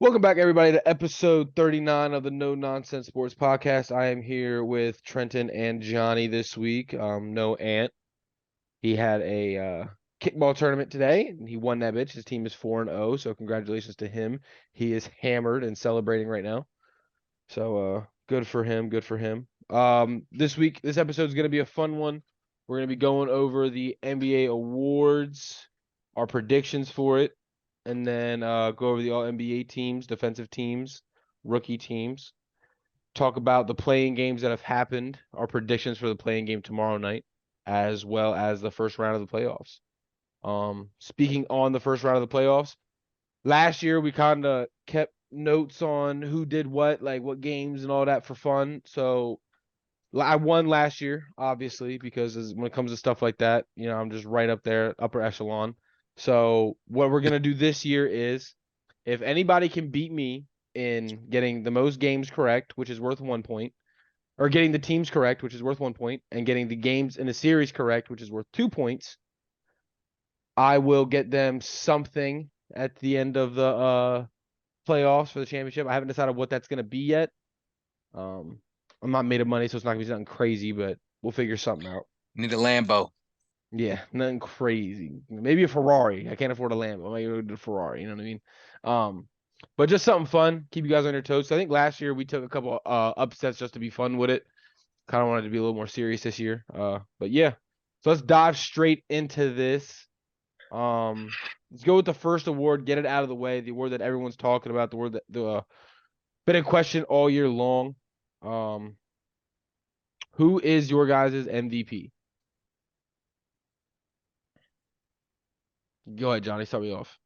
Welcome back, everybody, to episode 39 of the No Nonsense Sports Podcast. I am here with Trenton and Johnny this week. No Ant. He had a kickball tournament today, and he won that bitch. His team is 4-0, so congratulations to him. He is hammered and celebrating right now. So good for him. Good for him. This episode is going to be a fun one. We're going to be going over the NBA awards, our predictions for it, and then go over the all NBA teams, defensive teams, rookie teams. Talk about the playing games that have happened, our predictions for the playing game tomorrow night, as well as the first round of the playoffs. Speaking on the first round of the playoffs, last year we kind of kept notes on who did what, like what games and all that for fun. So I won last year, obviously, because when it comes to stuff like that, I'm just right up there, upper echelon. So what we're gonna do this year is, if anybody can beat me in getting the most games correct, which is worth 1 point, or getting the teams correct, which is worth 1 point, and getting the games in the series correct, which is worth 2 points, I will get them something at the end of the playoffs for the championship. I haven't decided what that's gonna be yet. I'm not made of money, so it's not gonna be something crazy, but we'll figure something out. Need a Lambo. Yeah, nothing crazy. Maybe a Ferrari. I can't afford a Lambo. Maybe we'll do a Ferrari. You know what I mean? But just something fun. Keep you guys on your toes. So I think last year we took a couple upsets just to be fun with it. Kind of wanted to be a little more serious this year. But yeah. So let's dive straight into this. Let's go with the first award. Get it out of the way. The award that everyone's talking about. The award that been in question all year long. Who is your guys' MVP? Go ahead, Johnny. Start me off.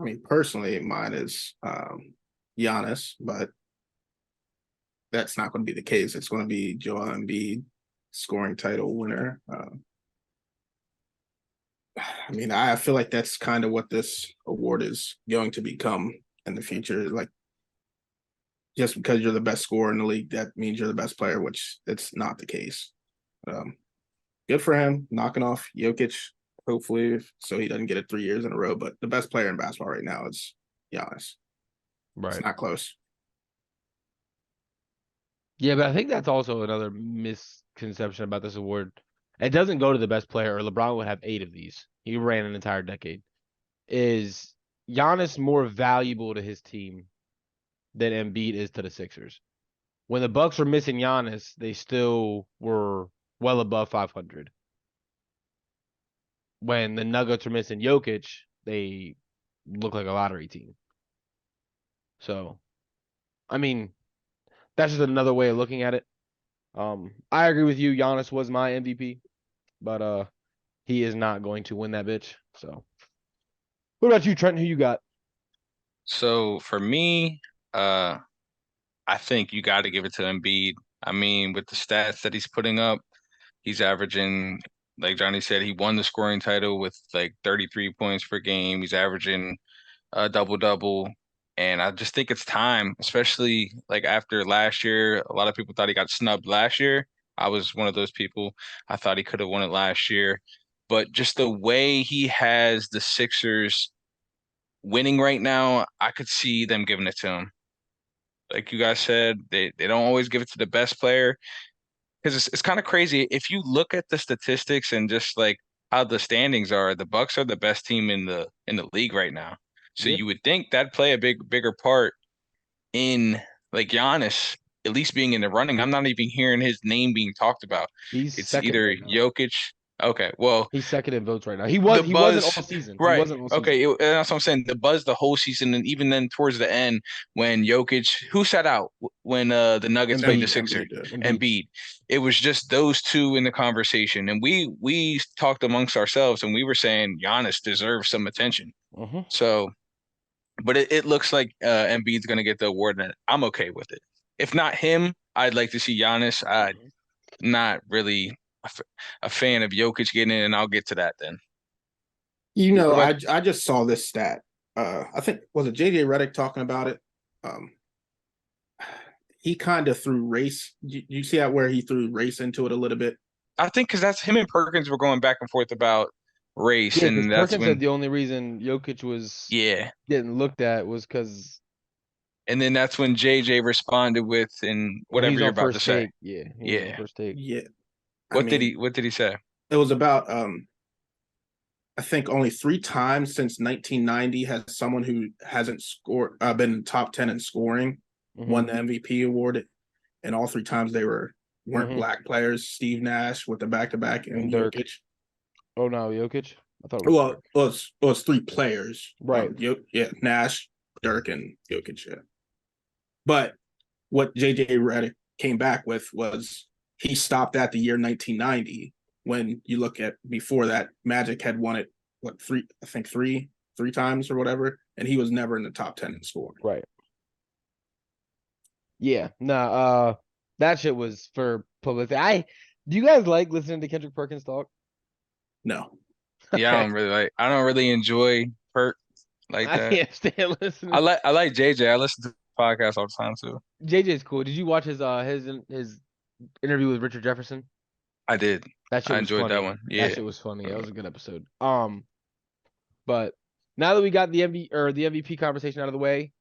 I mean, personally, mine is Giannis, but that's not going to be the case. It's going to be Joel Embiid, scoring title winner. I mean, I feel like that's kind of what this award is going to become in the future. Like, just because you're the best scorer in the league, that means you're the best player, which it's not the case. Good for him, knocking off Jokic, hopefully, so he doesn't get it 3 years in a row. But the best player in basketball right now is Giannis. Right. It's not close. Yeah, but I think that's also another misconception about this award. It doesn't go to the best player, or LeBron would have 8 of these. He ran an entire decade. Is Giannis more valuable to his team than Embiid is to the Sixers? When the Bucks were missing Giannis, they still were well above 500. When the Nuggets were missing Jokic, they look like a lottery team. So, I mean, that's just another way of looking at it. I agree with you. Giannis was my MVP, but he is not going to win that bitch. So, what about you, Trent? Who you got? So for me, I think you got to give it to Embiid. I mean, with the stats that he's putting up, he's averaging, like Johnny said, he won the scoring title with like 33 points per game. He's averaging a double-double. And I just think it's time, especially like after last year. A lot of people thought he got snubbed last year. I was one of those people. I thought he could have won it last year. But just the way he has the Sixers winning right now, I could see them giving it to him. Like you guys said, they don't always give it to the best player because it's kind of crazy. If you look at the statistics and just like how the standings are, the Bucks are the best team in the league right now. So Yeah, you would think that'd play a bigger part in like Giannis at least being in the running. I'm not even hearing his name being talked about. he's It's second either right now. Jokic. Okay, well, He's second in votes right now. the He wasn't all buzz, season. He right? wasn't all season. Okay, that's what I'm saying. The buzz the whole season, and even then towards the end when Jokic, who sat out when the Nuggets played the Embiid, Sixers, Embiid did. and Embiid. Embiid, it was just those two in the conversation, and we talked amongst ourselves, and we were saying Giannis deserves some attention. Uh-huh. So, but it looks like Embiid's gonna get the award, and I'm okay with it. If not him, I'd like to see Giannis. I'm not really a fan of Jokic getting in, and I'll get to that then. You What know, about I just saw this stat. I think was it JJ Redick talking about it. Um, he kind of threw race. You see that where he threw race into it a little bit. I think because that's him and Perkins were going back and forth about race, Yeah, because and that's Perkins said when, the only reason Jokic was yeah, getting looked at was because And then that's when JJ responded with, and When whatever he's you're on about to first say. take, yeah, he was on Yeah. first take. Yeah, I What did mean, he say? it was about I think only 3 times since 1990 has someone who hasn't scored been in top 10 in scoring won the MVP award, and all 3 times they weren't black players. Steve Nash with the back-to-back and And Dirk. Jokic. Oh no, Jokic. I thought it was Well, Dirk. it's 3 players. Right. Nash, Dirk, and Jokic. Yeah. But what JJ Redick came back with was he stopped at the year 1990. When you look at before that, Magic had won it three times or whatever, and he was never in the top 10 in scoring. Right. Yeah. Nah. That shit was for publicity. Do you guys like listening to Kendrick Perkins talk? No. Yeah, Okay. I don't really enjoy Perk like I that. can't stand listening. I like JJ. I listen to podcasts all the time too. JJ's cool. Did you watch his interview with Richard Jefferson? I did. That shit I was enjoyed funny. that one. That Yeah. shit was funny. That was a good episode. But now that we got the MVP conversation out of the way,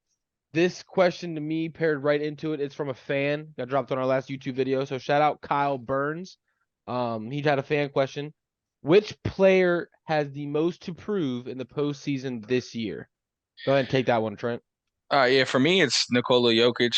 this question to me paired right into it. It's from a fan. Got dropped on our last YouTube video. So shout out Kyle Burns. He had a fan question. Which player has the most to prove in the postseason this year? Go ahead and take that one, Trent. Yeah, for me it's Nikola Jokic.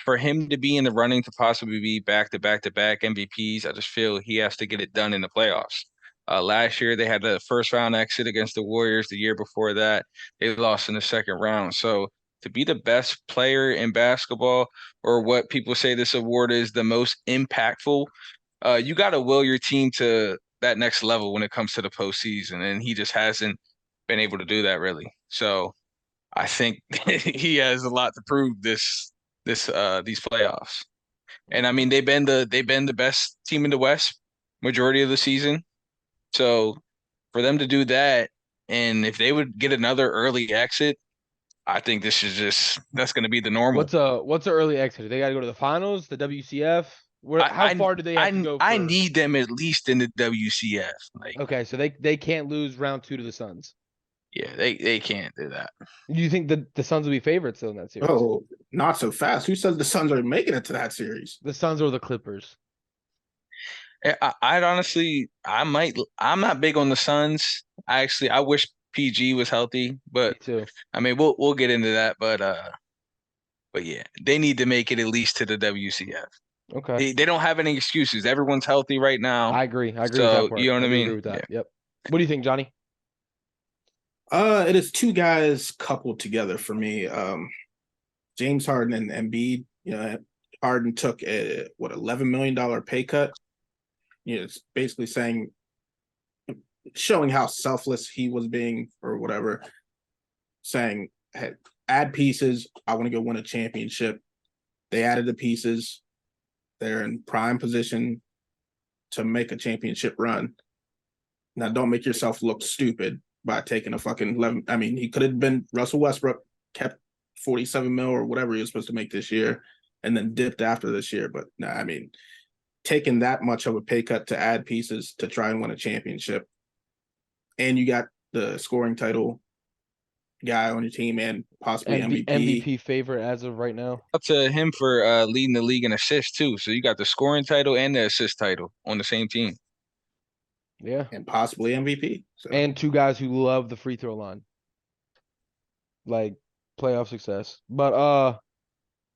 For him to be in the running to possibly be back to back to back MVPs, I just feel he has to get it done in the playoffs. Last year they had the first round exit against the Warriors. The year before that, they lost in the second round. So to be the best player in basketball, or what people say this award is the most impactful, you got to will your team to that next level when it comes to the postseason, and he just hasn't been able to do that really. So I think he has a lot to prove these playoffs. And I mean they've been the best team in the West majority of the season. So for them to do that, and if they would get another early exit, I think this is just that's going to be the normal. What's an early exit? They got to go to the finals, the WCF. How far do they have to go I for? need them at least in the WCF. Like, Okay, so they can't lose round 2 to the Suns. yeah, they can't do that. Do you think the Suns will be favorites still in that series? Oh, not so fast. Who says the Suns are making it to that series? The Suns or the Clippers? I'd honestly, I'm not big on the Suns. I wish PG was healthy, Me but too. I mean, we'll get into that. But yeah, they need to make it at least to the WCF. Okay. They don't have any excuses. Everyone's healthy right now. I agree. I agree with So that part. you know what I I do mean? agree with that. Yeah. Yep. What do you think, Johnny? It is 2 guys coupled together for me. James Harden and Embiid. Harden took a $11 million pay cut. It's basically showing how selfless he was being or whatever, saying, hey, add pieces. I want to go win a championship. They added the pieces. They're in prime position to make a championship run. Now, don't make yourself look stupid by taking a fucking 11. I mean, he could have been Russell Westbrook, kept 47 mil or whatever he was supposed to make this year, and then dipped after this year. But no, I mean, taking that much of a pay cut to add pieces to try and win a championship, and you got the scoring title guy on your team and possibly MVP. MVP favorite as of right now. Up to him for leading the league in assists too. So you got the scoring title and the assist title on the same team. Yeah. And possibly MVP. So. And 2 guys who love the free throw line. Like playoff success. But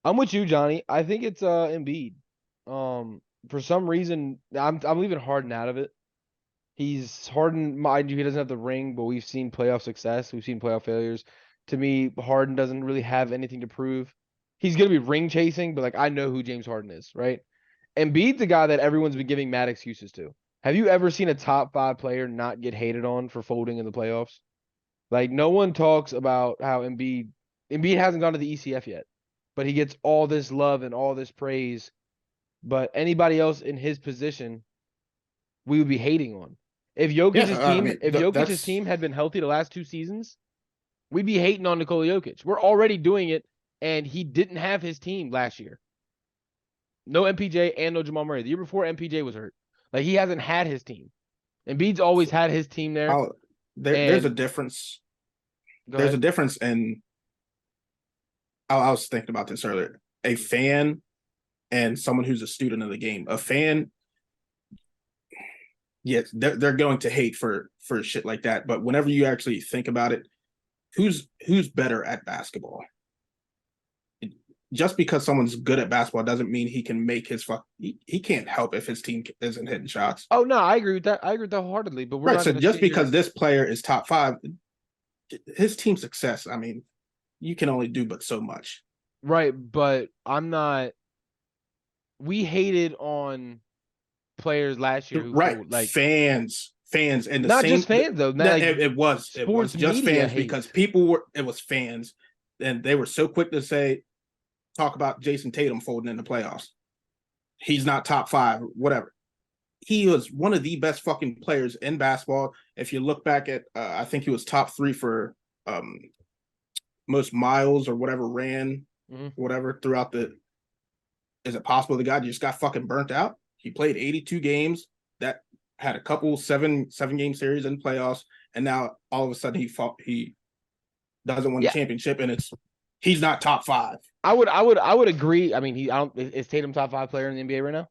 I'm with you, Johnny. I think it's Embiid. For some reason, I'm leaving Harden out of it. Harden, mind you, he doesn't have the ring, but we've seen playoff success. We've seen playoff failures. To me, Harden doesn't really have anything to prove. He's gonna be ring chasing, but like I know who James Harden is, right? Embiid's the guy that everyone's been giving mad excuses to. Have you ever seen a top 5 player not get hated on for folding in the playoffs? Like no one talks about how Embiid hasn't gone to the ECF yet, but he gets all this love and all this praise. But anybody else in his position, we would be hating on. If Jokic's team had been healthy the last 2 seasons, we'd be hating on Nikola Jokic. We're already doing it, and he didn't have his team last year. No MPJ and no Jamal Murray. The year before, MPJ was hurt. Like he hasn't had his team. Embiid's always had his team there. There's a difference. There's a difference in I was thinking about this earlier. A fan and someone who's a student of the game. A fan, yes, they're going to hate for shit like that. But whenever you actually think about it, who's better at basketball? Just because someone's good at basketball doesn't mean he can make his fuck. He can't help if his team isn't hitting shots. Oh no, I agree with that. I agree with that wholeheartedly. But we're Right. not So going to just sit here. because this player is top 5, his team success, I mean, you can only do but so much. Right, but I'm not. We hated on players last year who Right. pulled like Fans, and the not same. just fans though. No, Like it was sports just media fans hate. because people were. It was fans, and they were so quick to talk about Jason Tatum folding in the playoffs. He's not top 5, whatever. He was one of the best fucking players in basketball. If you look back at, I think he was top 3 for most miles or whatever ran, whatever throughout the. Is it possible the guy just got fucking burnt out? He played 82 games. That had a couple seven game series in playoffs, and now all of a sudden he doesn't win a championship, and he's not top 5. I would agree. I mean, is Tatum top 5 player in the NBA right now?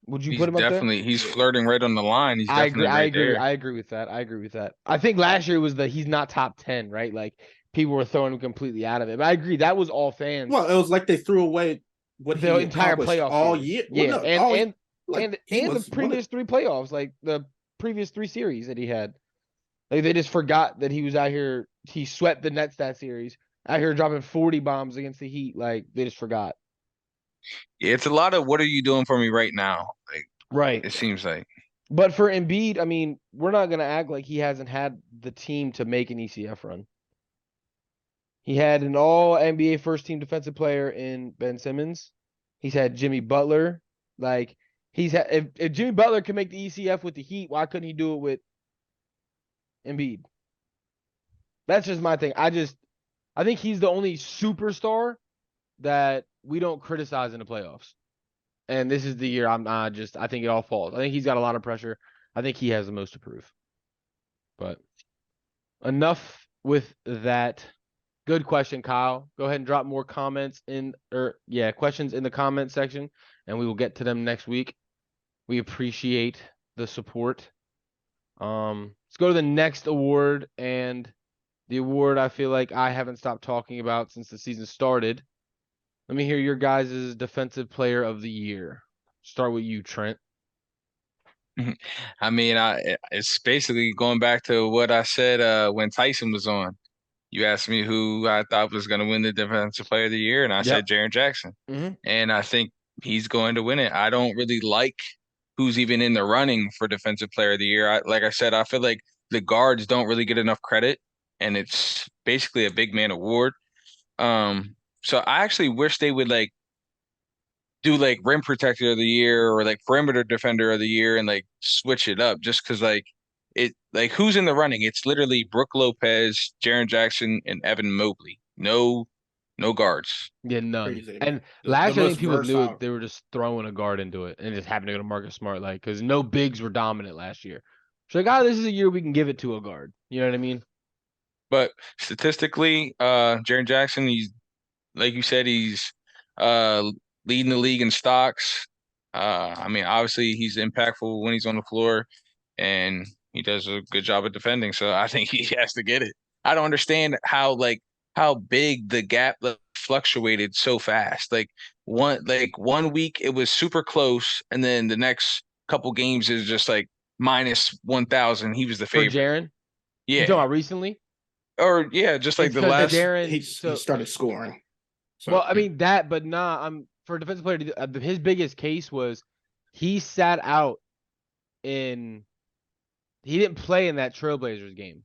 Would you put him up there? He's flirting right on the line. He's definitely right there. I agree with that. I think last year was he's not top 10, right? Like people were throwing him completely out of it. But I agree that was all fans. Well, it was like they threw away what the he entire playoff all series. year. Yeah, Well, no, and the previous 3 playoffs, like the previous 3 series that he had. Like they just forgot that he was out here. He swept the Nets that series. Out here dropping 40 bombs against the Heat. Like they just forgot. Yeah, it's a lot of what are you doing for me right now? Like right. It seems like. But for Embiid, I mean, we're not gonna act like he hasn't had the team to make an ECF run. He had an all NBA first team defensive player in Ben Simmons. He's had Jimmy Butler. Like he's had if Jimmy Butler can make the ECF with the Heat, why couldn't he do it with Embiid? That's just my thing. I think he's the only superstar that we don't criticize in the playoffs. And this is the year I think it all falls. I think he's got a lot of pressure. I think he has the most to prove. But enough with that. Good question, Kyle. Go ahead and drop more comments questions in the comment section, and we will get to them next week. We appreciate the support. Let's go to the next award, and the award I feel like I haven't stopped talking about since the season started. Let me hear your guys' defensive player of the year. Start with you, Trent. I mean, it's basically going back to what I said when Tyson was on. You asked me who I thought was going to win the defensive player of the year, and I said Jaren Jackson. And I think he's going to win it. I don't really like who's even in the running for defensive player of the year. Like I said, I feel like the guards don't really get enough credit, and it's basically a big man award. So I actually wish they would do rim protector of the year or perimeter defender of the year and switch it up just because who's in the running? It's literally Brooke Lopez, Jaren Jackson, and Evan Mobley. No guards. Yeah, none. Crazy. And last year I think people knew it, they were just throwing a guard into it and just happened to go to Marcus Smart, because no bigs were dominant last year. So this is a year we can give it to a guard. You know what I mean? But statistically, Jaren Jackson, he's like you said, he's leading the league in stocks. I mean, obviously he's impactful when he's on the floor, and he does a good job of defending. So I think he has to get it. I don't understand how big the gap fluctuated so fast. One week it was super close, and then the next couple games is just minus 1,000. He was the favorite. For Jaren? Yeah. You talking about recently? Or yeah, just it's the last. He started scoring. So, well, I mean but I'm for a defensive player. His biggest case was he sat out he didn't play in that Trailblazers game,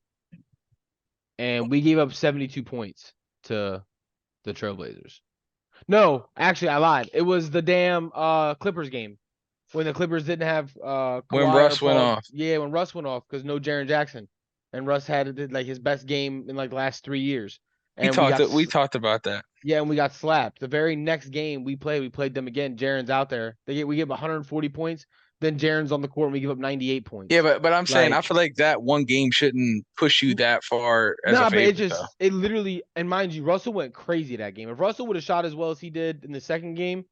and we gave up 72 points to the Trailblazers. No, actually, I lied. It was the damn Clippers game when the Clippers didn't have Kawhi when Russ went off. Yeah, when Russ went off because no Jaren Jackson, and Russ had his best game in the last 3 years. And we talked about that. Yeah, and we got slapped. The very next game we played them again. Jaren's out there. We get 140 points. then Jaren's on the court and we give up 98 points. Yeah, but I'm saying I Like, feel like that one game shouldn't push you that far as a nah, but favorite, though. it literally, and mind you, Russell went crazy that game. If Russell would have shot as well as he did in the second game,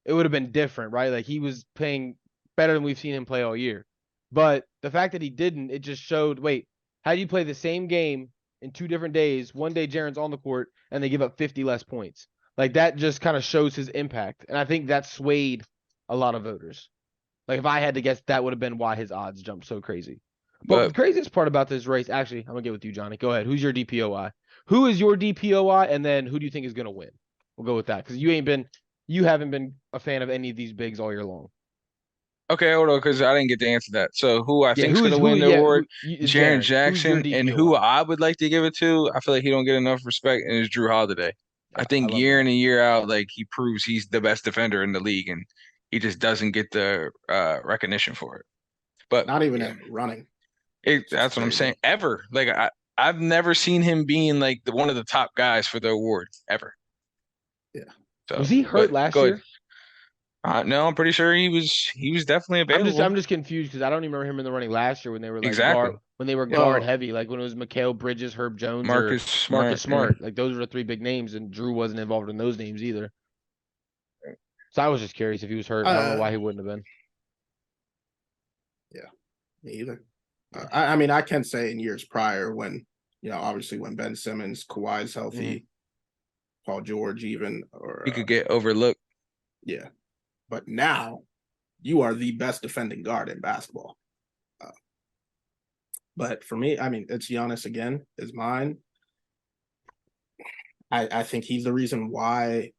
it would have been different, right? Like he was playing better than we've seen him play all year. But the fact that he didn't, it just showed, wait, how do you play the same game in 2 different days? One day Jaren's on the court and they give up 50 less points. Like that just kind of shows his impact. And I think that swayed a lot of voters. Like if I had to guess, that would have been why his odds jumped so crazy. But the But craziest part about this race, actually, I'm gonna get with you, Johnny. Go ahead. Who's your DPOI? Who is your DPOI? And then who do you think is gonna win? We'll go with that because you haven't been a fan of any of these bigs all year long. okay, hold on, because I didn't get to answer that. So who I Yeah, think's gonna win the yeah, award? it's Jaren Jaren. Who's your Jackson, and who DPOI? I would like to give it to, I feel like he don't get enough respect, and is Drew Holiday. I Yeah, think love year that. in and year out, like he proves he's the best defender in the league, and he just doesn't get the recognition for it. But Not even yeah, in running. that's what I'm Crazy. saying. Ever, like I've never seen him being like one of the top guys for the award ever. Yeah. So, Was he hurt but last go ahead. year? No, I'm pretty sure he was definitely I'm available. just confused because I don't even remember him in the running last year when they were like Exactly. guard Well, heavy, like when it was Mikal Bridges, Herb Jones, or Marcus Marcus Smart. Yeah. Smart. Like those were the 3 big names, and Drew wasn't involved in those names either. So I was just curious if he was hurt. I don't know why he wouldn't have been. Yeah, me either. I mean, I can say in years prior when, obviously when Ben Simmons, Kawhi's healthy, Paul George even, or He could get overlooked. yeah. But now you are the best defending guard in basketball. But for me, I mean, it's Giannis again is mine. I think he's the reason why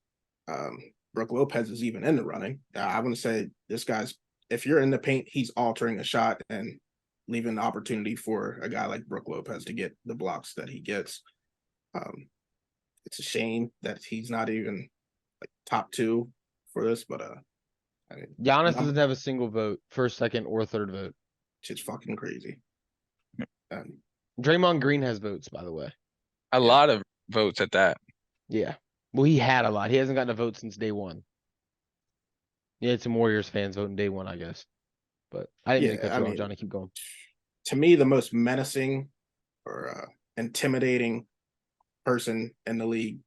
Brook Lopez is even in the running. I wouldn't say this guy's, if you're in the paint, he's altering a shot and leaving the opportunity for a guy like Brook Lopez to get the blocks that he gets. It's a shame that he's not even like top 2 for this, but I mean, Giannis doesn't have a single vote, first, second, or third vote. It's fucking crazy. Draymond Green has votes, by the way. A lot of votes at that. Yeah. Well, he had a lot. He hasn't gotten a vote since day one. He had some Warriors fans voting day one, I guess. But I didn't mean to cut you off, Johnny. Keep going. To me, the most menacing or intimidating person in the league,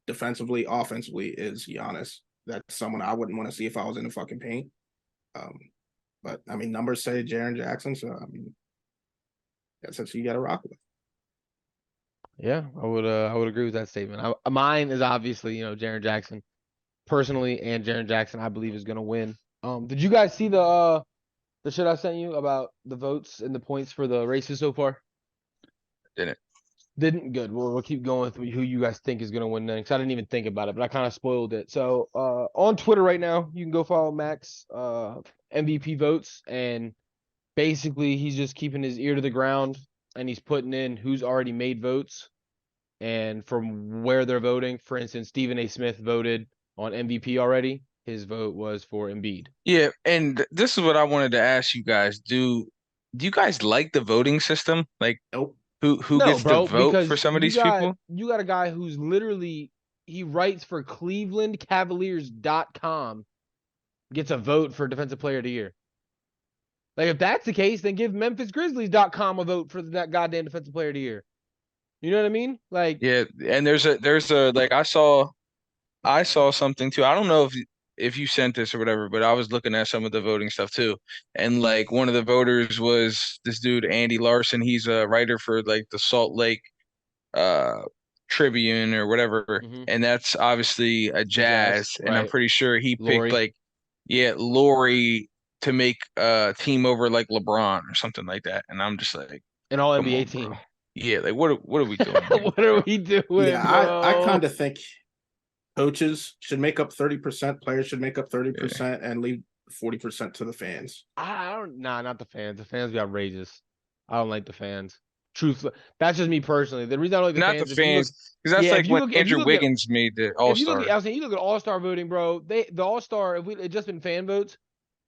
defensively, offensively, is Giannis. That's someone I wouldn't want to see if I was in the fucking paint. But I mean, numbers say Jaren Jackson, so I mean, that's what you got to rock with. Yeah, I would agree with that statement. Mine is obviously, Jaren Jackson. Personally, and Jaren Jackson, I believe, is gonna win. Did you guys see the shit I sent you about the votes and the points for the races so far? Didn't good. We'll keep going with who you guys think is gonna win next. I didn't even think about it, but I kind of spoiled it. So on Twitter right now, you can go follow Max MVP votes, and basically he's just keeping his ear to the ground and he's putting in who's already made votes and from where they're voting. For instance, Stephen A. Smith voted on MVP already. His vote was for Embiid. Yeah, and this is what I wanted to ask you guys. Do you guys like the voting system? Like, Nope. Who No, gets bro, to vote for because some of these people? you got a guy who's literally he writes for ClevelandCavaliers.com, gets a vote for Defensive Player of the Year. Like if that's the case, then give MemphisGrizzlies.com a vote for that goddamn Defensive Player of the Year. You know what I mean? Like Yeah, and there's a like I saw something too. I don't know if you sent this or whatever, but I was looking at some of the voting stuff too. And like one of the voters was this dude Andy Larson. He's a writer for like the Salt Lake Tribune or whatever. And that's obviously a Jazz, and I'm right. pretty sure he picked Laurie. Laurie to make a team over like LeBron or something like that. And I'm just like, An all come NBA on, team. bro. Yeah, like what are we doing here, What are we doing, Yeah, bro? I kind of think coaches should make up 30%, players should make up 30%, and leave 40% to the fans. Not the fans. The fans be outrageous. I don't like the fans. Truthfully, that's just me personally. The reason I don't like the not fans, the fans, because that's like when Andrew Wiggins made the All-Star. I was saying, you look at All-Star voting, bro. The All-Star, if it had just been fan votes,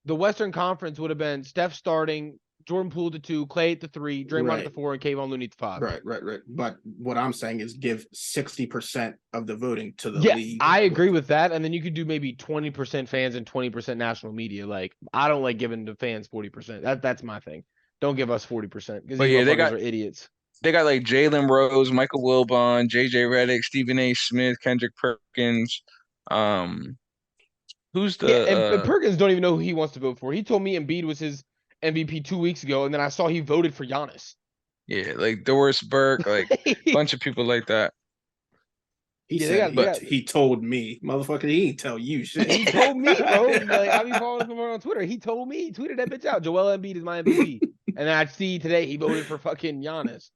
the Western Conference would have been Steph starting, Jordan Poole at the 2, Clay at the 3, Draymond at the 4, and Kayvon Looney at the 5. Right. But what I'm saying is give 60% of the voting to the Yeah, league. I agree with that. And then you could do maybe 20% fans and 20% national media. Like, I don't like giving the fans 40%. That's my thing. Don't give us 40% because But these yeah, motherfuckers are idiots. they got like Jalen Rose, Michael Wilbon, JJ Redick, Stephen A. Smith, Kendrick Perkins. Who's Yeah, and the Perkins don't even know who he wants to vote for. He told me Embiid was his MVP 2 weeks ago, and then I saw he voted for Giannis. yeah, like Doris Burke, like a bunch of people like that. He Yeah, said they got. he told me, motherfucker, he ain't tell you shit. He told me, bro. Like, I be following him on Twitter. He told me, he tweeted that bitch out. Joel Embiid is my MVP. And then I see today he voted for fucking Giannis.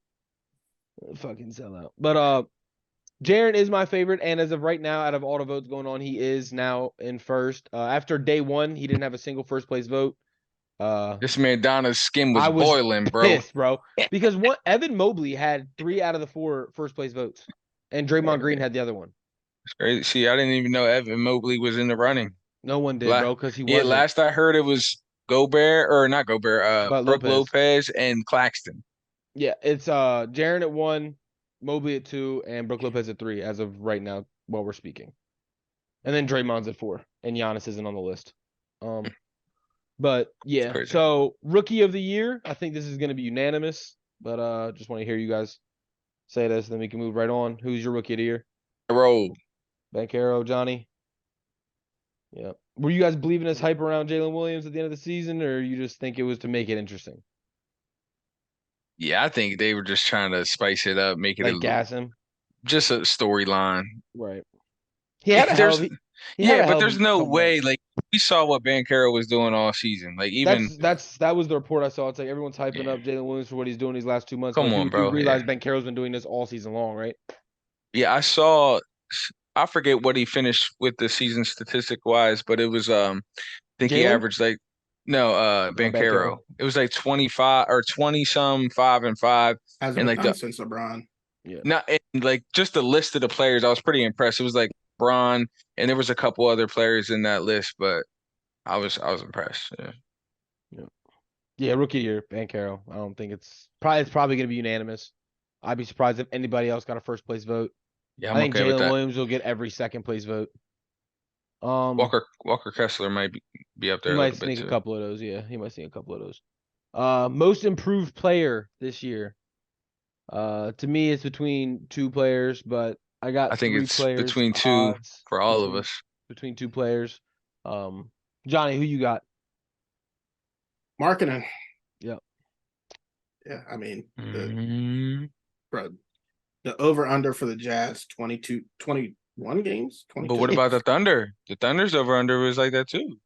Fucking sellout. But Jaren is my favorite, and as of right now, out of all the votes going on, he is now in first. After day 1, he didn't have a single first place vote. This man Donna's skin was I was boiling, bro. pissed, bro, because Evan Mobley had 3 out of the 4 first place votes, and Draymond Green had the other one. It's crazy. See, I didn't even know Evan Mobley was in the running. No one did, bro, because he Yeah, wasn't. last I heard it was Gobert, or not Gobert, But Brooke Lopez. Lopez and Claxton. Yeah, it's Jaren at 1, Mobley at 2, and Brooke Lopez at 3 as of right now while we're speaking. And then Draymond's at 4, and Giannis isn't on the list. But yeah, so rookie of the year, I think this is going to be unanimous. But just want to hear you guys say this, then we can move right on. Who's your rookie of the year? Banchero, Johnny. Yeah. Were you guys believing this hype around Jalen Williams at the end of the season, or you just think it was to make it interesting? Yeah, I think they were just trying to spice it up, make it like gas him. Just a storyline. Right. He had a hell of but there's no way. Like, we saw what Banchero was doing all season. Like, even that was the report I saw. It's like everyone's hyping up Jalen Williams for what he's doing these last 2 months. Come on, bro. You realize Banchero's been doing this all season long, right? Yeah, I forget what he finished with the season statistic wise, but it was I think he averaged like Banchero. It was like 25 or 20 some 5 and 5. Hasn't been done since LeBron. Yeah. Not and like just the list of the players, I was pretty impressed. It was like LeBron, and there was a couple other players in that list, but I was impressed. Yeah, rookie year, Banchero. I don't think it's probably going to be unanimous. I'd be surprised if anybody else got a first place vote. Yeah, I think Jalen Williams will get every second place vote. Walker Kessler might be up there. He might sneak a couple of those. Yeah, he might sneak a couple of those. Most improved player this year. To me, it's between 2 players, but I think it's 3 players between 2 for all of us. Between 2 players. Johnny, who you got? Marketing. Yep. Yeah, I mean, the over-under for the Jazz, 21 games? 22 but what about the Thunder? The Thunder's over-under was like that too.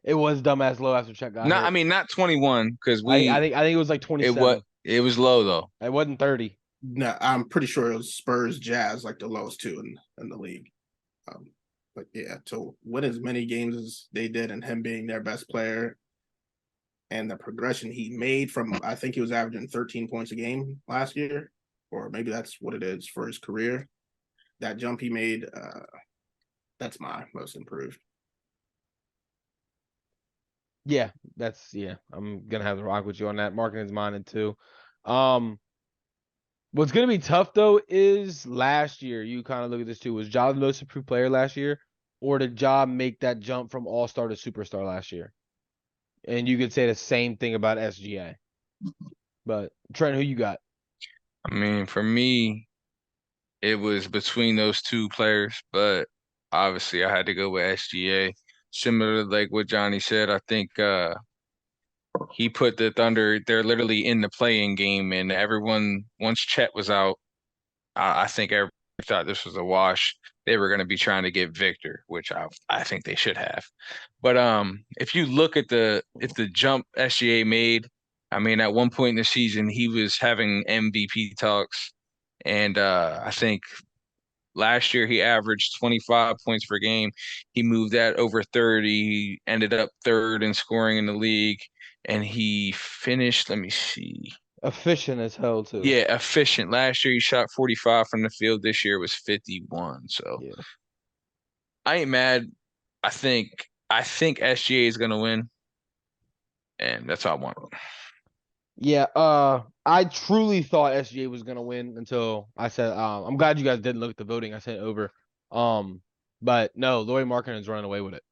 It was dumbass low after Chet got hurt. I mean, not 21, because I think it was like 27. It was low, though. It wasn't 30. No, I'm pretty sure it was Spurs, Jazz, like the lowest 2 in the league. But yeah, to win as many games as they did and him being their best player and the progression he made from, I think he was averaging 13 points a game last year, or maybe that's what it is for his career. That jump he made, that's my most improved. Yeah, I'm going to have to rock with you on that. Marketing's mine too. What's going to be tough, though, is last year, you kind of look at this too. Was Ja the most improved player last year? Or did Ja make that jump from all-star to superstar last year? And you could say the same thing about SGA. But, Trent, who you got? I mean, for me, it was between those 2 players, but obviously I had to go with SGA. Similar to like what Johnny said, I think he put the Thunder, they're literally in the play-in game, and everyone, once Chet was out, I think everybody thought this was a wash. They were going to be trying to get Victor, which I think they should have. But if you look at the jump SGA made, I mean, at one point in the season, he was having MVP talks, and I think last year he averaged 25 points per game. He moved that over 30. He ended up 3rd in scoring in the league. And he finished, let me see. Efficient as hell, too. Yeah, efficient. Last year he shot 45 from the field. This year it was 51. So yeah. I ain't mad. I think SGA is gonna win. and that's all I want. Yeah, I truly thought SGA was gonna win until I said, I'm glad you guys didn't look at the voting. I sent it over. But no, Lauri Markkanen's running away with it.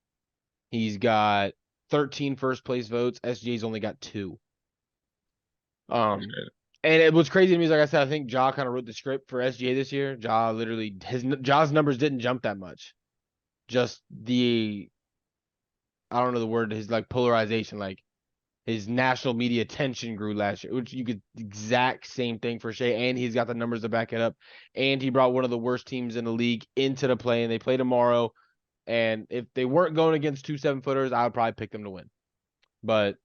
He's got 13 first place votes. SGA's only got 2. And it was crazy to me is like I said, I think Ja kind of wrote the script for SGA this year. Ja's numbers didn't jump that much. Just I don't know the word, his like polarization, like his national media attention grew last year, which you could exact same thing for Shea, and he's got the numbers to back it up. And he brought one of the worst teams in the league into the play, and they play tomorrow. And if they weren't going against 2 7-footers, I would probably pick them to win. But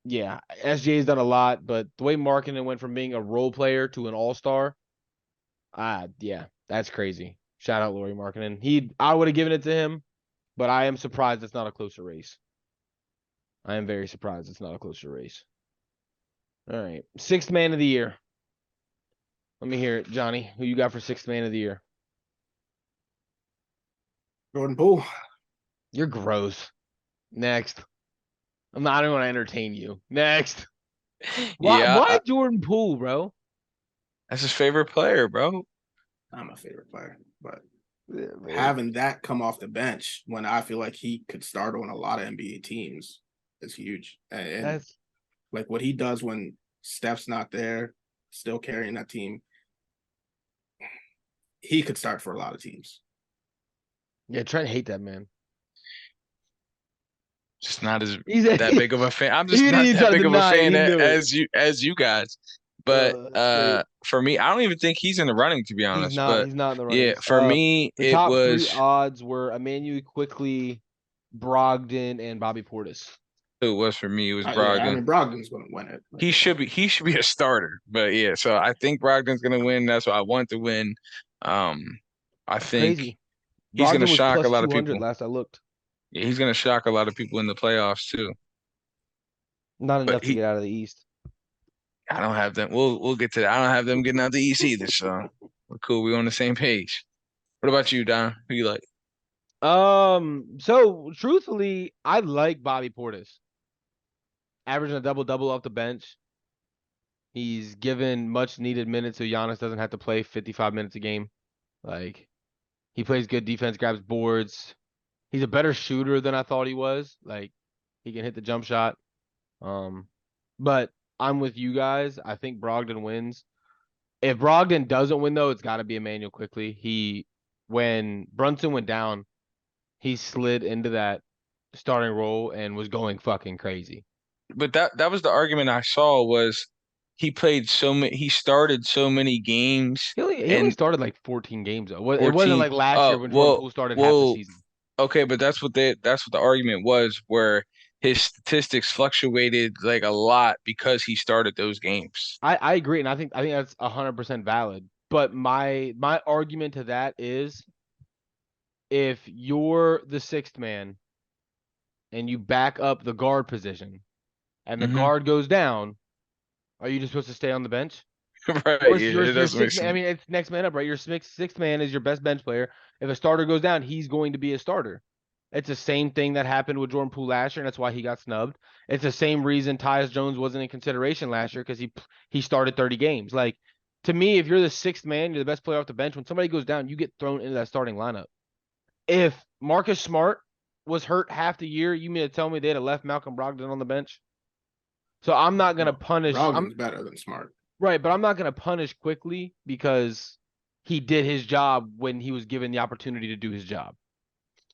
yeah, SJ's done a lot, but the way Markkanen went from being a role player to an all-star, yeah, that's crazy. Shout out Lauri Markkanen. I would have given it to him, but I am surprised it's not a closer race. I am very surprised it's not a closer race. All right. 6th man of the year. Let me hear it, Johnny. Who you got for 6th man of the year? Jordan Poole. You're gross. Next. I don't want to entertain you. Next. Why Jordan Poole, bro? That's his favorite player, bro. Not my favorite player, but having that come off the bench when I feel like he could start on a lot of NBA teams is huge. And That's like what he does when Steph's not there, still carrying that team, he could start for a lot of teams. Yeah, Trent hate that man. Just not that big of a fan. I'm just He not didn't that try to big of a deny it. fan He knew as you guys. But Great. for me, I don't even think he's in the running, to be honest. He's not in the running. Yeah, for me, the it top 3 was odds were Emmanuel Quickly, Brogdon, and Bobby Portis. who it was for me. It was Brogdon. Yeah, I mean, Brogdon's going to win it. He should be a starter. But yeah, so I think Brogdon's going to win. That's what I want to win. I think Crazy. he's going to shock a lot of 200 people. last I looked. Yeah, he's going to shock a lot of people in the playoffs too. Not enough to get out of the East. I don't have them. We'll get to that. I don't have them getting out the East either. So we're cool. We're on the same page. What about you, Don? Who you like? So truthfully, I like Bobby Portis. Averaging a double-double off the bench. He's given much needed minutes so Giannis doesn't have to play 55 minutes a game. Like, he plays good defense, grabs boards. He's a better shooter than I thought he was. Like, he can hit the jump shot. But I'm with you guys. I think Brogdon wins. If Brogdon doesn't win, though, it's got to be Emmanuel Quickly. When Brunson went down, he slid into that starting role and was going fucking crazy. But that was the argument I saw was he started so many games. He only started like 14 games though. It wasn't like last year when Jordan Poole started half the season. Okay, but that's what the argument was, where his statistics fluctuated like a lot because he started those games. I agree, and I think that's 100% valid. But my argument to that is, if you're the 6th man and you back up the guard position, and the guard goes down, are you just supposed to stay on the bench? Right. Your 6th man, I mean, it's next man up, right? Your 6th man is your best bench player. If a starter goes down, he's going to be a starter. It's the same thing that happened with Jordan Poole last year, and that's why he got snubbed. It's the same reason Tyus Jones wasn't in consideration last year, because he started 30 games. Like, to me, if you're the 6th man, you're the best player off the bench, when somebody goes down, you get thrown into that starting lineup. If Marcus Smart was hurt half the year, you mean to tell me they'd have left Malcolm Brogdon on the bench? So I'm not going to punish. Brogdon's better than Smart. Right, but I'm not going to punish Quickly because he did his job when he was given the opportunity to do his job.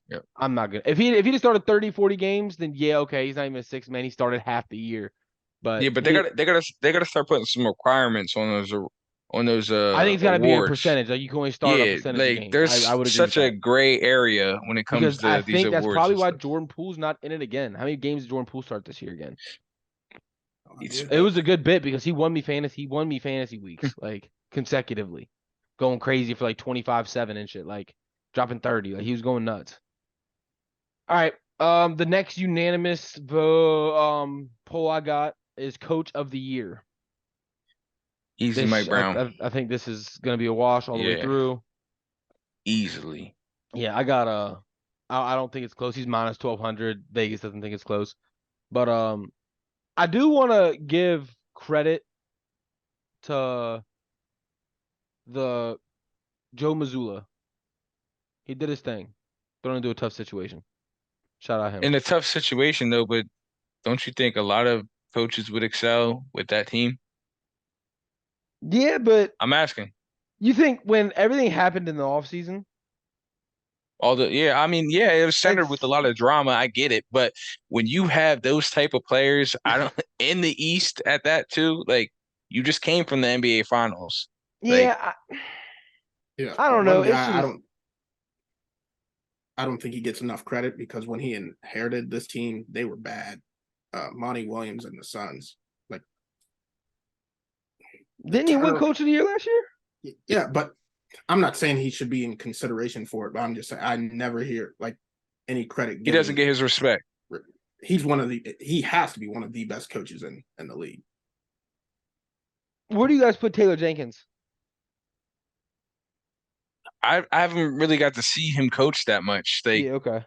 Yep. I'm not going to. If he just started 30, 40 games, then yeah, okay, he's not even a 6th man. He started half the year. But yeah, but they gotta start putting some requirements on those I think it's got to be a awards. percentage. Like, you can only start a percentage of games. There's I would agree such a gray area when it comes to these awards. I think that's probably why Jordan Poole's not in it again. How many games did Jordan Poole start this year again? It was a good bit because he won me fantasy weeks like consecutively, going crazy for like 25-7 and shit, like dropping 30. Like, he was going nuts. All right. The next unanimous poll I got is Coach of the Year. Easy, Mike Brown. I think this is gonna be a wash all the way through. Easily. Yeah, I got I don't think it's close. He's minus 1,200. Vegas doesn't think it's close. But I do want to give credit to the Joe Mazzulla. He did his thing. Thrown into a tough situation. Shout out him. In a tough situation though, but don't you think a lot of coaches would excel with that team? Yeah, but I'm asking. you think when everything happened in the offseason, I mean, yeah, it was centered with a it's lot of drama. I get it, but when you have those type of players, I don't in the East at that too. Like you just came from the NBA Finals. Like yeah, Yeah, I don't know. one It's guy just I don't think he gets enough credit because when he inherited this team, they were bad. Monty Williams and the Suns, like the didn't he win turn. Coach of the Year last year? Yeah, but I'm not saying he should be in consideration for it. But I'm just saying I never hear like any credit he doesn't given. get his respect. He has to be one of the best coaches in the league. Where do you guys put Taylor Jenkins? I haven't really got to see him coach that much. Like, Yeah, okay.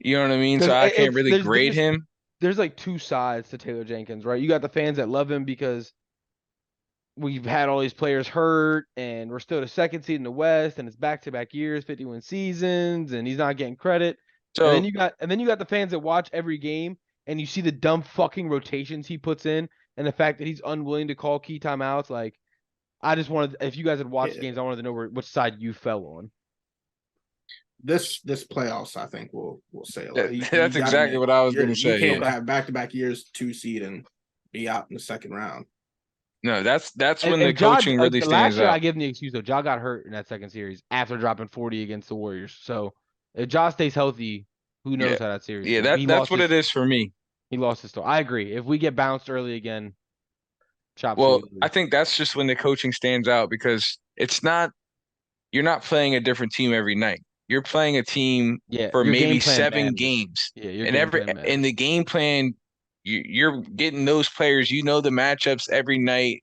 you know what I mean? Because So I can't it's really grade him. there's like two sides to Taylor Jenkins, right? You got the fans that love him because we've had all these players hurt and we're still the second seed in the West and it's back-to-back years, 51 seasons, and he's not getting credit. And then So you got the fans that watch every game and you see the dumb fucking rotations he puts in and the fact that he's unwilling to call key timeouts. Like, I just wanted, if you guys had watched the games, I wanted to know which side you fell on. This playoffs, I think will say a lot. that's exactly what I was going to You say. can't Yeah. have back-to-back years 2 seed and be out in the second round. No, that's when And the coaching really last stands year, I out. give him the excuse though. Ja got hurt in that second series after dropping 40 against the Warriors. So if Ja stays healthy, who knows Yeah. how that series Yeah, goes? that's what it is for me. He lost his story. I agree. If we get bounced early again, chop Well, suey. I think that's just when the coaching stands out because you're not playing a different team every night. You're playing a team Yeah, for your maybe game plan 7 matters. games. Yeah, your And game plan in matters. the game plan, you're getting those players, you know the matchups every night.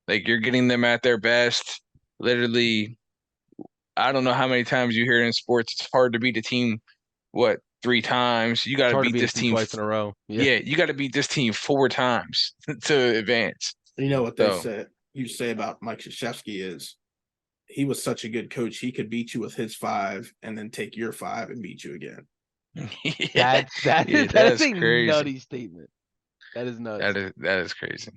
Like you're getting them at their best. Literally, I don't know how many times you hear it in sports. It's hard to beat a team, what, 3 times? You got It's to hard to beat beat a this team team. twice in a row. Yeah, Yeah, you got to beat this team 4 times to advance. You know what they So said? You say about Mike Krzyzewski is he was such a good coach. He could beat you with his 5 and then take your 5 and beat you again. yeah, that yeah, is that's a crazy. nutty statement. That is nuts. That is crazy.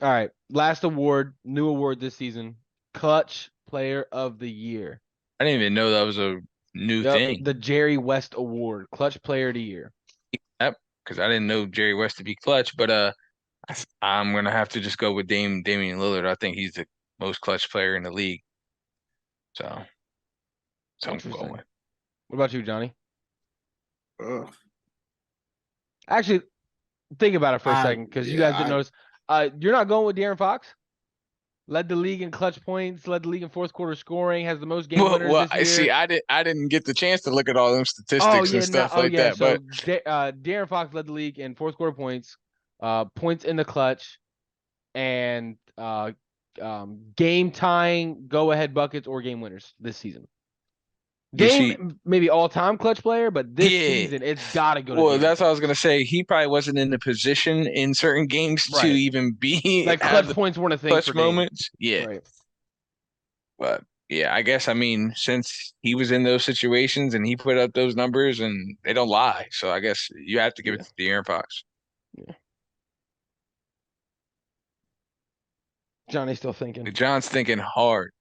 All right, last award, new award this season, Clutch Player of the Year. I didn't even know that was a new Yep, thing. the Jerry West Award, Clutch Player of the Year. Yep, because I didn't know Jerry West to be clutch, but I'm gonna have to just go with Damian Lillard. I think he's the most clutch player in the league. So I'm going Interesting. with. What about you, Johnny? Ugh. Actually, think about it for a second because you guys didn't notice. You're not going with De'Aaron Fox? Led the league in clutch points, led the league in fourth quarter scoring, has the most game winners Well, this I year. see. I didn't get the chance to look at all them statistics and stuff like that. So But De'Aaron Fox led the league in fourth quarter points, points in the clutch, and game tying, go ahead buckets or game winners this season. Maybe all time clutch player, but this season it's got to go to. Well, De'Aaron that's Fox. what I was gonna say. He probably wasn't in the position in certain games to Right. even be Like clutch points weren't a thing clutch for moments. Yeah. Right. But yeah, I guess since he was in those situations and he put up those numbers and they don't lie, so I guess you have to give it to De'Aaron Fox. Yeah. Johnny's still thinking. John's thinking hard.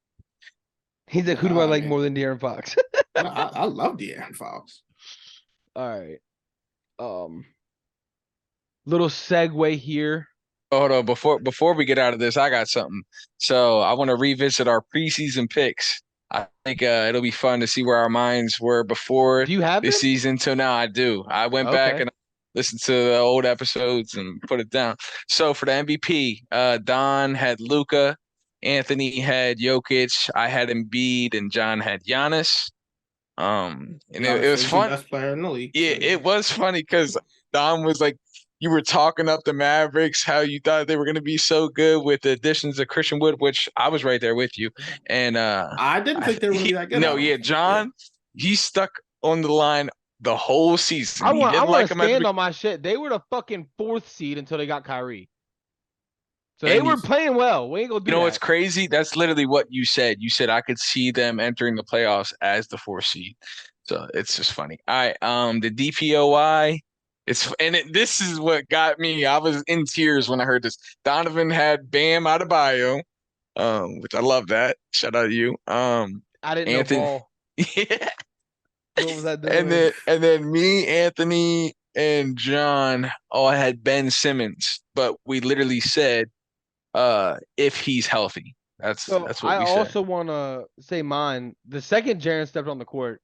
He's like, who do I like more than De'Aaron Fox? I love De'Aaron Fox. All right. Little segue here. Hold on, before we get out of this, I got something. So I want to revisit our preseason picks. I think it'll be fun to see where our minds were before Do you have this them? season. So now I do. I went back and listened to the old episodes and put it down. So for the MVP, Don had Luka, Anthony had Jokic, I had Embiid, and John had Giannis. And it was fun. Best player in the league. Yeah, it was funny because Don was like, you were talking up the Mavericks, how you thought they were going to be so good with the additions of Christian Wood, which I was right there with you. And I didn't think they were going to be that good. No, yeah, John, he stuck on the line the whole season. I He want didn't like to him at the stand on my shit. They were the fucking 4th seed until they got Kyrie. So they beginning. were playing well. We ain't gonna do You know that. what's crazy? That's literally what you said. You said I could see them entering the playoffs as the 4th seed. So it's just funny. All right, the DPOY. This is what got me. I was in tears when I heard this. Donovan had Bam Adebayo, which I love that. Shout out to you. I didn't know Anthony. ball. Yeah. What was I And doing? then me, Anthony, and John all had Ben Simmons, but we literally said if he's healthy. So That's what I we said. also want to say mine. The second Jaren stepped on the court,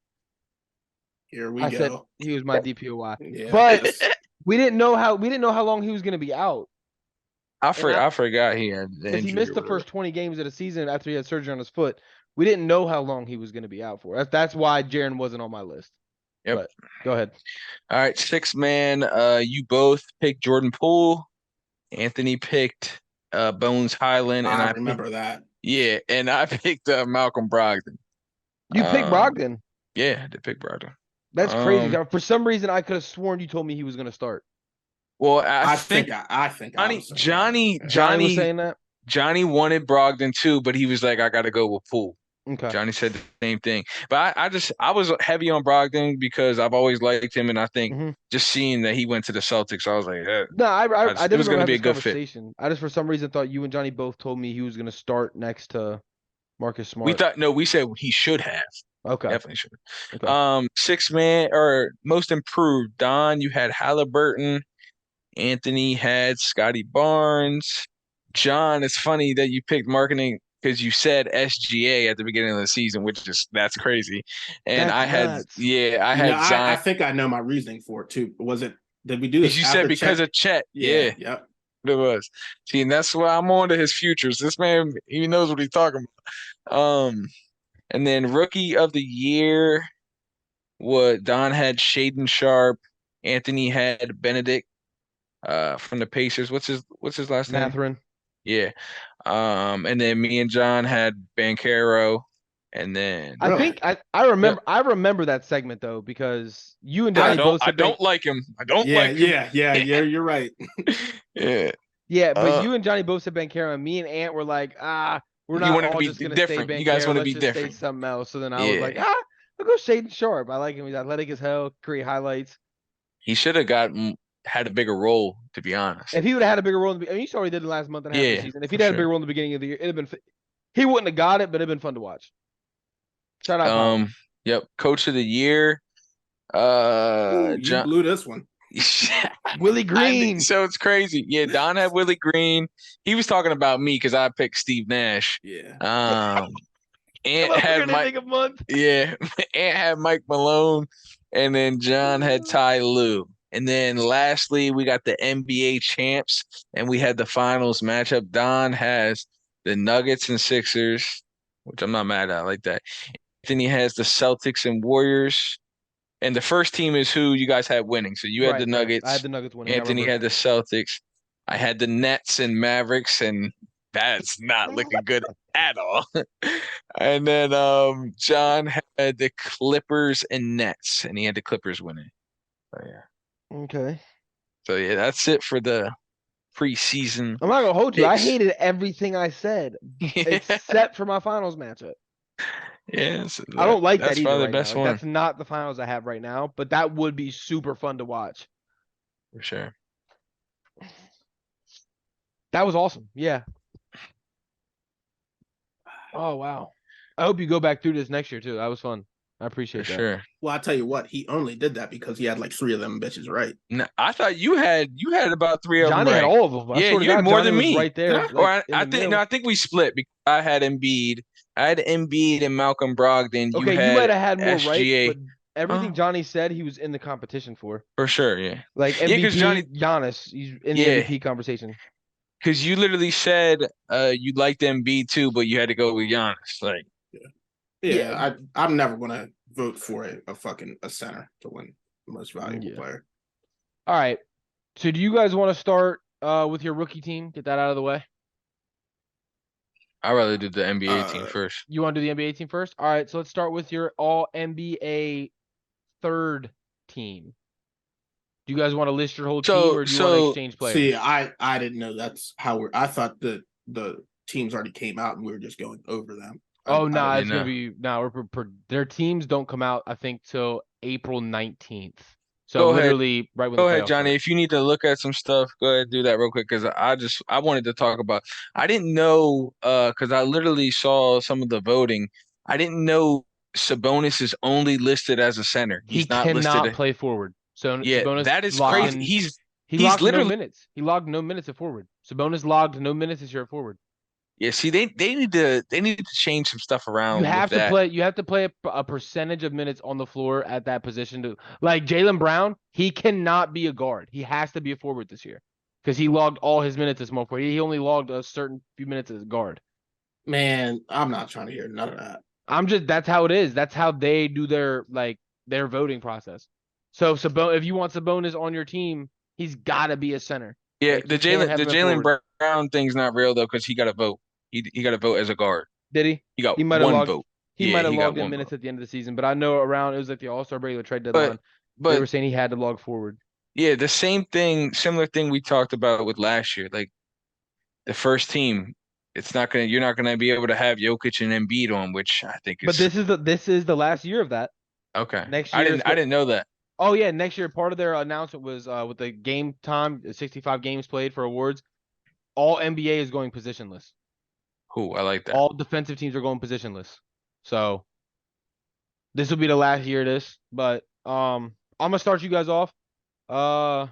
Here we I said go. he was my DPOY. Yeah, But this- we didn't know how long he was going to be out. I forgot he had the Because he injury missed or the whatever. first 20 games of the season after he had surgery on his foot. We didn't know how long he was going to be out for. That's why Jaren wasn't on my list. Yep. But go ahead. All right, 6-man. You both picked Jordan Poole. Anthony picked Bones Highland, and I I remember that. and I picked Malcolm Brogdon. You picked Brogdon. Yeah, I did pick Brogdon. That's crazy. For some reason, I could have sworn you told me he was going to start. Well, I think I was saying that. Johnny was saying that. Johnny wanted Brogdon too, but he was like, I got to go with Poole. Okay. Johnny said the same thing. But I was heavy on Brogdon because I've always liked him, and I think just seeing that he went to the Celtics, I was like, no, I it was didn't going remember to be a this good fit. conversation. I just for some reason thought you and Johnny both told me he was going to start next to Marcus Smart. We said he should have. Okay. Definitely should. Okay. 6-man or most improved. Don, you had Halliburton. Anthony had Scotty Barnes. John, it's funny that you picked marketing because you said SGA at the beginning of the season, that's crazy. And That's I had nuts. Zion. I think I know my reasoning for it too. Did we do this You after said because Chet? of Chet. Yeah. Yep. It was. See, and that's why I'm on to his futures. This man, he knows what he's talking about. And then rookie of the year, what Don had Shaden Sharp, Anthony had Benedict from the Pacers. What's his last name? Mathurin. Yeah. And then me and John had Banchero, and then I think I remember that segment though because you and Johnny both said I don't like him. I don't like him. Yeah, you're right. Yeah. Yeah, but you and Johnny both said Banchero, and me and Ant were like, we're not all just gonna different. say Banchero. You guys want to Let's be just different. say something else. So then I was like, I'll go Shaden Sharp. I like him. He's athletic as hell, create highlights. He should have had a bigger role, to be honest. If he would have had a bigger role, you saw what he did the last month and a half of the season. If he'd had a bigger role in the beginning of the year, it'd have been. He wouldn't have got it, but it'd been fun to watch. Shout out. Colin. Yep. Coach of the year. You blew this one. Willie Green. So it's crazy. Yeah, Don had Willie Green. He was talking about me because I picked Steve Nash. Yeah. Ant had Mike. Yeah, Ant had Mike Malone, and then John had Ty Lue. And then lastly, we got the NBA champs, and we had the finals matchup. Don has the Nuggets and Sixers, which I'm not mad at. I like that. Anthony has the Celtics and Warriors. And the first team is who you guys had winning. So you had the Nuggets. I had the Nuggets winning. Anthony had the Celtics. I had the Nets and Mavericks, and that's not looking good at all. And then John had the Clippers and Nets, and he had the Clippers winning. So yeah. Okay. So yeah, that's it for the preseason. I'm not gonna hold you. I hated everything I said except for my finals matchup. Yeah, I don't like that that's either probably right the best now. one. That's not the finals I have right now, but that would be super fun to watch. For sure. That was awesome. Yeah. Oh wow. I hope you go back through this next year too. That was fun. I appreciate that. Sure. Well, I tell you what, he only did that because he had like 3 of them bitches right. No, I thought you had about 3 of them. Johnny had all of them. I swear to you had God, more Johnny than was me. right there. Or I think we split because I had Embiid. I had Embiid and Malcolm Brogdon. Okay, you might have had more SGA. right, but everything Johnny said he was in the competition for. For sure, yeah. Like MVP, because Giannis, he's in the MVP conversation. Because you literally said you liked Embiid too, but you had to go with Giannis. Like, yeah. I'm never gonna vote for a center to win the most valuable player. All right. So do you guys want to start with your rookie team? Get that out of the way. I'd rather do the NBA team first. You want to do the NBA team first? All right. So let's start with your all NBA third team. Do you guys want to list your whole team, or do you want to exchange players? See, I didn't know that's how I thought the teams already came out and we were just going over them. Oh, no, I it's going to be their teams don't come out, I think, till April 19th. So Go ahead. literally right when Go the ahead, playoffs Johnny. start. If you need to look at some stuff, go ahead, do that real quick because I wanted to talk about. I didn't know because I literally saw some of the voting. I didn't know Sabonis is only listed as a center. He He's not listed. cannot play forward. So Yeah, Sabonis that is locked crazy. in. He He's logged no literally minutes. He logged no minutes at forward. Sabonis logged no minutes this year at forward. yeah. See, they need to change some stuff You around with have to that. play. You have to play a percentage of minutes on the floor at that position. To like Jaylen Brown, he cannot be a guard. He has to be a forward this year because he logged all his minutes as small forward. He only logged a certain few minutes as a guard. Man, I'm not trying to hear none of that. That's how it is. That's how they do their voting process. So if you want Sabonis on your team, he's got to be a center. Yeah, Like you can't have The him at Jalen forward. Brown thing's not real though because he got a vote. He got a vote as a guard. Did he? He got He might have one logged. vote. He Yeah, might have he got logged in one minutes vote. at the end of the season, but I know around it was like the All-Star break, the trade But deadline. They but were saying he had to log forward. yeah, the same thing, similar thing we talked about with last year. Like the first team, you're not gonna be able to have Jokic and Embiid on, which I think But is this is the last year of that. okay. Next year I didn't know that. Oh yeah, next year part of their announcement was with the game time, 65 games played for awards. All NBA is going positionless. Cool, I like that. All defensive teams are going positionless. So this will be the last year of this. But I'm gonna start you guys off. Uh,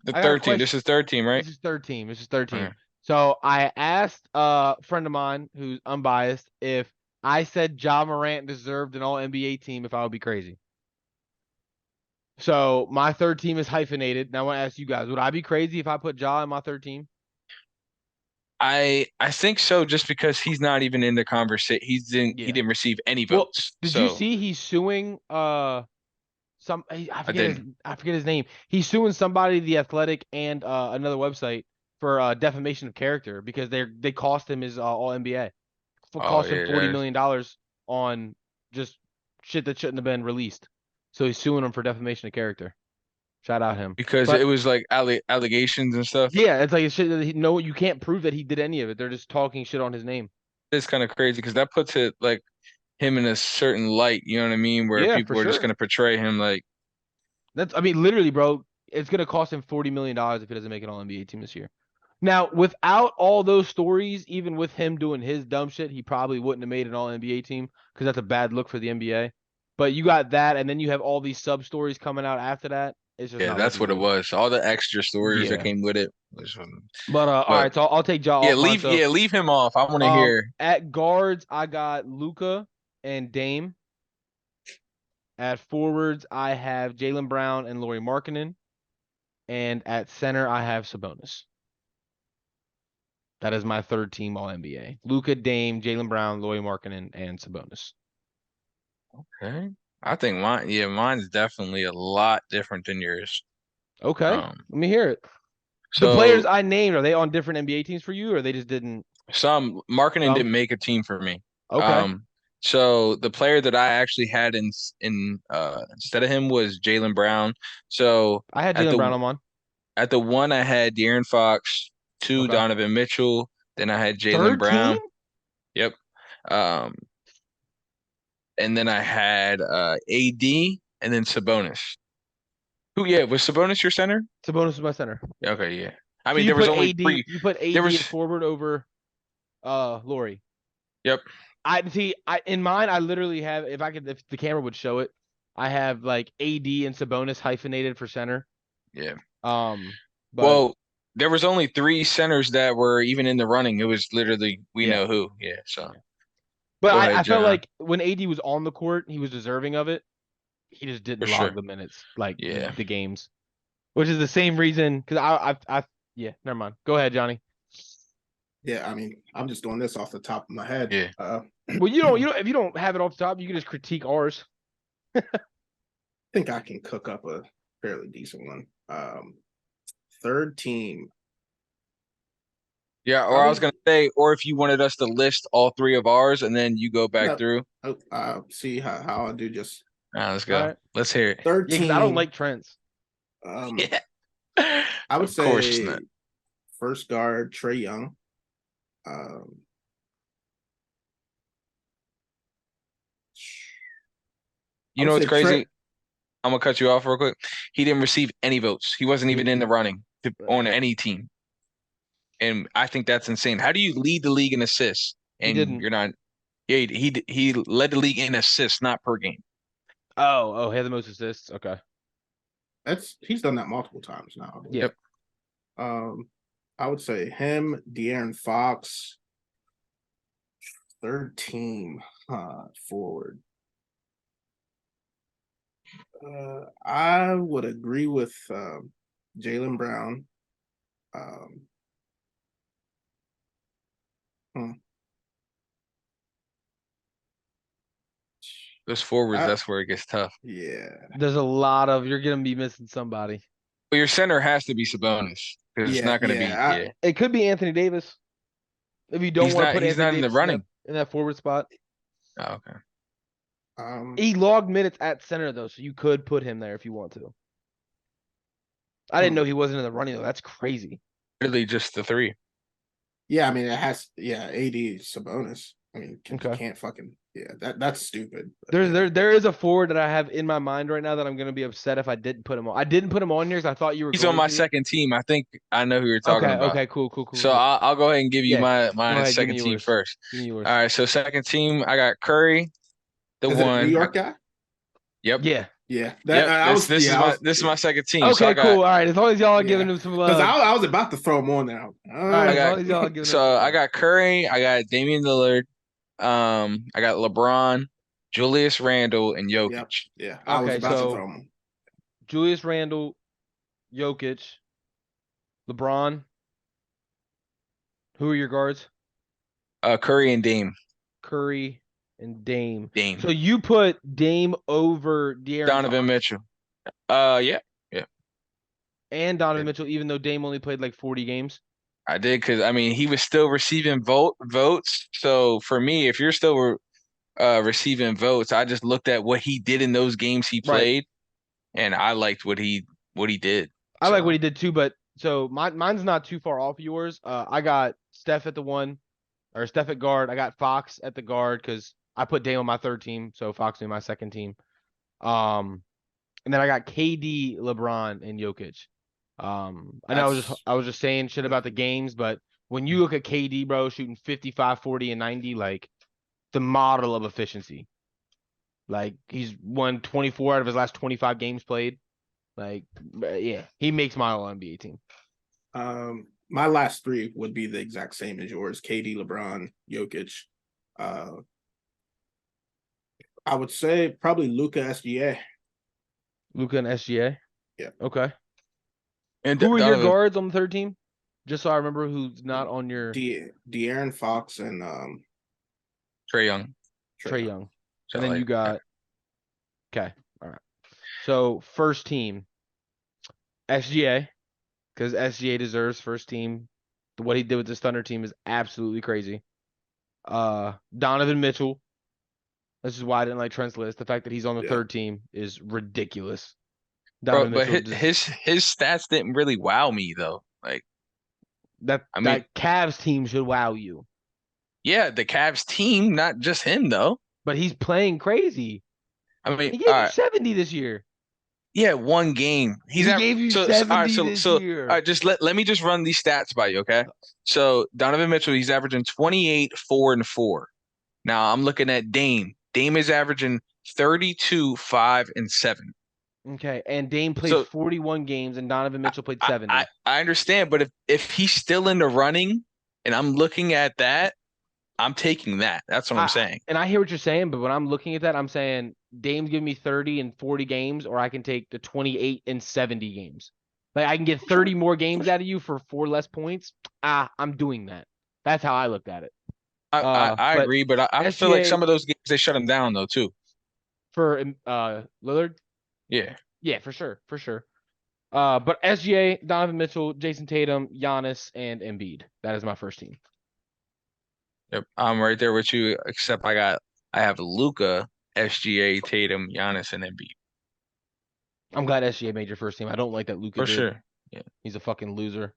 The I got a third team. question. This is third team, right? This is third team. This is third team. Okay. So I asked a friend of mine who's unbiased if I said Ja Morant deserved an All NBA team, if I would be crazy. So my third team is hyphenated. Now I want to ask you guys: would I be crazy if I put Ja in my third team? I think so, just because he's not even in the conversation. He Yeah. didn't receive any Well, votes. did you So see he's suing I didn't. I forget his name. He's suing somebody, The Athletic and another website for defamation of character because they cost him his All NBA. Oh Cost him yeah, $40 million on just shit that shouldn't have been released. So he's suing him for defamation of character. Shout out him. because But it was like allegations and stuff. yeah, it's like shit that no, you can't prove that he did any of it. They're just talking shit on his name. It's kind of crazy because that puts it like him in a certain light. You know what I mean? Where Yeah, for people are just sure. gonna portray him like I mean, literally, bro, it's gonna cost him $40 million if he doesn't make an All NBA team this year. Now, without all those stories, even with him doing his dumb shit, he probably wouldn't have made an All NBA team because that's a bad look for the NBA. But you got that, and then you have all these sub stories coming out after that. It's just yeah, not that's looking what it good. was. All the extra stories that Yeah. came with it. But all But right, so I'll take Ja yeah, off mine. So leave him off. I want to hear. at guards, I got Luka and Dame. At forwards, I have Jaylen Brown and Lauri Markkanen. And at center, I have Sabonis. That is my third team All NBA. Luka, Dame, Jaylen Brown, Lauri Markkanen, and Sabonis. Okay, I think mine's definitely a lot different than yours. Okay, Um, let me hear it. The players so I named, are they on different NBA teams for you, or they just didn't? some marketing Some? didn't make a team for me. Okay. Um, so the player that I actually had in instead of him was Jaylen Brown. So I had at Jaylen Brown the on mine. at the one I had De'Aaron Fox, two Okay. Donovan Mitchell, then I had Jaylen Third team? Brown. Yep. Um, and then I had AD and then Sabonis. Who yeah, was Sabonis your center? Sabonis is my center. Okay, yeah. I So mean you there was put only AD, three. you put There AD was at forward over Lauri. yep. I in mine I literally have if the camera would show it, I have like AD and Sabonis hyphenated for center. Yeah. But Well, there was only three centers that were even in the running. It was literally we yeah. know who. Yeah, so But go ahead, I felt John. like when AD was on the court, he was deserving of it. He just For didn't log sure. the minutes, like Yeah. the games, which is the same reason. Because yeah, never mind. Go ahead, Johnny. Yeah, I mean, I'm just doing this off the top of my head. Yeah. Well, you don't if you don't have it off the top, you can just critique ours. I think I can cook up a fairly decent one. Third team. Yeah, or I was gonna say, or if you wanted us to list all three of ours and then you go back through. See how I do just Let's All go. right. Let's hear it. Third Yeah, because I don't team. like Trent's. Yeah. I would Of course say not. first guard Trae Young. I You would know what's say Trey. crazy? I'm gonna cut you off real quick. He didn't receive any votes. He wasn't even in the running on any team. And I think that's insane. How do you lead the league in assists He and didn't. you're not? Yeah, he led the league in assists, not per game. Oh, he had the most assists. Okay. He's done that multiple times now. I believe. Yeah. Yep. I would say him, De'Aaron Fox. Third team forward. I would agree with Jaylen Brown. Those forwards, that's where it gets tough. Yeah. There's a lot of you're gonna be missing somebody. But your center has to be Sabonis because it's not going to be. Yeah, It could be Anthony Davis. If you don't want to put he's Anthony not in the Davis running. in that forward spot. Oh, okay. He logged minutes at center though, so you could put him there if you want to. I didn't know he wasn't in the running though. That's crazy. Really, just the three. Yeah, I mean it has. Yeah, AD Sabonis. I mean, Okay. can't fucking. Yeah, that's stupid. There is a forward that I have in my mind right now that I'm gonna be upset if I didn't put him on. I didn't put him on here because I thought you were. He's going on my to. second team. I think I know who you're talking about. Okay, cool. So I'll go ahead and give you Yeah, my second team yours. first. Give me yours. All right, so second team, I got Curry, the Is one. it a New York guy? Yep. Yeah. Yeah. This is my second team. Okay, So I got, cool. All right, as long as y'all are giving him some love. Because I was about to throw him on there. All right, as long as y'all are giving him some love. I got Curry, I got Damian Lillard, I got LeBron, Julius Randle, and Jokic. Yep. Yeah. I was about to throw him. Julius Randle, Jokic, LeBron. Who are your guards? Curry and Dame. Curry and Dame. Dame. So you put Dame over De'Aaron Donovan Fox Mitchell. Yeah. and Donovan Mitchell, even though Dame only played like 40 games. I did because I mean he was still receiving votes. So for me, if you're still receiving votes, I just looked at what he did in those games he played, and I liked what he did. I like what he did too, but so mine's not too far off yours. I got Steph at the one, or Steph at guard. I got Fox at the guard because I put Dame on my third team, so Fox in my second team. And then I got KD, LeBron, and Jokic. I know I was just saying shit about the games, but when you look at KD, bro, shooting 55, 40, and 90, like the model of efficiency. Like he's won 24 out of his last 25 games played. Like, yeah, he makes my all NBA team. My last three would be the exact same as yours: KD, LeBron, Jokic. I would say probably Luka SGA. Luka and SGA. Yeah. Okay. And who are your guards on the third team? Just so I remember who's not on your De'Aaron Fox and Trae Young. Trae Young. And then you got okay. All right. So first team, SGA, because SGA deserves first team. What he did with this Thunder team is absolutely crazy. Donovan Mitchell. This is why I didn't like Trent's list. The fact that he's on the third team is ridiculous. Bro, but his stats didn't really wow me though. Like that Cavs team should wow you. Yeah, the Cavs team, not just him though. But he's playing crazy. I mean, he gave you 70 this year. Yeah, one game. He gave you 70 this year. All right, just let me just run these stats by you, okay? So Donovan Mitchell, he's averaging 28, 4, and 4. Now I'm looking at Dame. Dame is averaging 32, 5, and 7. Okay, and Dame played 41 games, and Donovan Mitchell played 70. I understand, but if he's still in the running, and I'm looking at that, I'm taking that. That's what I'm saying. And I hear what you're saying, but when I'm looking at that, I'm saying Dame's giving me 30 and 40 games, or I can take the 28 and 70 games. Like I can get 30 more games out of you for 4 less points. I'm doing that. That's how I looked at it. I agree, but I feel like some of those games they shut him down though too. For Lillard? Yeah, for sure. But SGA, Donovan Mitchell, Jason Tatum, Giannis, and Embiid. That is my first team. Yep, I'm right there with you. Except I have Luka SGA, Tatum, Giannis, and Embiid. I'm glad SGA made your first team. I don't like that Luka For did. sure. Yeah. He's a fucking loser.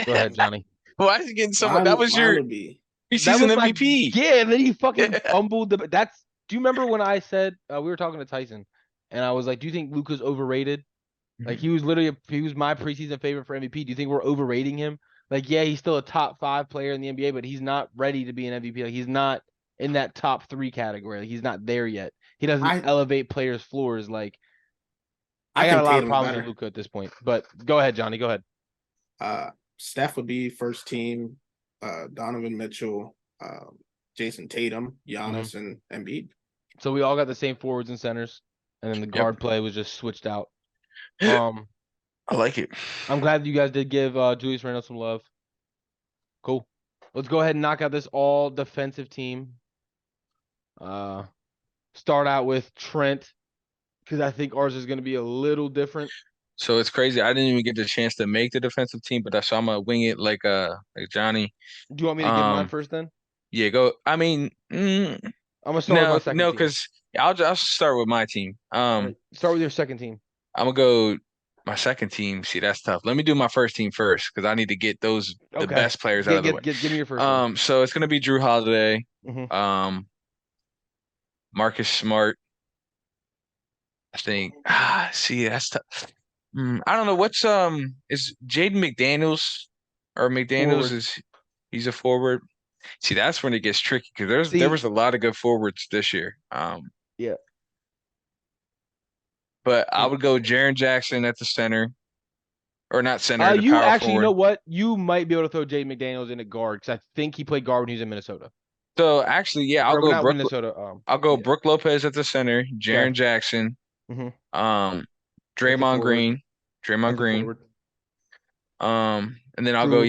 Go ahead, Johnny. Why is he getting so much? Mine, That was mine your would be That preseason was my MVP. yeah, and then he fucking fumbled the. That's. Do you remember when I said we were talking to Tyson, and I was like, "Do you think Luka's overrated?" Like he was literally he was my preseason favorite for MVP. Do you think we're overrating him? Like, yeah, he's still a top 5 player in the NBA, but he's not ready to be an MVP. Like he's not in that top 3 category. Like, he's not there yet. He doesn't I elevate players' floors. Like I I got a think lot of Tatum's problems with better. Luka at this point. But go ahead, Johnny. Go ahead. Steph would be first team. Donovan Mitchell, Jason Tatum, Giannis, and Embiid. So we all got the same forwards and centers, and then the Yep. guard play was just switched out. I like it. I'm glad you guys did give Julius Randle some love. Cool. Let's go ahead and knock out this all defensive team. Start out with Trent, because I think ours is going to be a little different. So it's crazy. I didn't even get the chance to make the defensive team, but so I'm gonna wing it like Johnny. Do you want me to give mine first then? Yeah, go. I mean, I'm gonna start with my second team. because I'll start with my team. Right. Start with your second team. I'm gonna go my second team. See, that's tough. Let me do my first team first because I need to get the best players out of the way. Give me your first one. So it's gonna be Drew Holiday, Mm-hmm. Marcus Smart. I think. See, that's tough. I don't know what's is Jaden McDaniels or McDaniels Forward. he's a forward. See, that's when it gets tricky because there was a lot of good forwards this year. Yeah. But I would go Jaren Jackson at the center, or not center, the You power actually, forward. you know what? You might be able to throw Jaden McDaniels in at guard because I think he played guard when he was in Minnesota. So actually, yeah, I'll Or go not Brook. Minnesota. I'll go Yeah. Brook Lopez at the center, Jaren Jackson, Draymond Green, Forward. And then I'll go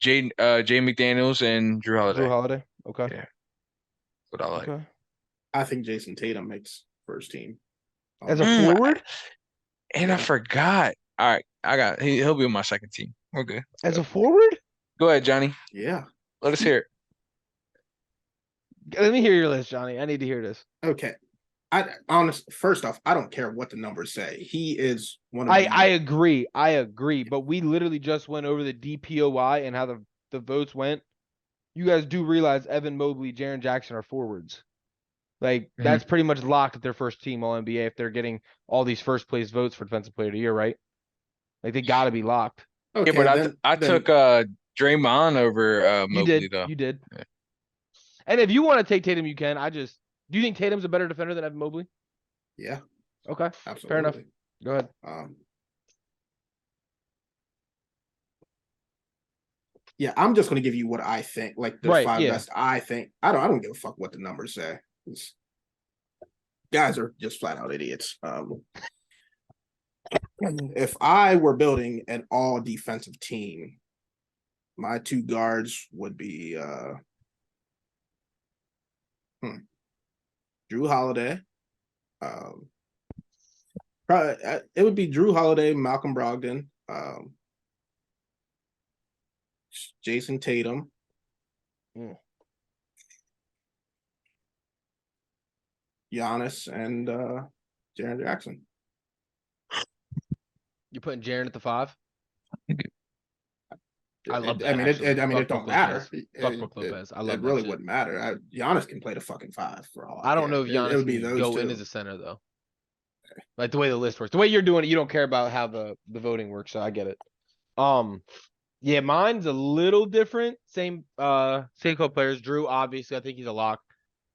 Jay McDaniels and Drew Holiday. Okay. Yeah, what I like. Okay. I think Jason Tatum makes first team as a forward. I forgot. All right, he'll be on my second team. Okay. As a forward? Go ahead, Johnny. Yeah. Let us hear it. Let me hear your list, Johnny. I need to hear this. Okay. First off, I don't care what the numbers say. He is one of I agree. But we literally just went over the DPOY and how the votes went. You guys do realize Evan Mobley, Jaren Jackson are forwards. Like that's pretty much locked at their first team All NBA if they're getting all these first place votes for defensive player of the year, right? Like they got to be locked. Okay, yeah, but I took Draymond over Mobley though. You did. Yeah. And if you want to take Tatum, you can. Do you think Tatum's a better defender than Evan Mobley? Yeah. Okay. Absolutely. Fair enough. Go ahead. Yeah, I'm just going to give you what I think, like the 5 best. I think I don't give a fuck what the numbers say. Guys are just flat out idiots. If I were building an all defensive team, my 2 guards would be Drew Holiday. It would be Drew Holiday, Malcolm Brogdon, Jason Tatum. Giannis and Jaren Jackson. You're putting Jaren at the 5? I love that. It don't matter. Fuck Brook Lopez. I love it. Really wouldn't matter. Giannis can play the fucking 5 for all. I don't know if Giannis can go in as a center though. Like the way the list works, the way you're doing it, you don't care about how the voting works. So I get it. Yeah, mine's a little different. Same co-players. Drew, obviously, I think he's a lock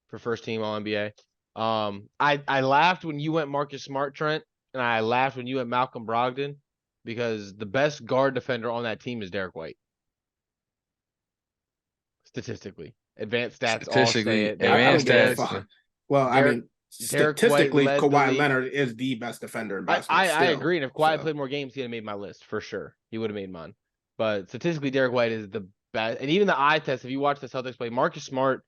for first team All NBA. I laughed when you went Marcus Smart, Trent, and I laughed when you went Malcolm Brogdon because the best guard defender on that team is Derek White. Statistically, advanced stats all say it. Advanced stats. Well, I mean, statistically, Kawhi Leonard is the best defender in basketball. I agree, and if Kawhi played more games, he'd have made my list for sure. He would have made mine. But statistically, Derek White is the best. And even the eye test, if you watch the Celtics play, Marcus Smart,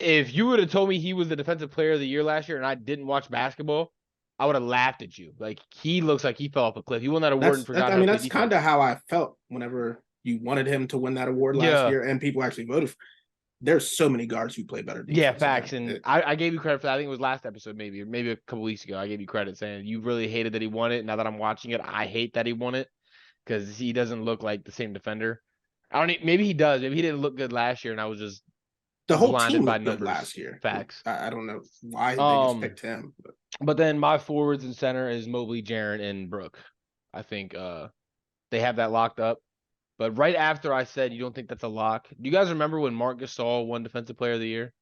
if you would have told me he was the defensive player of the year last year and I didn't watch basketball, I would have laughed at you. Like, he looks like he fell off a cliff. He won that award and forgot. That's kind of how I felt whenever you wanted him to win that award last year and people actually voted for. there's so many guards who play better defense. Yeah, facts. And I gave you credit for that. I think it was last episode, maybe a couple weeks ago. I gave you credit saying you really hated that he won it. Now that I'm watching it, I hate that he won it because he doesn't look like the same defender. Maybe he does. Maybe he didn't look good last year, and I was just the whole blinded team by looked good numbers. last year. Facts. I don't know why they just picked him. But then my forwards and center is Mobley, Jaren, and Brooke. I think they have that locked up. But right after I said you don't think that's a lock, do you guys remember when Marc Gasol won Defensive Player of the Year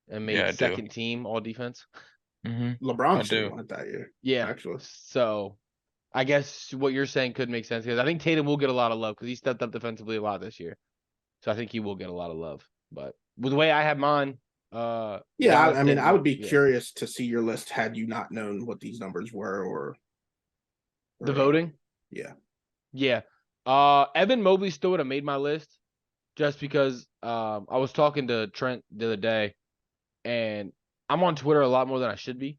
and made second team all defense? LeBron should have won it that year. Yeah, actually. So I guess what you're saying could make sense because I think Tatum will get a lot of love because he stepped up defensively a lot this year. So I think he will get a lot of love. But with the way I have mine, I mean, I would be curious to see your list had you not known what these numbers were or the voting. Yeah. Evan Mobley still would have made my list just because I was talking to Trent the other day and I'm on Twitter a lot more than I should be.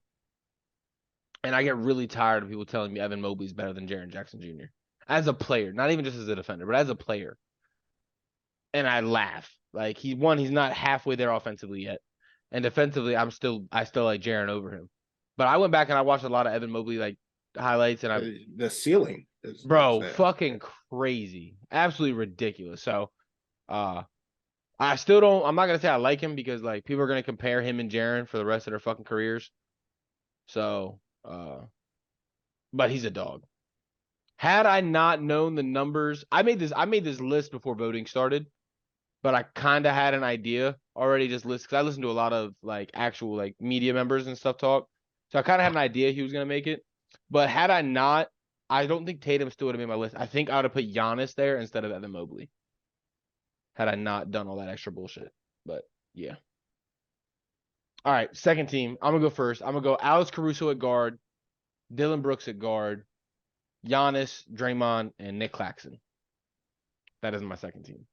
And I get really tired of people telling me Evan Mobley's better than Jaren Jackson Jr. as a player, not even just as a defender, but as a player. And I laugh. Like he's not halfway there offensively yet. And defensively, I still like Jaren over him. But I went back and I watched a lot of Evan Mobley like highlights and the ceiling is fucking crazy. Absolutely ridiculous. So I still don't I'm not gonna say I like him because like people are gonna compare him and Jaren for the rest of their fucking careers. So but he's a dog. Had I not known the numbers, I made this list before voting started, but I kind of had an idea already just list because I listened to a lot of like actual like media members and stuff talk. So I kind of had an idea he was gonna make it. But had I not, I don't think Tatum still would have made my list. I think I would have put Giannis there instead of Evan Mobley. Had I not done all that extra bullshit. But yeah. All right, second team. I'm gonna go first. I'm gonna go Alex Caruso at guard, Dillon Brooks at guard, Giannis, Draymond, and Nick Claxton. That is my second team.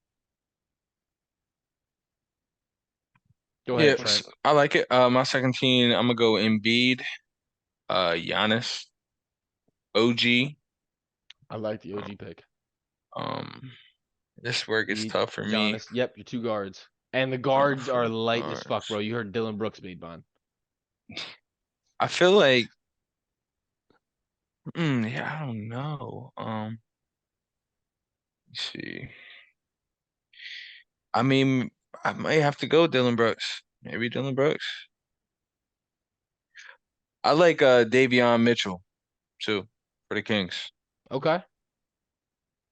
Go ahead, Trent. I like it. My second team, I'm gonna go Embiid, Giannis, OG. I like the OG pick. This work is tough for me. Yep, your two guards. And the guards are light as fuck, bro. You heard Dillon Brooks made mine. I feel like I don't know. Let's see. I mean, I might have to go Dillon Brooks. Maybe Dillon Brooks. I like Davion Mitchell too for the Kings. Okay.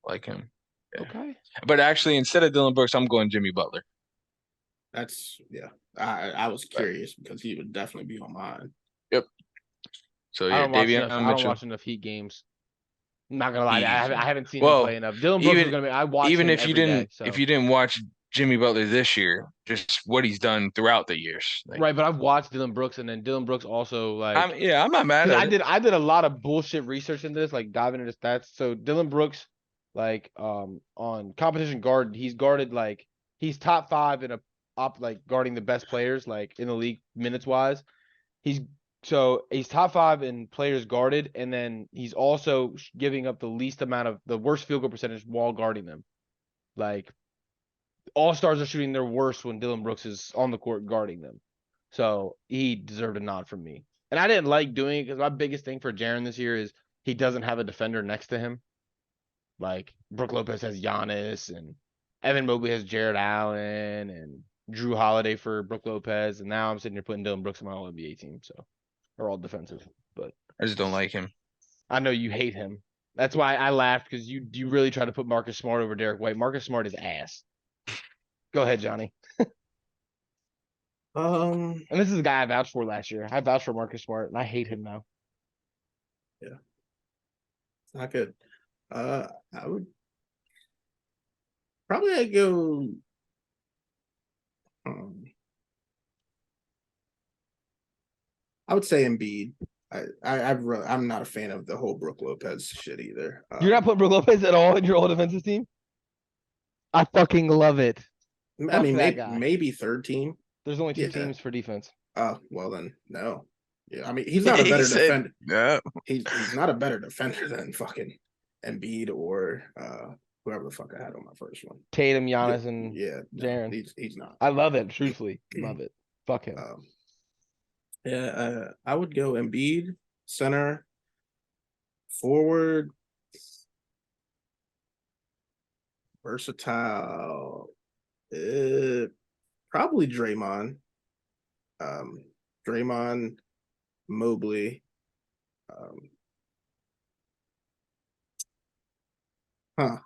Like him. Yeah. Okay. But actually, instead of Dillon Brooks, I'm going Jimmy Butler. I was curious because he would definitely be on mine. Yep. So yeah, Davion Mitchell. I don't watch enough Heat games. I'm not gonna lie, I haven't seen him play enough. Dillon Brooks is gonna be. I watch even him if you didn't, day, so. if you didn't watch Jimmy Butler this year, just what he's done throughout the years. Like, right, but I've watched Dillon Brooks, and then Dillon Brooks also like. I'm not mad at it. I did a lot of bullshit research into this, like diving into stats. So Dillon Brooks, like on competition guard, he's guarded like he's top 5 in guarding the best players like in the league minutes wise. He's top 5 in players guarded, and then he's also giving up the least amount of the worst field goal percentage while guarding them. Like all-stars are shooting their worst when Dillon Brooks is on the court guarding them. So he deserved a nod from me. And I didn't like doing it because my biggest thing for Jaren this year is he doesn't have a defender next to him. Like Brook Lopez has Giannis and Evan Mobley has Jared Allen and Drew Holiday for Brook Lopez. And now I'm sitting here putting Dillon Brooks in my All-NBA team. So they're all defensive. But I just don't like him. I know you hate him. That's why I laughed because you really tried to put Marcus Smart over Derek White. Marcus Smart is ass. Go ahead, Johnny. And this is a guy I vouched for last year. I vouched for Marcus Smart, and I hate him now. Yeah, it's not good. I would probably go. I would say Embiid. I'm not a fan of the whole Brook Lopez shit either. You're not putting Brook Lopez at all in your all defensive team? I fucking love it. I mean, maybe third team. There's only 2 teams for defense. Well then, no. Yeah, I mean, he's not a better defender. No. He's not a better defender than fucking Embiid or whoever the fuck I had on my first one. Tatum, Giannis, and Yeah, no, Jaren. he's not. I love it. Truthfully, love it. Fuck him. I would go Embiid, center, forward, versatile. Probably Draymond. Draymond, Mobley. Huh.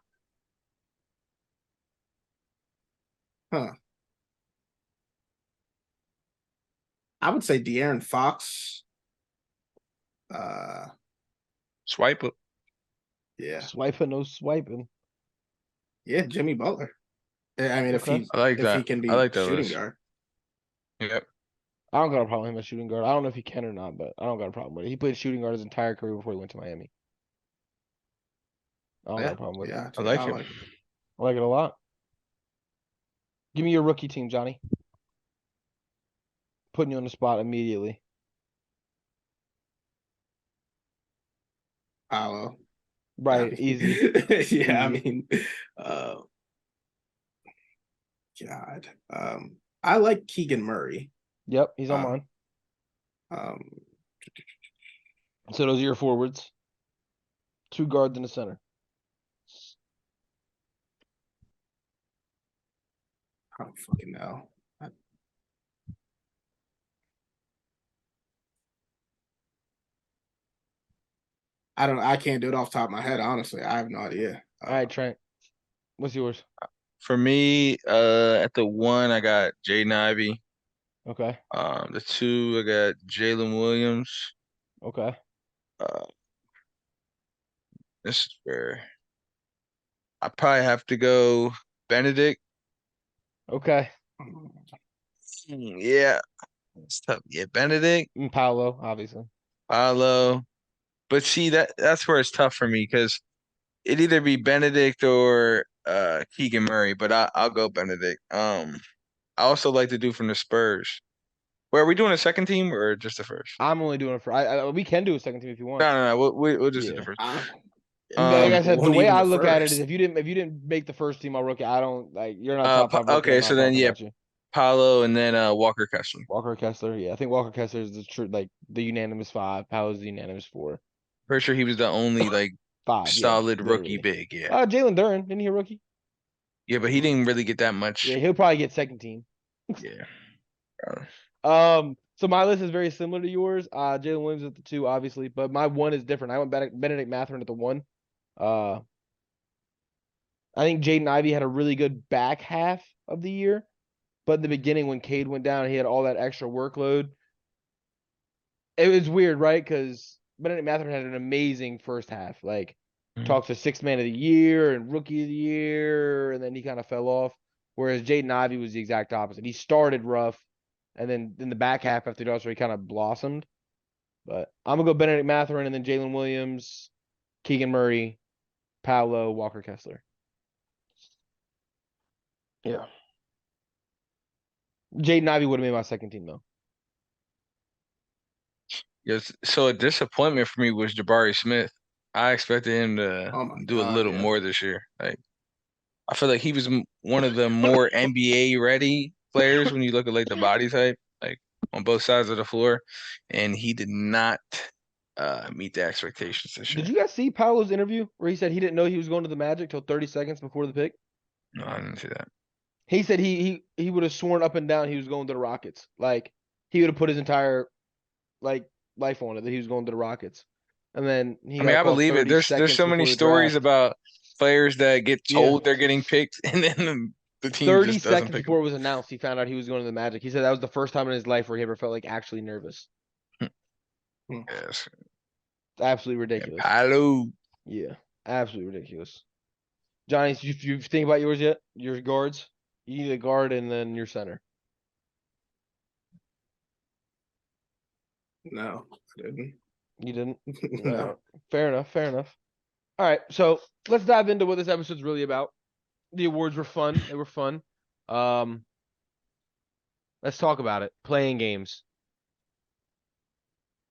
I would say De'Aaron Fox. Swipe up. Yeah. Swiping, no swiping. Yeah, Jimmy Butler. I mean, Okay. I like if that. he can I be like that shooting list. guard. Yep. I don't got a problem with him as shooting guard. I don't know if he can or not, but I don't got a problem with it. He played shooting guard his entire career before he went to Miami. I don't got a problem with it. Yeah, I like it. I like it a lot. Give me your rookie team, Johnny. Putting you on the spot immediately. Paolo. Right, easy. Yeah, I Easy. mean, God. I like Keegan Murray. Yep, he's on mine. So those are your forwards. 2 guards and a center. I don't fucking know. I can't do it off the top of my head, honestly. I have no idea. All right, Trent. What's yours? For me, at the 1, I got Jaden Ivey. Okay. The 2, I got Jalen Williams. Okay. This is where I probably have to go Benedict. Okay. Yeah, it's tough. Yeah, Benedict, And Paolo, obviously. Paolo. But see, that's where it's tough for me because it'd either be Benedict or Keegan Murray, but I'll go Benedict. I also like to do from the Spurs. Where are we doing a second team or just the first? I'm only doing it for we can do a second team if you want. No. We'll just do the Yeah. first. Like I said, the way I look at it is first. if you didn't make the first team all rookie, I don't like you're not top 5 rookie. Okay, I'm so not then talking yeah, about you. Paolo and then Walker Kessler. Walker Kessler, yeah. I think Walker Kessler is the true like the unanimous 5. Paolo's the unanimous 4. Pretty sure he was the only like 5, yeah. solid rookie Literally. big, yeah. Jalen Duren, didn't he a rookie? Yeah, but he didn't really get that much. Yeah, he'll probably get second team. Yeah. So my list is very similar to yours. Jalen Williams at the 2, obviously, but my 1 is different. I went Benedict Mathurin at the 1. I think Jaden Ivey had a really good back half of the year, but in the beginning when Cade went down, he had all that extra workload. It was weird, right? Because Benedict Mathurin had an amazing first half. Like, talked to 6th man of the year and rookie of the year, and then he kind of fell off. Whereas Jaden Ivey was the exact opposite. He started rough, and then in the back half after the All-Star, he kind of blossomed. But I'm gonna go Benedict Mathurin and then Jalen Williams, Keegan Murray, Paolo, Walker Kessler. Yeah. Jaden Ivey would have made my second team though. Yes. So a disappointment for me was Jabari Smith. I expected him to do a little more this year. Like, I feel like he was one of the more NBA ready players when you look at like the body type, like on both sides of the floor, and he did not meet the expectations this year. Did you guys see Paolo's interview where he said he didn't know he was going to the Magic till 30 seconds before the pick? No, I didn't see that. He said he would have sworn up and down he was going to the Rockets. Like he would have put his entire like life on it that he was going to the Rockets. And then he got I called believe it. 30 There's seconds so many before the stories draft. about players that get told they're getting picked and then the team 30 just doesn't seconds pick before them. it was announced, he found out he was going to the Magic. He said that was the first time in his life where he ever felt like actually nervous. Yes. It's absolutely ridiculous. Paolo. Yeah, absolutely ridiculous. Johnny, you think about yours yet? Your guards? You need a guard and then your center. No, I didn't. You didn't? No. Fair enough. Fair enough. All right, so let's dive into what this episode's really about. The awards were fun. They were fun. Let's talk about it. Playing games.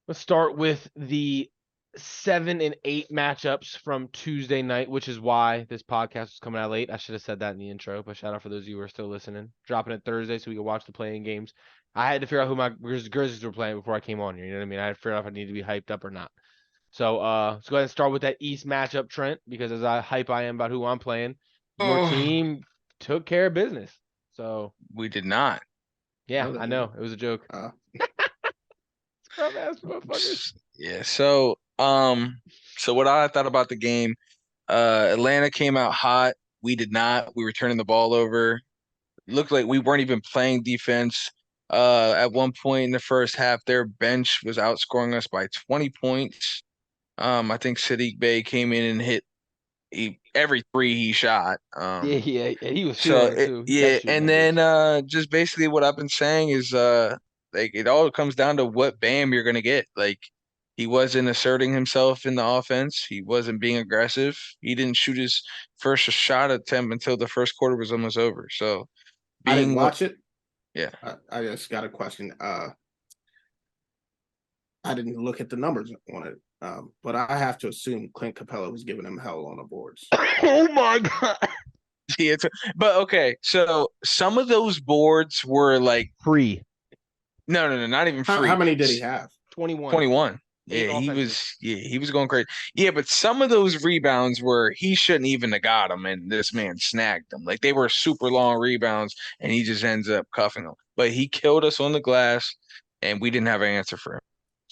Let's start with the 7 and 8 matchups from Tuesday night, which is why this podcast was coming out late. I should have said that in the intro, but shout out for those of you who are still listening. Dropping it Thursday so we could watch the playing games. I had to figure out who my Grizzlies were playing before I came on here. You know what I mean? I had to figure out if I needed to be hyped up or not. So let's go ahead and start with that East matchup, Trent, because as hype I am about who I'm playing, your team took care of business. So we did not. Yeah, I know. It was a joke. Yeah. So what I thought about the game, Atlanta came out hot. We did not. We were turning the ball over. Looked like we weren't even playing defense. At one point in the first half, their bench was outscoring us by 20 points. I think Sadiq Bey came in and hit every three he shot. Yeah, he was feeling it too. Yeah, and then just basically what I've been saying is like it all comes down to what Bam you're gonna get. Like he wasn't asserting himself in the offense. He wasn't being aggressive. He didn't shoot his first shot attempt until the first quarter was almost over. So I didn't watch it. Yeah. I just got a question. I didn't look at the numbers on it. But I have to assume Clint Capella was giving him hell on the boards. Oh my God. Yeah, but okay, so some of those boards were like free. No, not even free. How many did he have? 21. 21. Yeah, he was going crazy. Yeah, but some of those rebounds were he shouldn't even have got them, and this man snagged them. Like they were super long rebounds, and he just ends up cuffing them. But he killed us on the glass, and we didn't have an answer for him.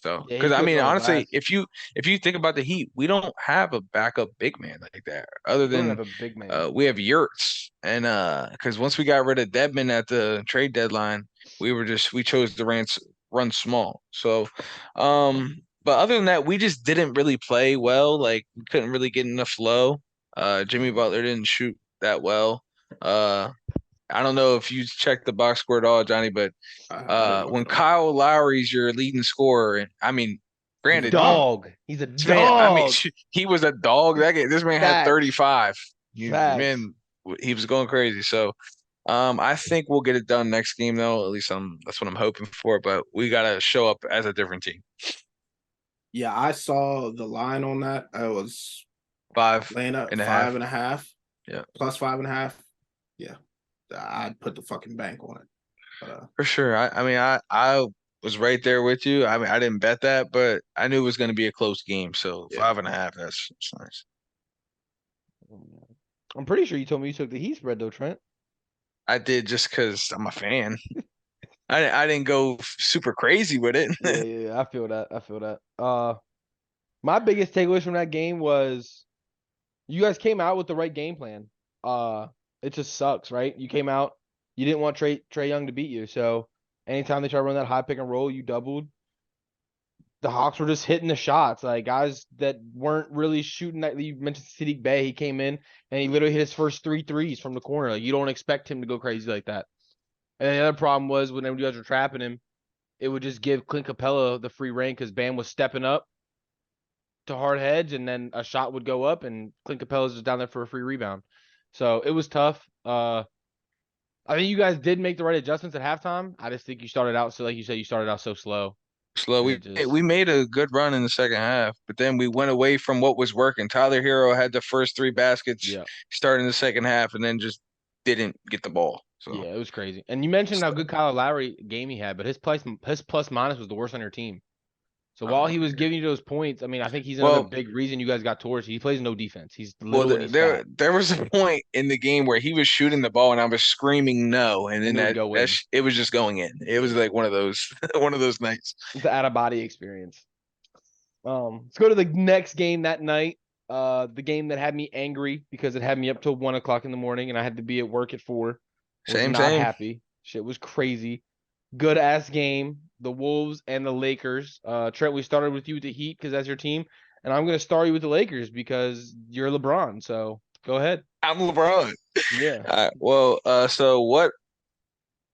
So, because I mean, honestly, if you think about the Heat, we don't have a backup big man like that. Other than have a big man. We have Yurts, and because once we got rid of Dedmon at the trade deadline, we chose to run small. So, but other than that, we just didn't really play well. Like we couldn't really get enough flow. Jimmy Butler didn't shoot that well. I don't know if you checked the box score at all, Johnny, but when Kyle Lowry's your leading scorer, I mean, granted, he's a dog. Man, I mean, he was a dog. This man had 35. Man, he was going crazy. So, I think we'll get it done next game, though. At least that's what I'm hoping for. But we gotta show up as a different team. Yeah, I saw the line on that. I was 5.5. Yeah, plus 5.5. Yeah, I'd put the fucking bank on it. But, for sure. I was right there with you. I mean, I didn't bet that, but I knew it was going to be a close game. So 5.5, that's nice. I'm pretty sure you told me you took the Heat spread though, Trent. I did just because I'm a fan. I didn't go super crazy with it. yeah, I feel that. My biggest takeaways from that game was you guys came out with the right game plan. It just sucks, right? You came out, you didn't want Trae Young to beat you, so anytime they try to run that high pick and roll, you doubled. The Hawks were just hitting the shots, like guys that weren't really shooting. That you mentioned Sadiq Bey, he came in and he literally hit his first 3 threes from the corner. Like you don't expect him to go crazy like that. And the other problem was whenever you guys were trapping him, it would just give Clint Capella the free reign because Bam was stepping up to hard heads, and then a shot would go up, and Clint Capella's just down there for a free rebound. So it was tough. I think you guys did make the right adjustments at halftime. I just think you started out so, like you said, you started out so slow. We made a good run in the second half, but then we went away from what was working. Tyler Hero had the first 3 baskets starting the second half, and then just didn't get the ball. So yeah, it was crazy. And you mentioned how good Kyle Lowry game he had, but his plus minus was the worst on your team. So while he was giving you those points, I mean, I think he's another big reason you guys got towards. He plays no defense. He's little and he's fat. There was a point in the game where he was shooting the ball and I was screaming no, and then it was just going in. It was like one of those nights. It's an out of body experience. Let's go to the next game that night. The game that had me angry because it had me up till 1:00 in the morning and I had to be at work at 4. Same. Happy. Shit was crazy. Good ass game. The Wolves and the Lakers. Trent, we started with you with the Heat because that's your team, and I'm gonna start you with the Lakers because you're LeBron. So go ahead. I'm LeBron. Yeah. So what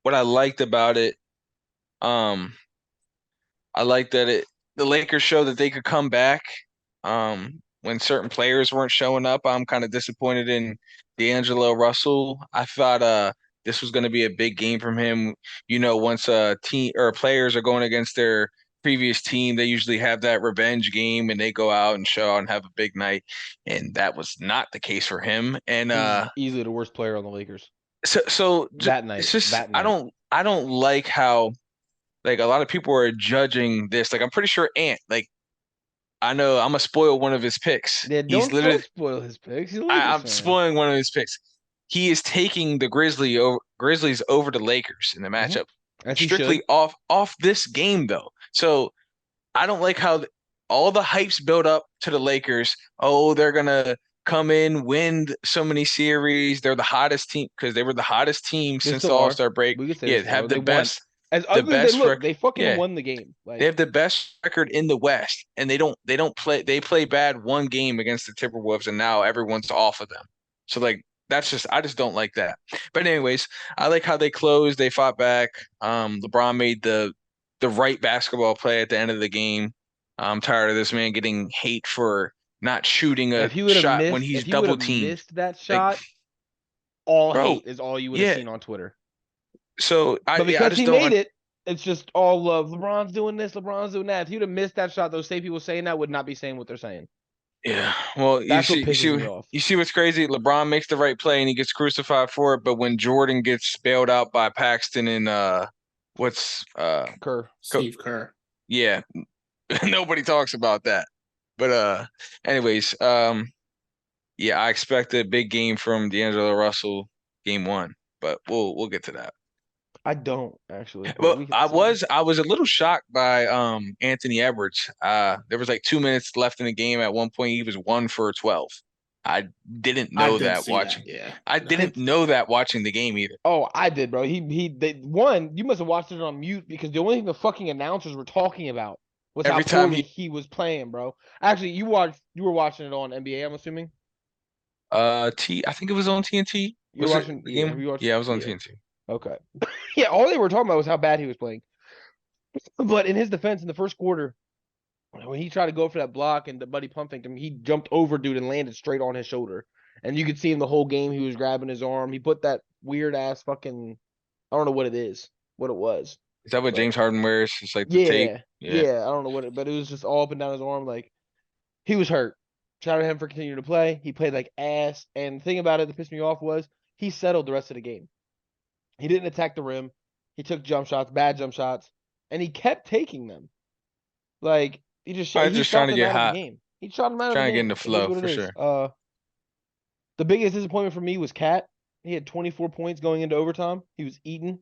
I liked about it, I liked that the Lakers showed that they could come back. When certain players weren't showing up, I'm kind of disappointed in D'Angelo Russell. I thought this was going to be a big game from him. You know, once a team or players are going against their previous team, they usually have that revenge game and they go out and show out and have a big night. And that was not the case for him. And He's easily the worst player on the Lakers that night. it's just That night. I don't like how like a lot of people are judging this. Like I'm pretty sure Ant, like I know I'm gonna spoil one of his picks. Yeah, He's don't literally spoil his picks. He's a Lakers I'm fan. spoiling one of his picks. He is taking the Grizzlies over the Lakers in the matchup. As he Strictly should. off this game though. So I don't like how all the hype's built up to the Lakers. Oh, they're gonna come in, win so many series. They're the hottest team because they were the hottest team They since the still are. All-Star break. We could say Yeah, they still have are. the They won. best, As the ugly as best they look, record. they fucking Yeah, won the game. they have the best record in the West, and they play bad one game against the Timberwolves, and now everyone's off of them. So like I just don't like that. But anyways, I like how they closed. They fought back. LeBron made the right basketball play at the end of the game. I'm tired of this man getting hate for not shooting a If he would have shot when missed, he's if he would double have teamed. missed that Like, shot, all bro, hate is all you would have yeah. seen on Twitter. So But I because just he don't made it, it's just all love. LeBron's doing this, LeBron's doing that. If he would have missed that shot, those same people saying that would not be saying what they're saying. Yeah. Well, That's what pisses me off. you see what's crazy? LeBron makes the right play and he gets crucified for it, but when Jordan gets bailed out by Paxton and what's Kerr. Steve Kerr. yeah, nobody talks about that. But anyways, yeah, I expect a big game from D'Angelo Russell game 1, but we'll get to that. I don't actually. But Well, we can see. I was a little shocked by Anthony Edwards. There was like 2 minutes left in the game. At one point, he was 1 for 12. I didn't I know did that see watching. that, yeah. I didn't know that watching the game either. Oh, I did, bro. You must have watched it on mute because the only thing the fucking announcers were talking about was Every how time poorly he was playing, bro. Actually, you were watching it on NBA, I'm assuming. I think it was on TNT. You were Was it watching, the yeah. game? Have you watched? Yeah, I was on Yeah. TNT. Okay. Yeah, all they were talking about was how bad he was playing. But in his defense, in the first quarter, when he tried to go for that block and the buddy pump faked him, he jumped over dude and landed straight on his shoulder. And you could see him the whole game. He was grabbing his arm. He put that weird ass fucking, I don't know what it was. Is that what But James Harden wears? It's like the tape. Yeah. I don't know but it was just all up and down his arm. Like he was hurt. Shout out to him for continuing to play. He played like ass. And the thing about it that pissed me off was he settled the rest of the game. He didn't attack the rim. He took jump shots, bad jump shots, and he kept taking them. Like he just Probably just trying to get hot. He shot him out of the game. Trying to get in the It is flow what it for is. sure. The biggest disappointment for me was Cat. He had 24 points going into overtime. He was eaten,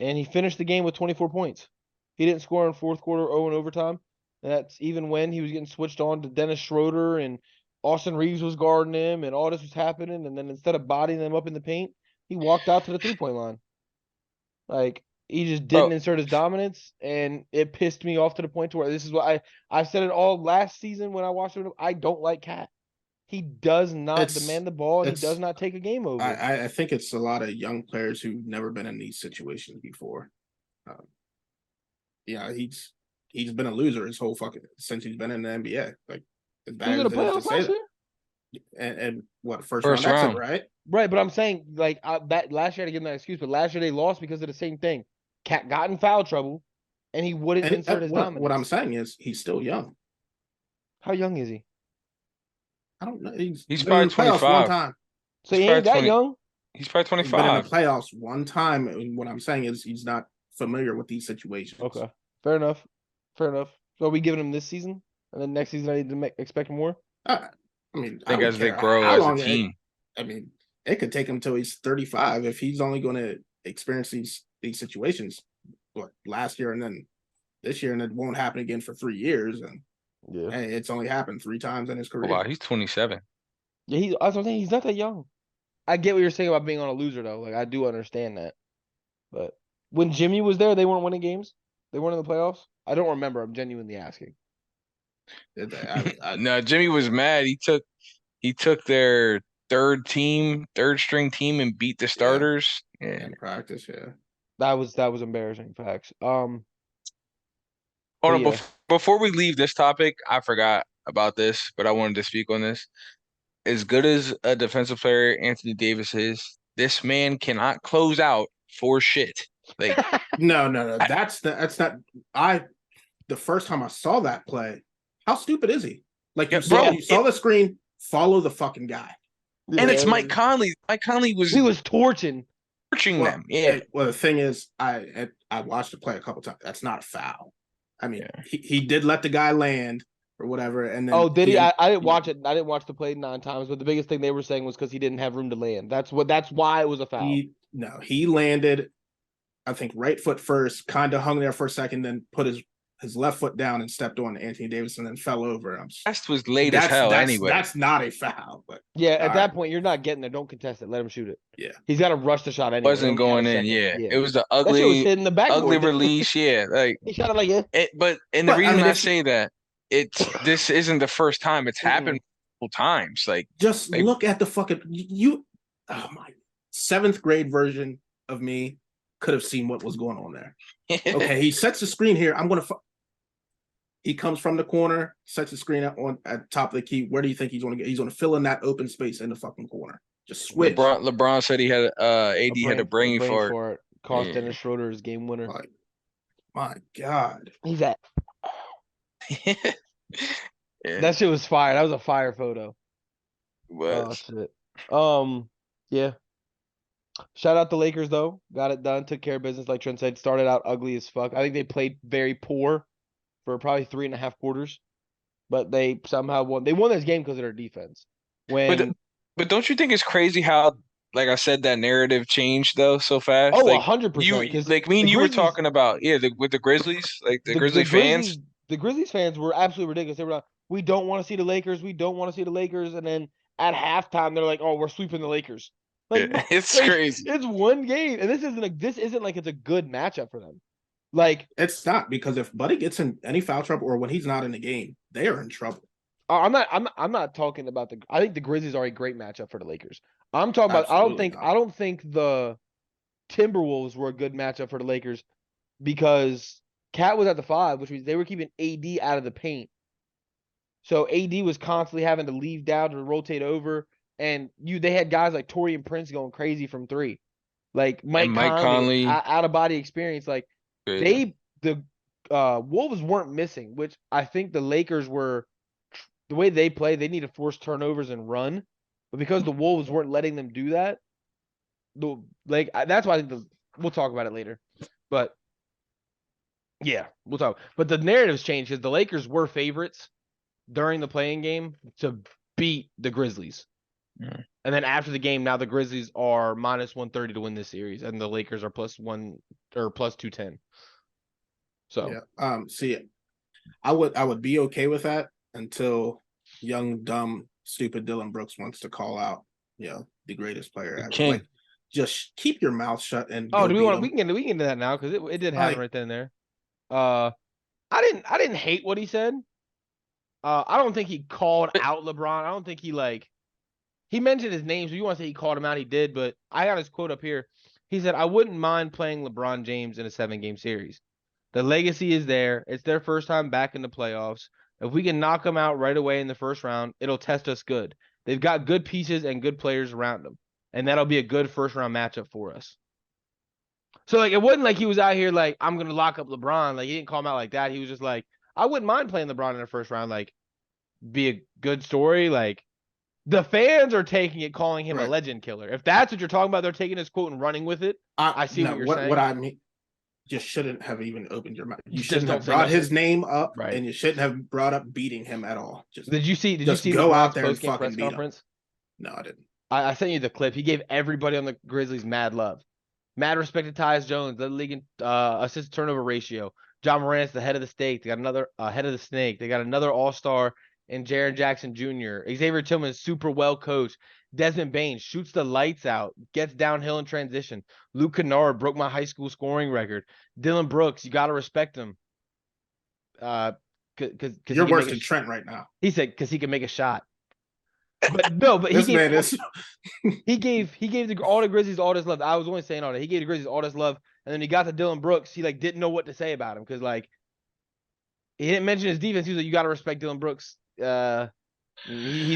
and he finished the game with 24 points. He didn't score in fourth quarter or in overtime. And that's even when he was getting switched on to Dennis Schroeder and Austin Reeves was guarding him, and all this was happening. And then instead of bodying them up in the paint, he walked out to the 3-point line. Like he just didn't insert his dominance, and it pissed me off to the point to where this is what I said it all last season when I watched him. I don't like Cat. He does not demand the ball. He does not take a game over. I think it's a lot of young players who've never been in these situations before. Yeah, he's been a loser his whole fucking since he's been in the NBA. Like as bad as it is to say that. And what first round exit, right? Right, but I'm saying like that last year I had to give him that excuse, but last year they lost because of the same thing. Cat got in foul trouble, and he wouldn't insert his dominance. What I'm saying is he's still young. How young is he? I don't know. He's probably 25. One time. So he ain't that young. He's probably 25. He's been in the playoffs one time, and what I'm saying is he's not familiar with these situations. Okay, fair enough. So are we giving him this season, and then next season I need to expect more? I mean, I think as they grow as a team. It could take him till he's 35 if he's only going to experience these situations. What last year and then this year, and it won't happen again for 3 years. And it's only happened 3 times in his career. Oh, wow, he's 27. Yeah, that's what I'm saying. He's not that young. I get what you're saying about being on a loser though. Like I do understand that. But when Jimmy was there, they weren't winning games. They weren't in the playoffs. I don't remember. I'm genuinely asking. No, Jimmy was mad. He took their third string team and beat the starters. Yeah. In practice, yeah. That was embarrassing. Facts. Hold on, before we leave this topic, I forgot about this, but I wanted to speak on this. As good as a defensive player Anthony Davis is, this man cannot close out for shit. Like no. That's not. the first time I saw that play, how stupid is he? Like Yeah, you saw the screen, follow the fucking guy. And Yeah, it's Mike Conley. Mike Conley was he was torching. them. Yeah. Well, the thing is, I watched the play a couple times. That's not a foul. I mean, he did let the guy land or whatever, and then did he? I didn't watch it. I didn't watch the play 9 times, but the biggest thing they were saying was because he didn't have room to land. That's why it was a foul. He landed, I think, right foot first, kind of hung there for a second, then put his left foot down and stepped on Anthony Davis and then fell over. That was late as hell anyway. That's not a foul. But yeah, at that point, you're not getting there. Don't contest it. Let him shoot it. Yeah. He's got to rush the shot anyway. Wasn't going in. Yeah. It was the That shit was hitting the backboard. ugly release. Yeah. Like he shot it like the reason I say that this isn't the first time it's happened multiple times. Like just look at the fucking oh my 7th grade version of me could have seen what was going on there. Okay, he sets the screen here. He comes from the corner, sets the screen at top of the key. Where do you think he's going to get? He's going to fill in that open space in the fucking corner. Just switch. LeBron said he had AD had a brain for it. Cost Dennis Schroeder his game winner. Like, my God, he's at. Yeah. That shit was fire. That was a fire photo. Oh shit. Yeah. Shout out the Lakers though. Got it done. Took care of business like Trent said. Started out ugly as fuck. I think they played very poor for probably 3.5 quarters, but they somehow won. They won this game because of their defense. But don't you think it's crazy how, like I said, that narrative changed though so fast? Oh, like, 100%. Like me and you were talking about, with the Grizzlies, like the Grizzly fans. The Grizzlies fans were absolutely ridiculous. They were like, we don't want to see the Lakers. We don't want to see the Lakers. And then at halftime, they're like, oh, we're sweeping the Lakers. Like, it's crazy. It's one game, and this isn't like it's a good matchup for them. Like it's not, because if Buddy gets in any foul trouble or when he's not in the game, they are in trouble. I'm not talking about I think the Grizzlies are a great matchup for the Lakers. I'm talking about I don't think the Timberwolves were a good matchup for the Lakers because Cat was at the 5, which means they were keeping AD out of the paint. So AD was constantly having to leave down to rotate over, and they had guys like Taurean Prince going crazy from 3, like Mike Conley out of body experience. Like the Wolves weren't missing, which I think the Lakers were. The way they play, they need to force turnovers and run, but because the Wolves weren't letting them do that, that's why I think we'll talk about it later. But yeah, we'll talk. But the narrative's changed because the Lakers were favorites during the playing game to beat the Grizzlies. Yeah. And then after the game, now the Grizzlies are -130 to win this series, and the Lakers are +1 or +210. So yeah, see, I would be okay with that until young, dumb, stupid Dillon Brooks wants to call out, the greatest player ever. King. Like, just keep your mouth shut and. Do we want? We can get into that now because it did happen right then and there. I didn't hate what he said. I don't think he called out LeBron. I don't think he mentioned his name. So you want to say he called him out? He did, but I got his quote up here. He said, "I wouldn't mind playing LeBron James in a 7-game series. The legacy is there. It's their first time back in the playoffs. If we can knock them out right away in the first round, it'll test us good. They've got good pieces and good players around them, and that'll be a good first-round matchup for us." So, it wasn't like he was out here like, I'm going to lock up LeBron. Like, he didn't call him out like that. He was just like, I wouldn't mind playing LeBron in the first round. Like, be a good story. Like, the fans are taking it, calling him a legend killer. If that's what you're talking about, they're taking his quote and running with it. I see what you're saying. What I mean, just shouldn't have even opened your mouth. You shouldn't have brought his name up, and you shouldn't have brought up beating him at all. Did you see go out there and fucking fucking press conference? No, I didn't. I sent you the clip. He gave everybody on the Grizzlies mad love. Mad respect to Tyus Jones, the league in assist turnover ratio. John Morant's the head of the stake. They got another head of the snake. They got another all-star in Jaren Jackson Jr. Xavier Tillman is super well coached. Desmond Bain shoots the lights out, gets downhill in transition. Luke Kennard broke my high school scoring record. Dillon Brooks, you got to respect him. Cause you're worse than Trent right now. He said because he can make a shot. But he gave all the Grizzlies all this love. I was only saying all that. He gave the Grizzlies all this love, and then he got to Dillon Brooks. He didn't know what to say about him because he didn't mention his defense. He was like, you got to respect Dillon Brooks. He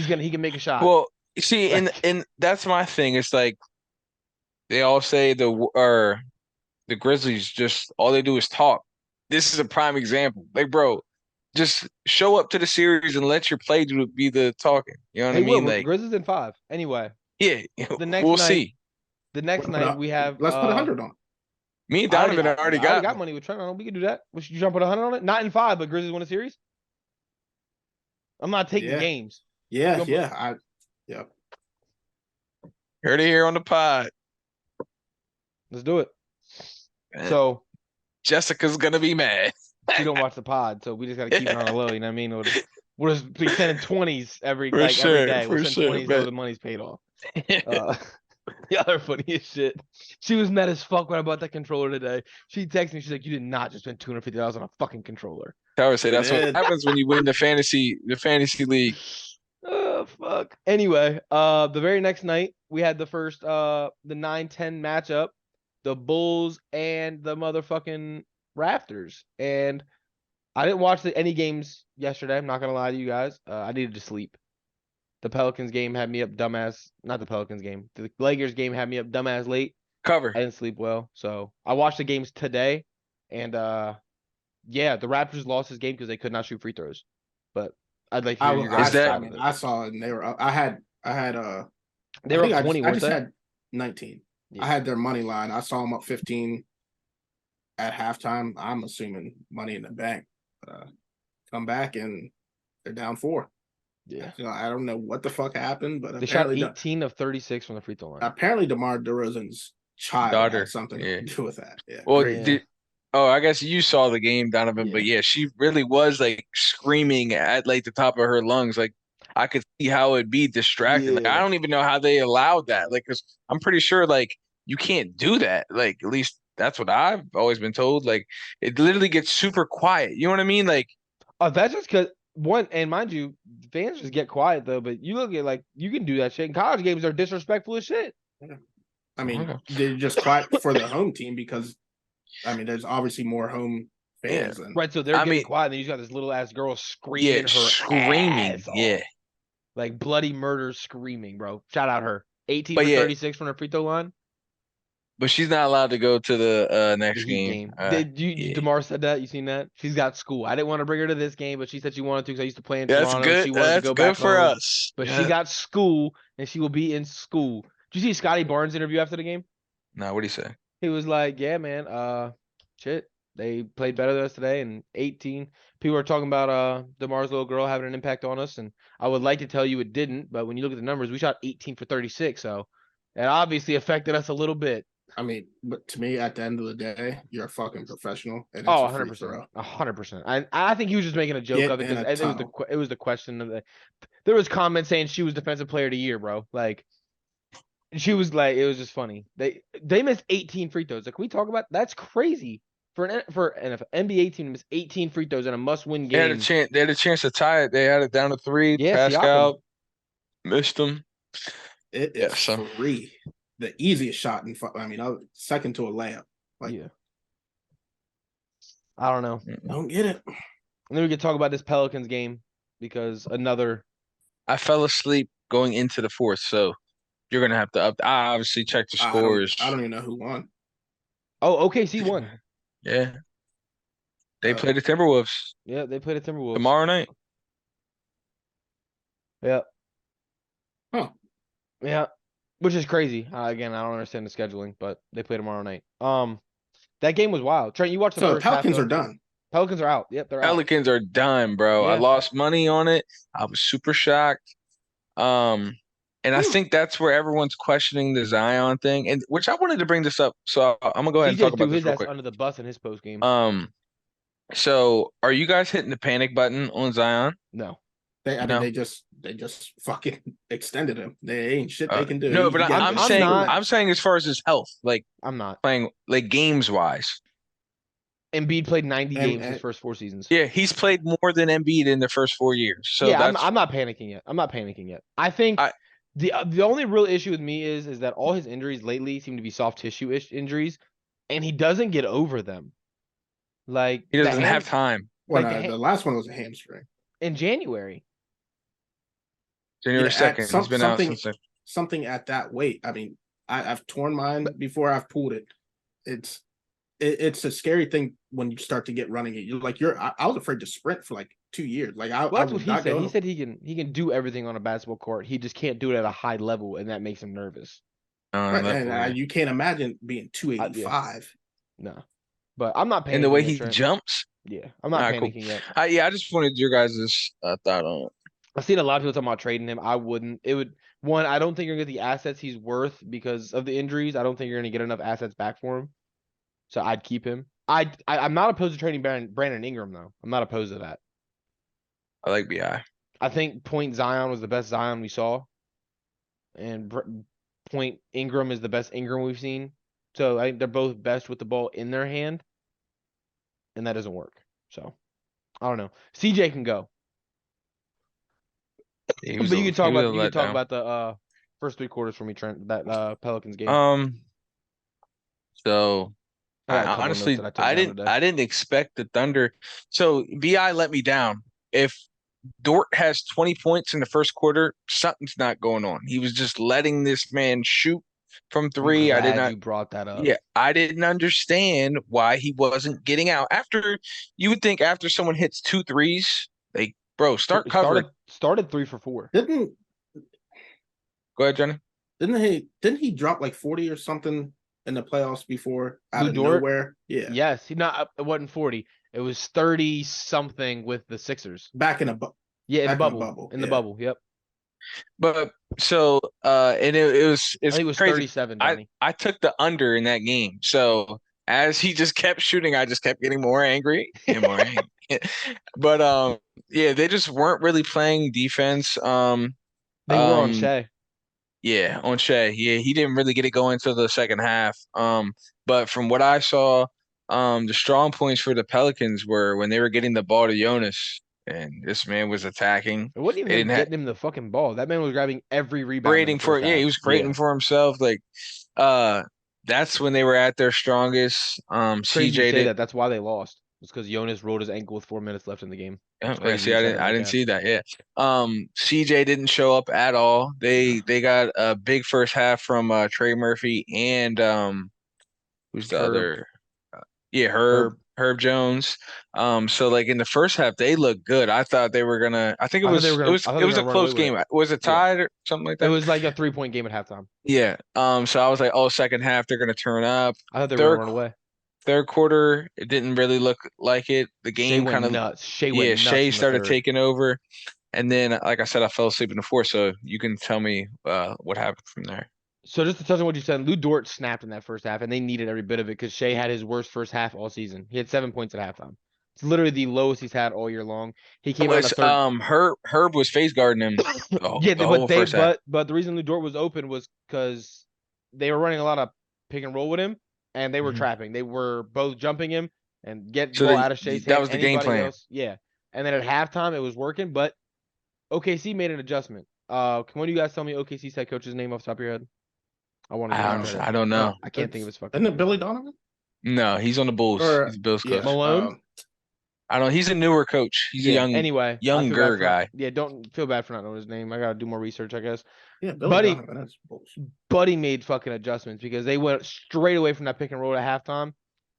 can make a shot. Well, you see, and that's my thing. It's like they all say the Grizzlies just all they do is talk. this is a prime example. Like, bro, just show up to the series and let your play be the talking. You know what Hey, I mean? Will, Like, Grizzlies in 5. Anyway, yeah, the next we'll night, see. we have Let's put 100 on. Me and I already, Donovan I, already I already got got money with Trent on it. We can do that. Should you jump at 100 on it? Not in 5, but Grizzlies win a series. I'm not taking Yeah. games. Yeah, Jump- yeah. Yeah. Heard it here on the pod. Let's do it. So Jessica's gonna be mad. she don't watch the pod, so we just got to keep it on the low. You know what I mean? We'll just be sending 20s every For sure, day. We'll for send sure, 20s till man. the money's paid off. The other funniest shit. She was mad as fuck when I bought that controller today. She texted me. She's like, "You did not just spend $250 on a fucking controller." Tower say that's what did. happens when you win the fantasy league. Oh fuck. Anyway, the very next night we had the first the 9-10 matchup, the Bulls and the motherfucking Raptors. And I didn't watch any games yesterday. I'm not gonna lie to you guys. I needed to sleep. The Pelicans game had me up dumbass. Not the Pelicans game. The Lakers game had me up dumbass late. Cover. I didn't sleep well, so I watched the games today, and yeah, the Raptors lost this game because they could not shoot free throws. But I'd like to hear your guys' side of it. I saw it and they were up. I had They I were think up 20, I weren't just they? had 19. Yeah. I had their money line. I saw them up 15 at halftime. I'm assuming money in the bank. Come back and they're down 4. Yeah. You know, I don't know what the fuck happened, but They shot apparently 18 of 36 from the free throw line. apparently DeMar DeRozan's child Daughter, had something yeah. to do with that. Yeah. Well, Yeah. I guess you saw the game, Donovan, but Yeah. yeah, she really was like screaming at like the top of her lungs. Like I could see how it'd be distracting. Like I Yeah. don't even know how they allowed that. Like, cause I'm pretty sure like you can't do that. Like at least that's what I've always been told. Like it literally gets super quiet. You know what I mean? Like That's just because one, and mind you, fans just get quiet though. But you look at like you can do that shit. And college games are disrespectful as shit. I mean, they're just quiet for the home team because I mean, there's obviously more home fans than Right, so they're getting quiet, and then you got this little ass girl screaming her screaming, ass yeah. off. Like bloody murder screaming, bro. Shout out her. 18 But for yeah. 36 from her free throw line. But she's not allowed to go to the next The Heat game. game. DeMar said that. You seen that? She's got school. I didn't want to bring her to this game, but she said she wanted to because I used to play in That's Toronto. good. She wanted to That's go good back for home. us. But she got school, and she will be in school. Did you see Scotty Barnes' interview after the game? No, what do you say? He was like, "Yeah, man. Shit, they played better than us today." And 18 people are talking about DeMar's little girl having an impact on us, and I would like to tell you it didn't, but when you look at the numbers, we shot 18 for 36, so it obviously affected us a little bit. I mean, but to me, at the end of the day, you're a fucking professional, and it's 100%, 100%. I think he was just making a joke of it because it was the question of there was comments saying she was defensive player of the year, bro. Like she was like, it was just funny. They missed 18 free throws. Like, can we talk about that's crazy for an NBA team to miss 18 free throws in a must-win game. They had a chance to tie it. They had it down to 3. Yeah, Pascal missed them. It is free. The easiest shot in front. I mean, second to a layup. Like, yeah. I don't know. Don't get it. And then we could talk about this Pelicans game because I fell asleep going into the 4th, so you're gonna have to up. I obviously checked the scores. I don't even know who won. Oh, OKC won. Yeah. They play the Timberwolves. Yeah, they play the Timberwolves tomorrow night. Yeah. Huh. Yeah. Which is crazy. Again, I don't understand the scheduling, but they play tomorrow night. That game was wild. Trent, you watched the first Pelicans half, are done. Pelicans are out. Yep, they're out. Pelicans are done, bro. Yeah. I lost money on it. I was super shocked. And I think that's where everyone's questioning the Zion thing, and which I wanted to bring this up. So I'm gonna go ahead and talk about this real quick. Under the bus in his post game. So are you guys hitting the panic button on Zion? No. They just fucking extended him. They ain't shit they can do. No, but I'm saying as far as his health, like I'm not playing like games wise. Embiid played 90 games his first 4 seasons. Yeah, he's played more than Embiid in the first 4 years. So yeah, I'm not panicking yet. I think the only real issue with me is that all his injuries lately seem to be soft tissue injuries, and he doesn't get over them. Like he doesn't have time. Well, the last one was a hamstring in January. January 2nd. He's been out since something at that weight. I mean, I've torn mine before I've pulled it. it's a scary thing when you start to get running. You're like I was afraid to sprint for like 2 years. Like Well, I that's what would he not said. He go. said he can do everything on a basketball court. He just can't do it at a high level, and that makes him nervous. Right, Level, yeah. and you can't imagine being Yeah, 285. no. But I'm not And the way panicking yet, he Trent. jumps. Yeah, I'm All not right, cool. panicking yet. Yeah, I just wanted your guys' thought on it. I've seen a lot of people talking about trading him. I wouldn't. It would one. I don't think you're gonna get the assets he's worth because of the injuries. I don't think you're gonna get enough assets back for him. So I'd keep him. I'm not opposed to trading Brandon Ingram though. I'm not opposed to that. I like BI. I think Point Zion was the best Zion we saw, and Point Ingram is the best Ingram we've seen. So I think they're both best with the ball in their hand, and that doesn't work. So I don't know. CJ can go, He was but a you can talk letdown. about the first 3 quarters for me, Trent. That Pelicans game. So I got a I couple of notes honestly that I took down today. I didn't expect the Thunder. So BI let me down. If Dort has 20 points in the first quarter, something's not going on. He was just letting this man shoot from I'm three. I did glad not you brought that up. Yeah, I didn't understand why he wasn't getting out. After you would think after someone hits 2 threes, like, bro, start covering. Started 3 for 4. Didn't Go ahead, Johnny. didn't he drop like 40 or something in the playoffs before out Lou of Dort? nowhere? Yeah. Yes, he not. It wasn't 40. It was 30 something with the Sixers. Back in Yeah, in the back in the bubble. bubble. In the Yeah. bubble. Yep. But so and I it's think it was crazy. 37, I Johnny. I took the under in that game. So as he just kept shooting, I just kept getting more angry and more angry. But yeah, they just weren't really playing defense. They were on Shea. Yeah, on Shea. Yeah, he didn't really get it going until the second half. But from what I saw, the strong points for the Pelicans were when they were getting the ball to Jonas, and this man was attacking. It wasn't even They him didn't have getting him the fucking ball. That man was grabbing every rebound in the creating for first yeah, he half. was creating for himself. Like, uh, that's when they were at their strongest. Crazy you CJ say did. that. That's why they lost. It's because Jonas rolled his ankle with 4 minutes left in the game. It's Yeah, crazy see, you said it I like didn't that. see that. Yeah. CJ didn't show up at all. They got a big first half from Trey Murphy and who's the Herb. other? Yeah, Herb Jones. So like in the first half, they looked good. I thought they were gonna. I think I thought they were gonna. I thought it they were was a gonna run away close with game. it. Was it Yeah. tied or something like It that? was like a 3-point game at halftime. Yeah. So I was like, oh, second half they're gonna turn up. I thought they were gonna Third run away. third quarter, it didn't really look like it. The Shea game went kind of nuts. Shea went yeah, nuts Shea in the started third. taking over, and then like I said, I fell asleep in the fourth. So you can tell me what happened from there. So just to touch on what you said, Lou Dort snapped in that first half, and they needed every bit of it because Shea had his worst first half all season. He had 7 points at halftime. It's literally the lowest he's had all year long. He came out in the Was third. Herb was face guarding him Yeah, the but whole first half. the reason Lou Dort was open was because they were running a lot of pick and roll with him, and they were Mhm. trapping. They were both jumping him and get the So ball out of Shea's that hand. was the game Anybody plan. else, yeah. And then at halftime, it was working, but OKC made an adjustment. Can one of you guys tell me OKC's head coach's name off the top of your head? I want to give him credit. I don't know. I can't think of his fucking Isn't it name. Billy Donovan? No, he's on the Bulls. Or He's a Bills coach. yeah, Malone? I don't know. He's a newer coach. He's a Yeah. Anyway, I feel bad younger for not, guy. yeah. Don't feel bad for not knowing his name. I gotta do more research, I guess. yeah, Billy Donovan. That's bullshit. Buddy made fucking adjustments because they went straight away from that pick and roll at halftime,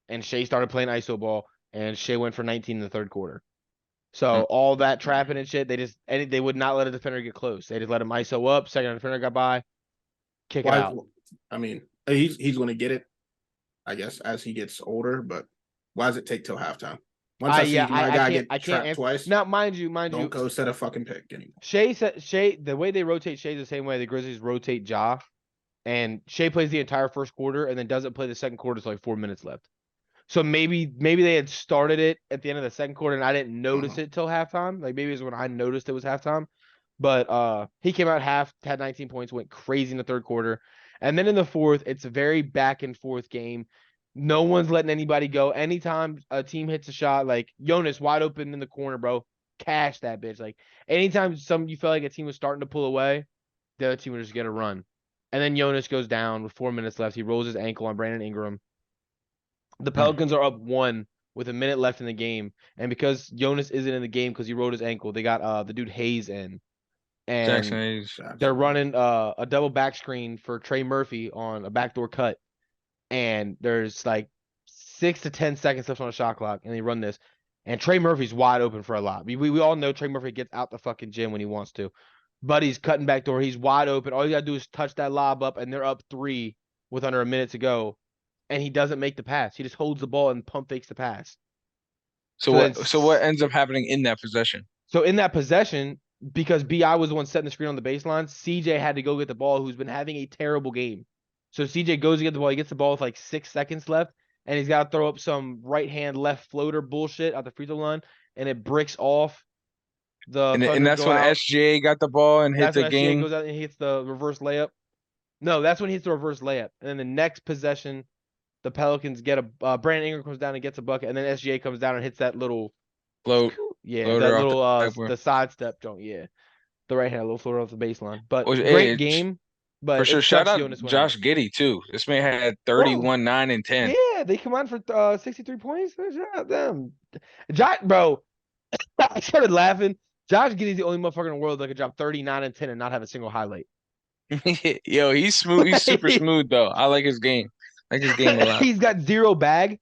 and Shea started playing ISO ball, and Shea went for 19 in the third quarter. So all that trapping and shit, they would not let a defender get close. They just let him ISO up. Second defender got by, kick it out. I mean, he's going to get it, I guess, as he gets older. But why does it take till halftime? Once I see my guy get trapped twice, now, mind you, don't go set a fucking pick anymore. Shea, the way they rotate Shea is the same way the Grizzlies rotate Ja, and Shea plays the entire first quarter and then doesn't play the second quarter until like 4 minutes left. So maybe they had started it at the end of the second quarter and I didn't notice it till halftime. Like maybe it was when I noticed it was halftime. But he came out had 19 points, went crazy in the third quarter. And then in the fourth, it's a very back and forth game. No one's letting anybody go. Anytime a team hits a shot, like Jonas wide open in the corner, bro, cash that bitch. Like anytime you felt like a team was starting to pull away, the other team would just get a run. And then Jonas goes down with 4 minutes left. He rolls his ankle on Brandon Ingram. The Pelicans are up 1 with a minute left in the game. And because Jonas isn't in the game because he rolled his ankle, they got the dude Hayes in. And Jackson Hayes. they're running a double back screen for Trey Murphy on a backdoor cut. And there's like 6 to 10 seconds left on the shot clock, and they run this. And Trey Murphy's wide open for a lob. We all know Trey Murphy gets out the fucking gym when he wants to. Buddy's cutting back door. He's wide open. All you gotta do is touch that lob up, and they're up 3 with under a minute to go. And he doesn't make the pass. He just holds the ball and pump fakes the pass. So what ends up happening in that possession? So in that possession, because BI was the one setting the screen on the baseline, CJ had to go get the ball, who's been having a terrible game. So CJ goes to get the ball. He gets the ball with like 6 seconds left, and he's got to throw up some right hand left floater bullshit at the free throw line, and it bricks off. And that's when SGA got the ball and hit the SGA game. goes out and hits the reverse layup. No, that's when he hits the reverse layup. And then the next possession, the Pelicans get a Brandon Ingram comes down and gets a bucket, and then SGA comes down and hits that little float. Yeah, that little the sidestep joint. Yeah, the right hand little floater off the baseline. But great game. But for sure, shout out Josh Giddey too. This man had 31, 9, and 10. Yeah, they come on for 63 points. Shout out them. Bro, I started laughing. Josh Giddey's the only motherfucker in the world that could drop 39 and 10 and not have a single highlight. Yo, he's smooth. He's super smooth though. I like his game. I like his game a lot. He's got 0 bag,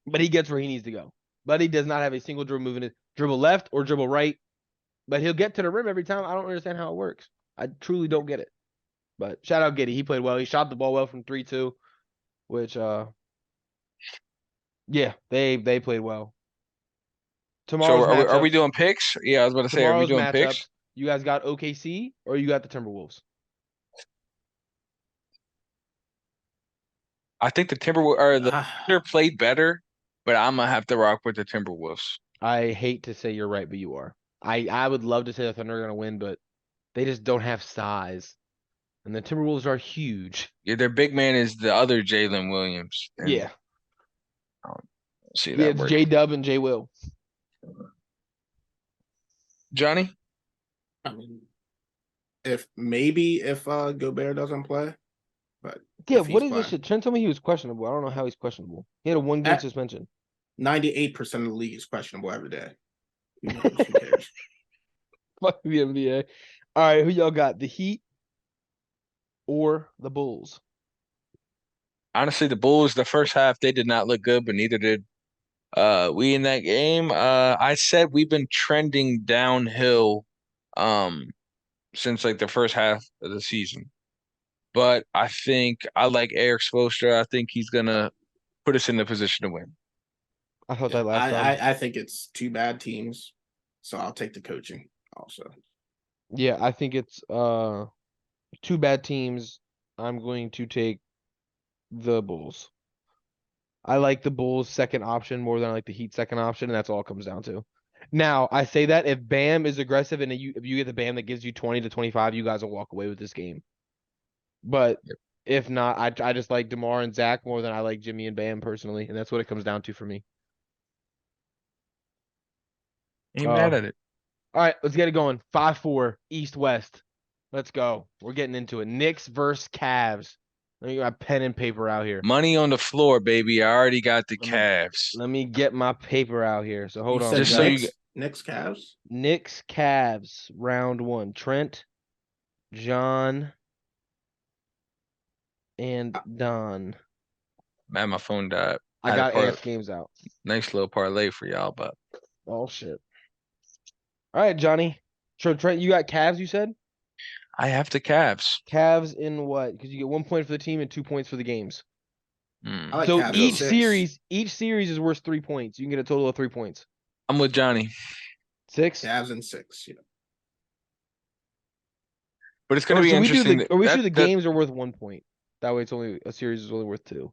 but he gets where he needs to go. But he does not have a single dribble move in it. Dribble left or dribble right. But he'll get to the rim every time. I don't understand how it works. I truly don't get it. But shout out Giddey. He played well. He shot the ball well from 3-2, which yeah, they played well. Tomorrow's so are we doing picks? Yeah, I was about to say, are we doing picks? You guys got OKC or you got the Timberwolves? I think the Thunder played better, but I'm gonna have to rock with the Timberwolves. I hate to say you're right, but you are. I would love to say the Thunder are gonna win, but they just don't have size. And the Timberwolves are huge. Yeah, their big man is the other Jalen Williams. Yeah. I don't see that. Yeah, it's J-Dub and J-Will. Johnny? I mean, if Gobert doesn't play, but yeah, what is this shit? Trent told me he was questionable. I don't know how he's questionable. He had a 1-game suspension. 98% of the league is questionable every day. Who cares? Fuck the NBA. All right, who y'all got? The Heat or the Bulls? Honestly, the Bulls, the first half, they did not look good, but neither did we in that game. I said we've been trending downhill since like the first half of the season. But I think I like Eric Spoelstra. I think he's gonna put us in the position to win. I thought that last time. I think it's 2 bad teams, so I'll take the coaching also. Yeah, I think it's 2 bad teams. I'm going to take the Bulls. I like the Bulls' second option more than I like the Heat second option, and that's all it comes down to. Now, I say that if Bam is aggressive and if you get the Bam that gives you 20 to 25, you guys will walk away with this game. But if not, I just like DeMar and Zach more than I like Jimmy and Bam personally, and that's what it comes down to for me. Ain't mad at it. All right, let's get it going. 5-4, East-West. Let's go. We're getting into it. Knicks versus Cavs. Let me get my pen and paper out here. Money on the floor, baby. I already got the Cavs. Let me get my paper out here. So hold on. Just so Knicks Cavs? Knicks Cavs, round 1. Trent, John, and Don. Man, my phone died. I got Ants games out. Nice little parlay for y'all, but oh shit. All right, Johnny. So Trent, you got Cavs, you said? I have the Cavs. Cavs in what? Because you get 1 point for the team and 2 points for the games. Like so Cavs each series is worth 3 points. You can get a total of 3 points. I'm with Johnny. 6? Cavs and 6, yeah. But it's going to be interesting. Are we sure the games are worth 1 point? That way, a series is only worth 2.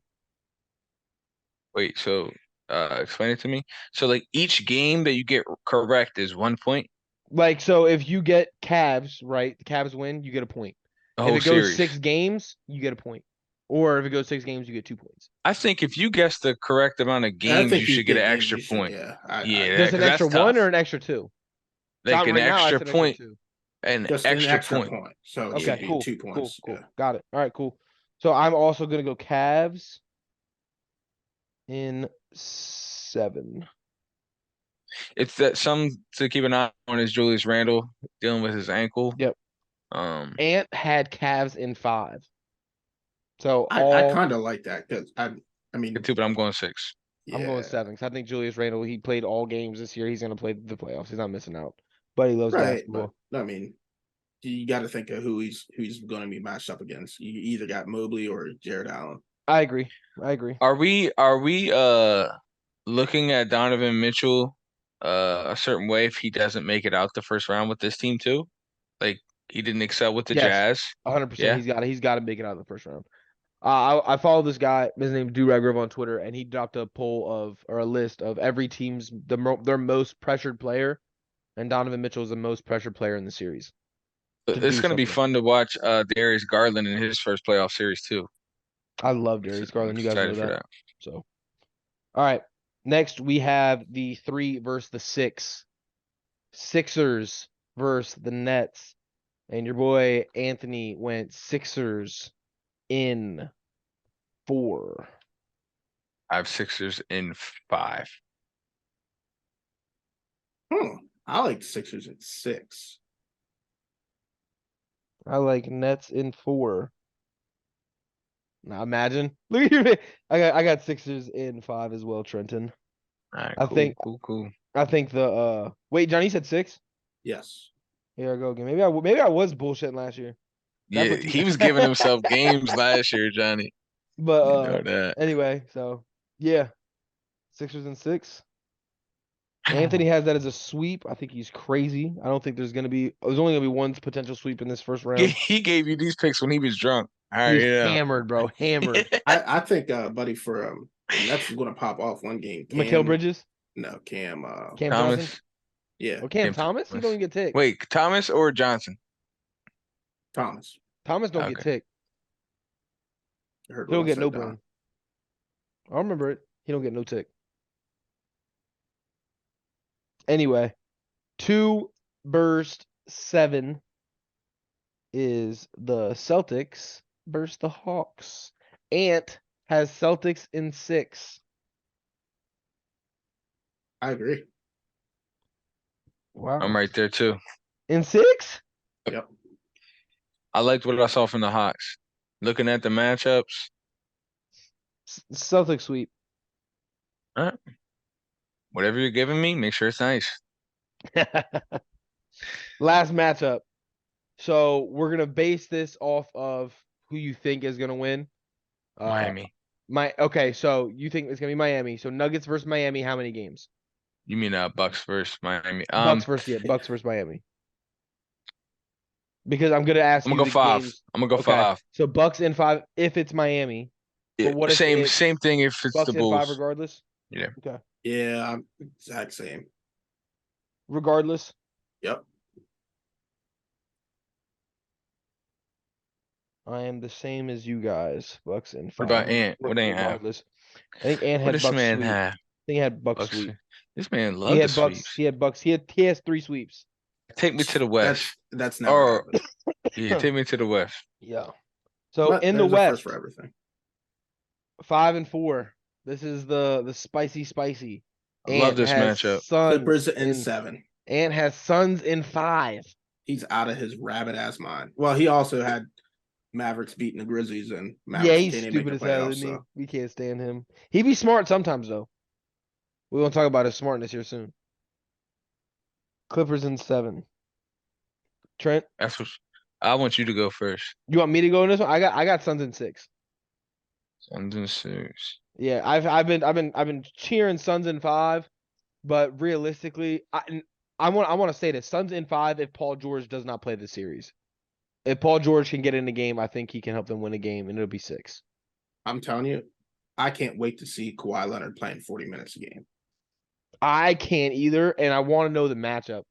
Wait, so explain it to me. So like each game that you get correct is 1 point. Like so, if you get Cavs right, the Cavs win, you get a point. If it goes 6 games, you get a point. Or if it goes 6 games, you get 2 points. I think if you guess the correct amount of games, you should get an extra point. There's an extra 1 or an extra 2? Like an extra point. An extra point. So it should be 2 points. Cool. Got it. All right, cool. So I'm also gonna go Cavs in 7. It's that some to keep an eye on is Julius Randle dealing with his ankle. Yep. Ant had Cavs in 5. So I kind of like that because I mean, too, but I'm going 6. I'm going Yeah. 7 because I think Julius Randle, he played all games this year. He's going to play the playoffs. He's not missing out. But he loves Right, but basketball. I mean, you got to think of who he's going to be matched up against. You either got Mobley or Jared Allen. I agree. I agree. Are we looking at Donovan Mitchell a certain way if he doesn't make it out the first round with this team too? Like he didn't excel with the Yes, Jazz. 100%. Yeah. He's got to make it out of the first round. I follow this guy. His name is Durag Riv on Twitter, and he dropped a poll or a list of every team's their most pressured player, and Donovan Mitchell is the most pressured player in the series to It's do gonna be something. fun to watch Darius Garland in his first playoff series too. I love Darius I'm Garland. You guys know excited for that. that. So, all right. Next, we have the 3 versus the 6. Sixers versus the Nets. And your boy Anthony went Sixers in 4. I have Sixers in 5. I like Sixers at 6. I like Nets in 4. Now imagine. Look at me. I got Sixers in 5 as well, Trenton. All right, I think cool. I think the wait, Johnny said 6? Yes. Here I go again. Maybe I was bullshitting last year. That's Yeah, what you he was giving himself games last year, Johnny. But You know that. anyway, so yeah. Sixers in 6. Anthony has that as a sweep. I think he's crazy. I don't think there's only gonna be one potential sweep in this first round. He gave you these picks when he was drunk. All right, He's yeah. hammered, bro. Hammered. I think buddy for the Nets is gonna pop off one game. Mikal Bridges? No, Cam Cam Johnson? Thomas. yeah, Or Cam Cam Thomas? He Thomas. don't even get ticked. Wait, Thomas or Johnson? Thomas. Thomas don't get Okay. ticked. I heard He don't what I get no said, Don. burn. I remember it. He don't get no tick. Anyway, 2 burst 7 is the Celtics versus the Hawks. Ant has Celtics in 6. I agree. Wow. I'm right there too. In 6? Yep. I liked what I saw from the Hawks. Looking at the matchups, Celtics sweep. all right. Whatever you're giving me, make sure it's nice. Last matchup. So we're gonna base this off of who you think is gonna win. Miami. Okay, so you think it's gonna be Miami. So Nuggets versus Miami, how many games? You mean Bucks versus Miami? Bucks versus Miami. Because I'm gonna ask I'm you gonna go the 5. games. I'm gonna go Okay, 5. so Bucks in 5 if it's Miami. Yeah, But what if same it's thing if it's Bucks the in 5 Bulls. regardless? Yeah. Okay. Yeah, I'm exact same. Regardless. Yep. I am the same as you guys. Bucks in 5. What about Ant? What Ant have? Regardless. I think Ant What had does Bucks man sweep. I have? think he had Bucks Bucks. sweep. This man He loves the had Bucks. sweeps. He had Bucks. He has 3 sweeps. Take me to the West. That's never Or happened. yeah, take me to the West. Yeah. So But in the there's a first West, for everything. 5 and 4. This is the spicy. I love Ant this has matchup. Suns Clippers in 7. Ant has Suns in 5. He's out of his rabbit ass mind. Well, he also had Mavericks beating the Grizzlies and Yeah, Mavericks he's can't even stupid make as the hell, playoffs. isn't he? So We can't stand him. He be smart sometimes though. We're gonna talk about his smartness here soon. Clippers in 7. Trent, That's what I want you to go first. you want me to go in this one? I got Suns in 6. Suns and 6. Yeah, I've been cheering Suns in 5, but realistically, I want to say this: Suns in 5 if Paul George does not play the series. If Paul George can get in the game, I think he can help them win a game, and it'll be 6. I'm telling you, I can't wait to see Kawhi Leonard playing 40 minutes a game. I can't either, and I want to know the matchup.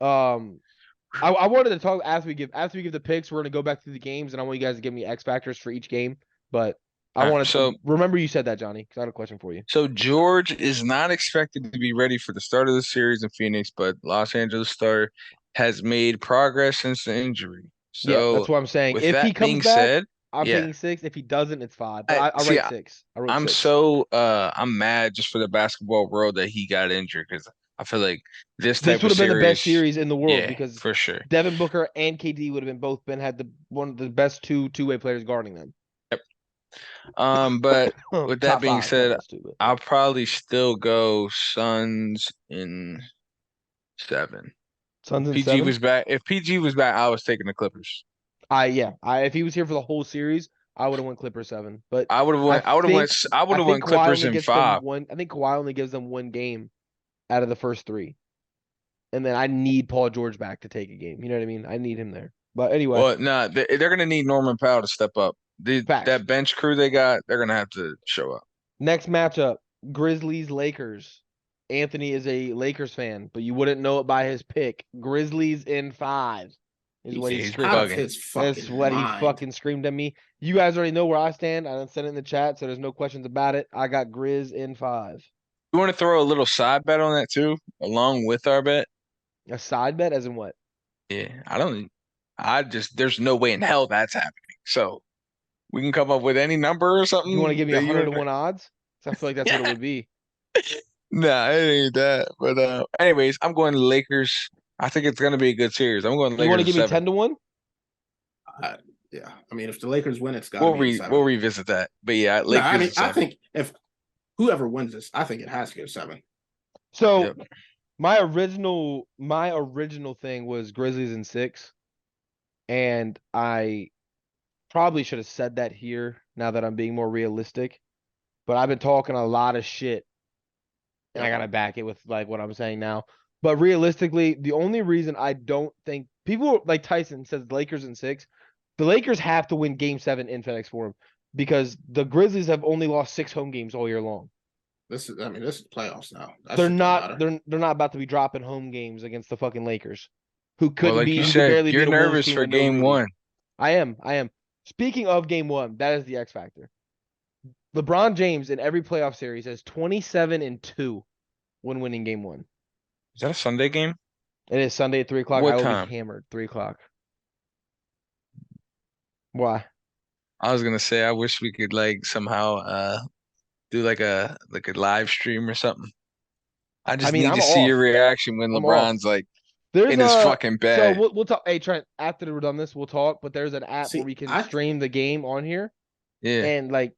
I wanted to talk after we give the picks. We're gonna go back through the games, and I want you guys to give me X factors for each game. But I wanted to remember you said that, Johnny, because I had a question for you. So George is not expected to be ready for the start of the series in Phoenix, but Los Angeles Star has made progress since the injury. So yeah, that's what I'm saying. with If that he comes being back, said, I'm yeah. thinking 6. If he doesn't, it's 5. But I see, write 6. I wrote I'm 6. I'm mad just for the basketball world that he got injured because I feel like this This type would of have been the best series, series in the world yeah, because for sure. Devin Booker and KD would have been one of the best two-way players guarding them. Yep. But with that Top being five, not said, those two, but I'll probably still go Suns in 7. Suns in PG 7. was back. If PG was back, I was taking the Clippers. If he was here for the whole series, I would have went Clippers 7. But I would have I went. I would have went. think I would I have think went Kawhi Clippers only in gets them 5. one. I think Kawhi only gives them one game out of the first 3, and then I need Paul George back to take a game. You know what I mean? I need him there. But anyway, Well, no, they're gonna need Norman Powell to step up. facts. That bench crew they got, they're gonna have to show up. Next matchup: Grizzlies Lakers. Anthony is a Lakers fan, but you wouldn't know it by his pick. Grizzlies in 5 is what he He's screamed. Out of bugging. his That's fucking what he mind. fucking screamed at me. You guys already know where I stand. I done sent it in the chat, so there's no questions about it. I got Grizz in 5. You want to throw a little side bet on that too, along with our bet? A side bet, as in what? Yeah, I don't. I just there's no way in hell that's happening. So we can come up with any number or You want to something give me that you 100 to want. 1 odds? 'Cause I feel like that's what it would be. Nah, it ain't that. But anyways, I'm going Lakers. I think it's gonna be a good series. I'm going You want to Lakers give me 7. 10 to 1? Yeah, I mean, if the Lakers win, it's got to be a 7. We'll revisit that. But yeah, No, I Lakers mean, I 7. think if whoever wins this, I think it has to go 7. So Yep. my original thing was Grizzlies in 6, and I probably should have said that here now that I'm being more realistic. But I've been talking a lot of shit, and I gotta back it with like what I'm saying now. But realistically, the only reason I don't think people like Tyson says Lakers in 6, the Lakers have to win Game 7 in FedEx Forum because the Grizzlies have only lost 6 home games all year long. This is playoffs now. That They're shit don't not matter. they're not about to be dropping home games against the fucking Lakers, who Well, couldn't like beat you who could said, barely you're beat a Wolves nervous team for with no game Rudy. 1. I am. Speaking of Game 1, that is the X factor. LeBron James in every playoff series has 27-2 when winning Game 1. Is that a Sunday game? It is Sunday at 3 o'clock. I What will be time? hammered 3 o'clock. Why? I was gonna say I wish we could like somehow do like a live stream or something. I I just mean, need I'm to see your off. reaction when I'm off. LeBron's like There's in his fucking so bag. we'll talk. Hey Trent, after we're done this, we'll talk. But there's an app where See, we can I stream the game on here Yeah, and like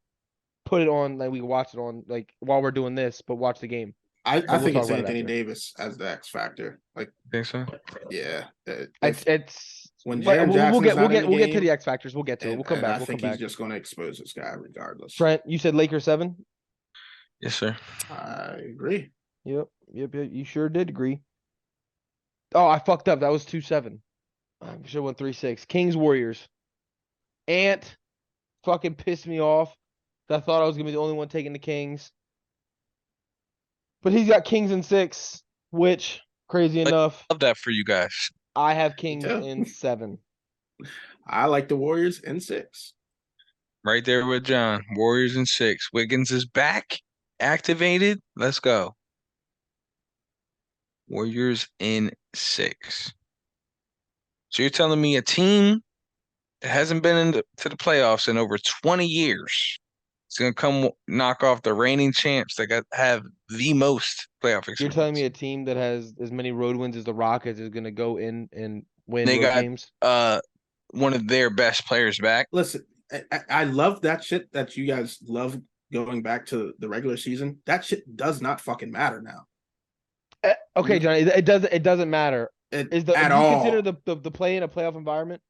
put it on, like we can watch it on like while we're doing this, but watch the game. I But we'll think talk it's about it Anthony after. Davis as the X factor. Like, think so. yeah, It's when but Jaren we'll Jackson's get not in the we'll get to game, the X factors. We'll get to it. We'll come and back. I We'll come think he's back. just going to expose this guy regardless. Trent, you said Lakers 7. Yes, sir. I agree. Yep. You sure did agree. Oh, I fucked up. That was 2-7. I should have went 3-6. Kings Warriors. Ant fucking pissed me off. I thought I was gonna be the only one taking the Kings, but he's got Kings in 6, which crazy Like, enough, love that for you guys. I have Me Kings too. in 7. I like the Warriors in 6. Right there with John. Warriors in 6. Wiggins is back, activated. Let's go. Warriors in 6. So you're telling me a team that hasn't been to the playoffs in over 20 years is going to come knock off the reigning champs that have the most playoff You're telling me experience? a team that has as many road wins as the Rockets is gonna go in and win They road got games? one of their best players back. Listen, I love that shit that you guys love going back to the regular season. That shit does not fucking matter now. Okay, Johnny, it doesn't matter. At Do you all. consider the play in a playoff environment?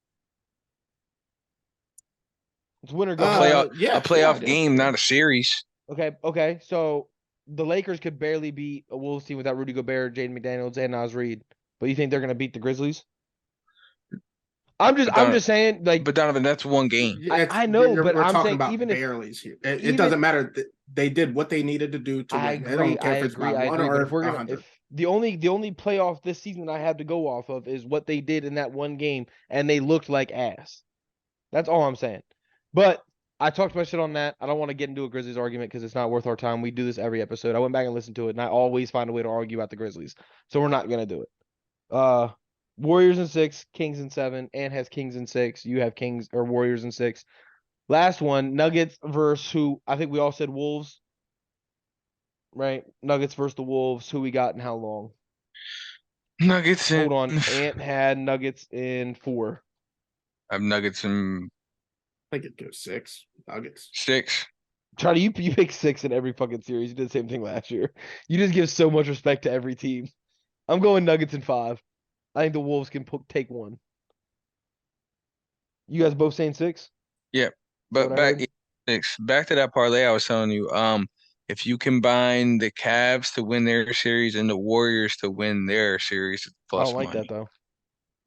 It's win or go home. Yeah, a playoff I do. game, not a series. Okay. So the Lakers could barely beat a Wolves team without Rudy Gobert, Jaden McDaniels, and Naz Reid. But you think they're gonna beat the Grizzlies? I'm just saying, like, But Donovan, that's one game. I know, but we're I'm talking saying about even if barely's here. It doesn't matter. They did what they needed to do to I win. They agree, don't care if it's by I one agree. But or if we're gonna 100. if the only playoff this season I have to go off of is what they did in that one game, and they looked like ass. That's all I'm saying. But I talked my shit on that. I don't want to get into a Grizzlies argument because it's not worth our time. We do this every episode. I went back and listened to it, and I always find a way to argue about the Grizzlies. So we're not gonna do it. Warriors in 6, Kings in 7. Ant has Kings in 6. You have Kings or Warriors in 6. Last one, Nuggets versus who I think we all said Wolves. Right? Nuggets versus the Wolves. Who we got and how long? Nuggets in. Hold on. Ant had Nuggets in 4. I have Nuggets in I think it goes 6. Nuggets. 6. Charlie, you pick 6 in every fucking series. You did the same thing last year. You just give so much respect to every team. I'm going Nuggets in 5. I think the Wolves can take 1. You guys both saying 6? Yeah. Is that what But I heard? back to that parlay I was telling you. If you combine the Cavs to win their series and the Warriors to win their series, it's I don't plus like that money. though.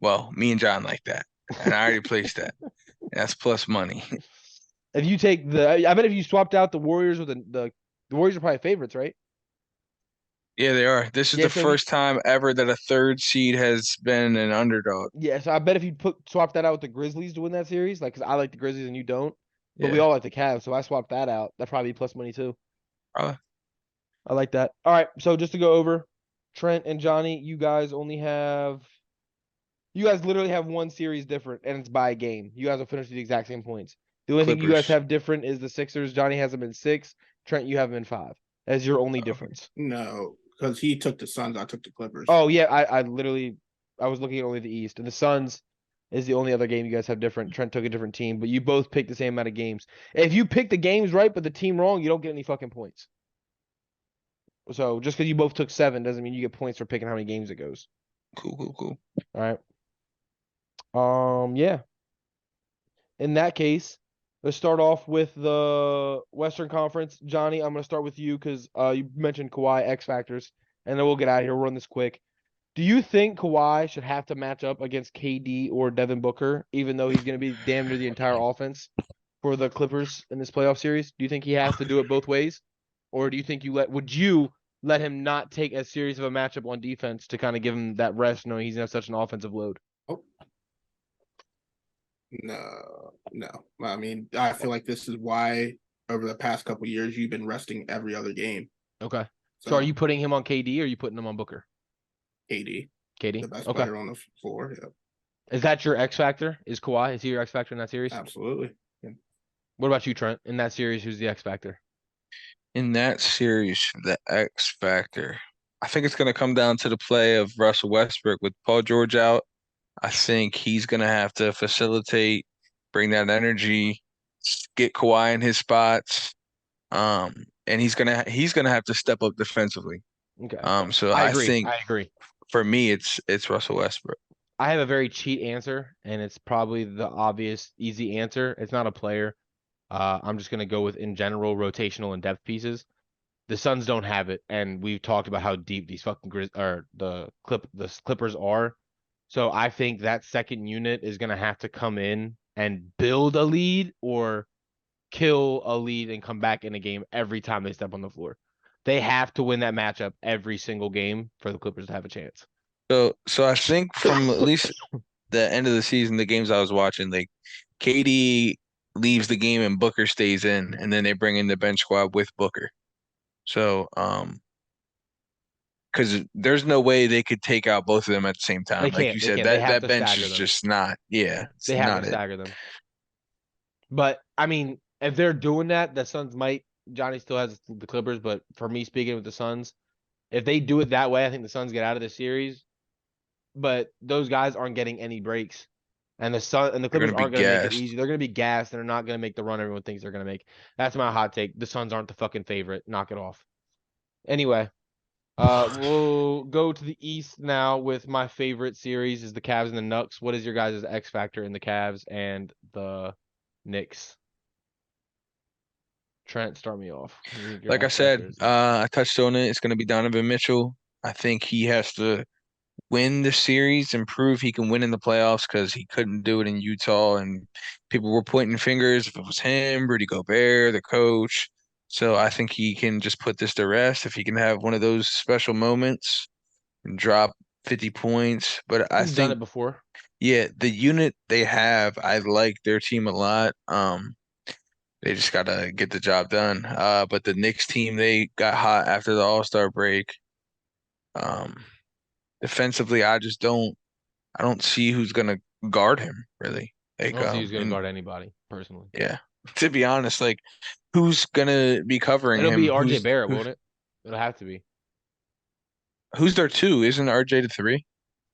Well, me and John like that, and I already placed that. That's plus money. If you take I bet if you swapped out the Warriors with the Warriors are probably favorites, right? Yeah, they are. This is Yeah, the so if you first time ever that a third seed has been an underdog. yeah, so I bet if you swap that out with the Grizzlies to win that series, like, cause I like the Grizzlies and you don't, but we Yeah, all like the Cavs, so I swapped that out. That'd probably be plus money too. probably. I like that. All right, so just to go over, Trent and Johnny, you guys literally have one series different, and it's by a game. You guys will finish with the exact same points. The only thing you guys Clippers. have different is the Sixers. Johnny has them in 6. Trent, you have them in 5. As your only Okay. difference. No, because he took the Suns. I took the Clippers. Oh yeah, I was looking at only the East, and the Suns is the only other game you guys have different. Trent took a different team, but you both picked the same amount of games. If you pick the games right but the team wrong, you don't get any fucking points. So just because you both took 7 doesn't mean you get points for picking how many games it goes. Cool. All right. Yeah. In that case, let's start off with the Western Conference. Johnny, I'm gonna start with you because you mentioned Kawhi X factors, and then we'll get out of here. We'll run this quick. Do you think Kawhi should have to match up against KD or Devin Booker, even though he's going to be damn near the entire offense for the Clippers in this playoff series? Do you think he has to do it both ways, or do you think would you let him not take as serious of a matchup on defense to kind of give him that rest, knowing he's gonna have such an offensive load? Oh, no. I mean, I feel like this is why over the past couple years you've been resting every other game. Okay. So are So you putting him on KD or are you putting him on Booker? AD, KD. the best Okay. player on the floor. Yeah, Is that your X factor? Is Kawhi? Is he your X factor in that series? absolutely. Yeah. What about you, Trent? In that series, who's the X factor? In that series, the X factor. I think it's going to come down to the play of Russell Westbrook with Paul George out. I think he's going to have to facilitate, bring that energy, get Kawhi in his spots. And he's gonna have to step up defensively. Okay. So I I agree. think I agree. for me, it's Russell Westbrook. I have a very cheat answer, and it's probably the obvious, easy answer. It's not a player. I'm just gonna go with in general rotational and depth pieces. The Suns don't have it, and we've talked about how deep these fucking the Clippers are. So I think that second unit is gonna have to come in and build a lead or kill a lead and come back in a game every time they step on the floor. They have to win that matchup every single game for the Clippers to have a chance. So I think from at least the end of the season, the games I was watching, like KD leaves the game and Booker stays in, and then they bring in the bench squad with Booker. So because there's no way they could take out both of them at the same They time. Like can't. you They said, can't. They have that to bench stagger is them. just not, yeah, it's They have to not it. stagger them. But I mean, if they're doing that, the Suns might. Johnny still has the Clippers, but for me speaking with the Suns, if they do it that way, I think the Suns get out of the series. But those guys aren't getting any breaks, and the They're Clippers gonna be aren't going to make it gassed. easy. They're going to be gassed, and they're not going to make the run everyone thinks they're going to make. That's my hot take. The Suns aren't the fucking favorite. Knock it off. Anyway, we'll go to the East now with my favorite series is the Cavs and the Knicks. What is your guys' X factor in the Cavs and the Knicks? Trent, start me off. What do you think your Like I X said, factor is? I touched on it. It's gonna be Donovan Mitchell. I think he has to win the series and prove he can win in the playoffs because he couldn't do it in Utah, and people were pointing fingers if it was him, Rudy Gobert, the coach. So I think he can just put this to rest if he can have one of those special moments and drop 50 points. But I He's done think, it before. yeah, the unit they have, I like their team a lot. They just gotta get the job done. But the Knicks team, they got hot after the All-Star break. Um, defensively, I don't see who's gonna guard him really. I Like don't see who's going to and guard anybody, personally. yeah, to be honest, like who's gonna be covering It'll be him? RJ Barrett, won't it? It'll have to be. Who's there two? Isn't RJ the three?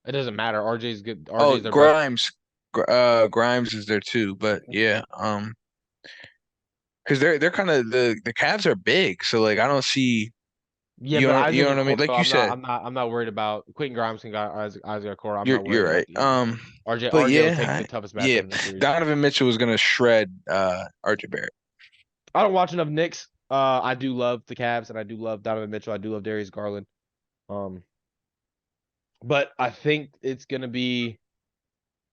It doesn't matter. RJ's good. Oh, RJ's their best. Grimes is there too, but yeah. because they're kind of the Cavs are big, so like I don't see Yeah, but you Isaac know what I mean. Okoro, Like you said, I'm not worried about Quentin Grimes and Isaac Okoro. I'm not you're worried about right. the either. But RJ will yeah, take the toughest matchup yeah, in the series. Donovan Mitchell was gonna shred RJ Barrett. I don't watch enough Knicks. I do love the Cavs and I do love Donovan Mitchell. I do love Darius Garland. Um, but I think it's gonna be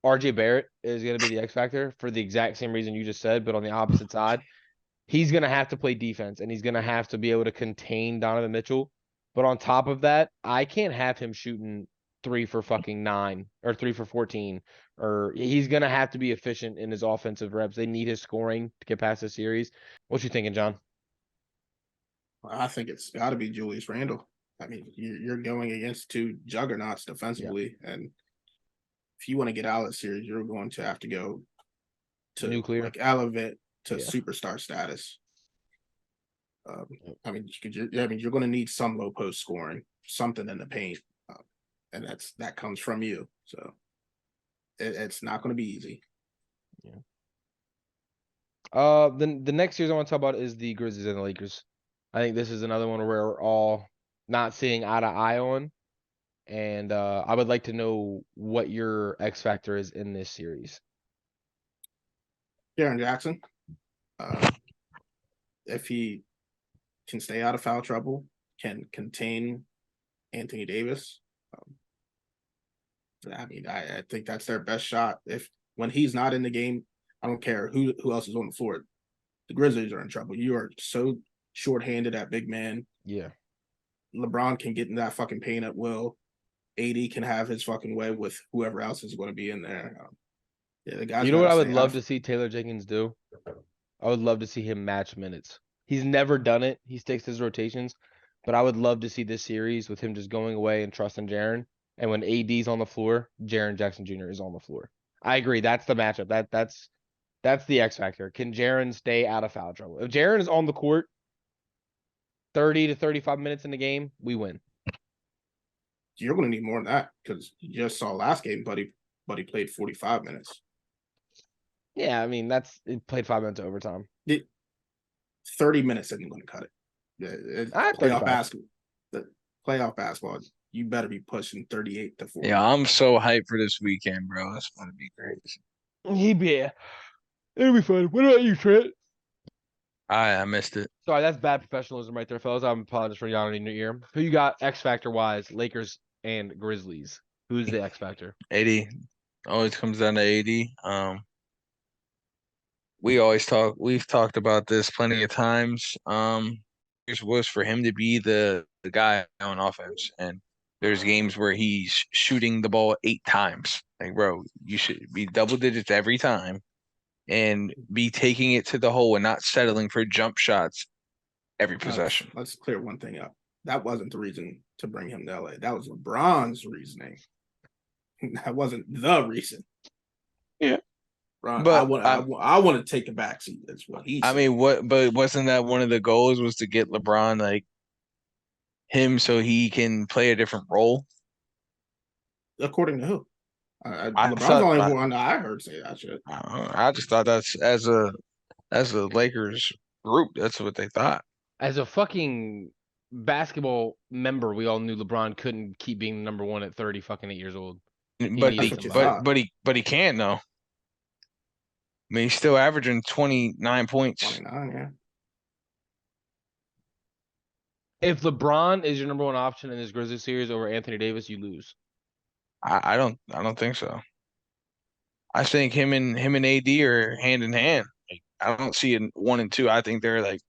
RJ Barrett is gonna be the X factor for the exact same reason you just said, but on the opposite side. He's going to have to play defense and he's going to have to be able to contain Donovan Mitchell. But on top of that, I can't have him shooting 3 for 9 or 3 for 14. Or he's going to have to be efficient in his offensive reps. They need his scoring to get past the series. What you thinking, John? I think it's got to be Julius Randle. I mean, you're going against two juggernauts defensively, and if you want to get out of the series, you're going to have to go to Nuclear. like elevate to Yeah. superstar status. I mean, you're going to need some low post scoring, something in the paint, and that comes from you. So it's not going to be easy. Yeah. The next series I want to talk about is the Grizzlies and the Lakers. I think this is another one where we're all not seeing eye to eye on. And I would like to know what your X factor is in this series. Jaren Jackson, if he can stay out of foul trouble, can contain Anthony Davis. I mean, I think that's their best shot. If when he's not in the game, I don't care who else is on the floor. The Grizzlies are in trouble. You are so shorthanded at big man. Yeah. LeBron can get in that fucking paint at will. AD can have his fucking way with whoever else is going to be in there. Yeah, the guys. You know what gotta I would stay love out. to see Taylor Jenkins do? I would love to see him match minutes. He's never done it. He sticks his rotations, but I would love to see this series with him just going away and trusting Jaren. And when AD's on the floor, Jaren Jackson Jr. is on the floor. I agree. That's the matchup. That's the X factor. Can Jaren stay out of foul trouble? If Jaren is on the court 30 to 35 minutes in the game, we win. You're going to need more than that because you just saw last game, buddy played 45 minutes. Yeah, I mean it played 5 minutes of overtime. 30 minutes isn't going to cut it. Playoff basketball. The playoff basketball, you better be pushing 38 to 40. Yeah, I'm so hyped for this weekend, bro. It's gonna be great. It'll be fun. What about you, Trent? I missed it. Sorry, that's bad professionalism right there, fellas. I'm apologizing for yawning in your ear. Who you got X Factor wise? Lakers and Grizzlies. Who's the X Factor? 80 always comes down to 80. We've talked about this plenty of times. It was for him to be the guy on offense, and there's games where he's shooting the ball 8 times. Like, bro, you should be double digits every time and be taking it to the hole and not settling for jump shots every possession. Let's clear one thing up. That wasn't the reason to bring him to LA. That was LeBron's reasoning. That wasn't the reason. Yeah. Ron, but I want to take a backseat. That's what he said. I mean, but wasn't that one of the goals was to get LeBron like him so he can play a different role? According to who? LeBron's the only one I heard say that shit. I just thought that's as a Lakers group, that's what they thought. As a fucking basketball member, we all knew LeBron couldn't keep being number one at 30 fucking 8 years old. But he can't though. I mean, he's still averaging 29 points. 29, yeah. If LeBron is your number one option in this Grizzlies series over Anthony Davis, you lose. I don't think so. I think him and AD are hand in hand. Like, I don't see it 1 and 2. I think they're like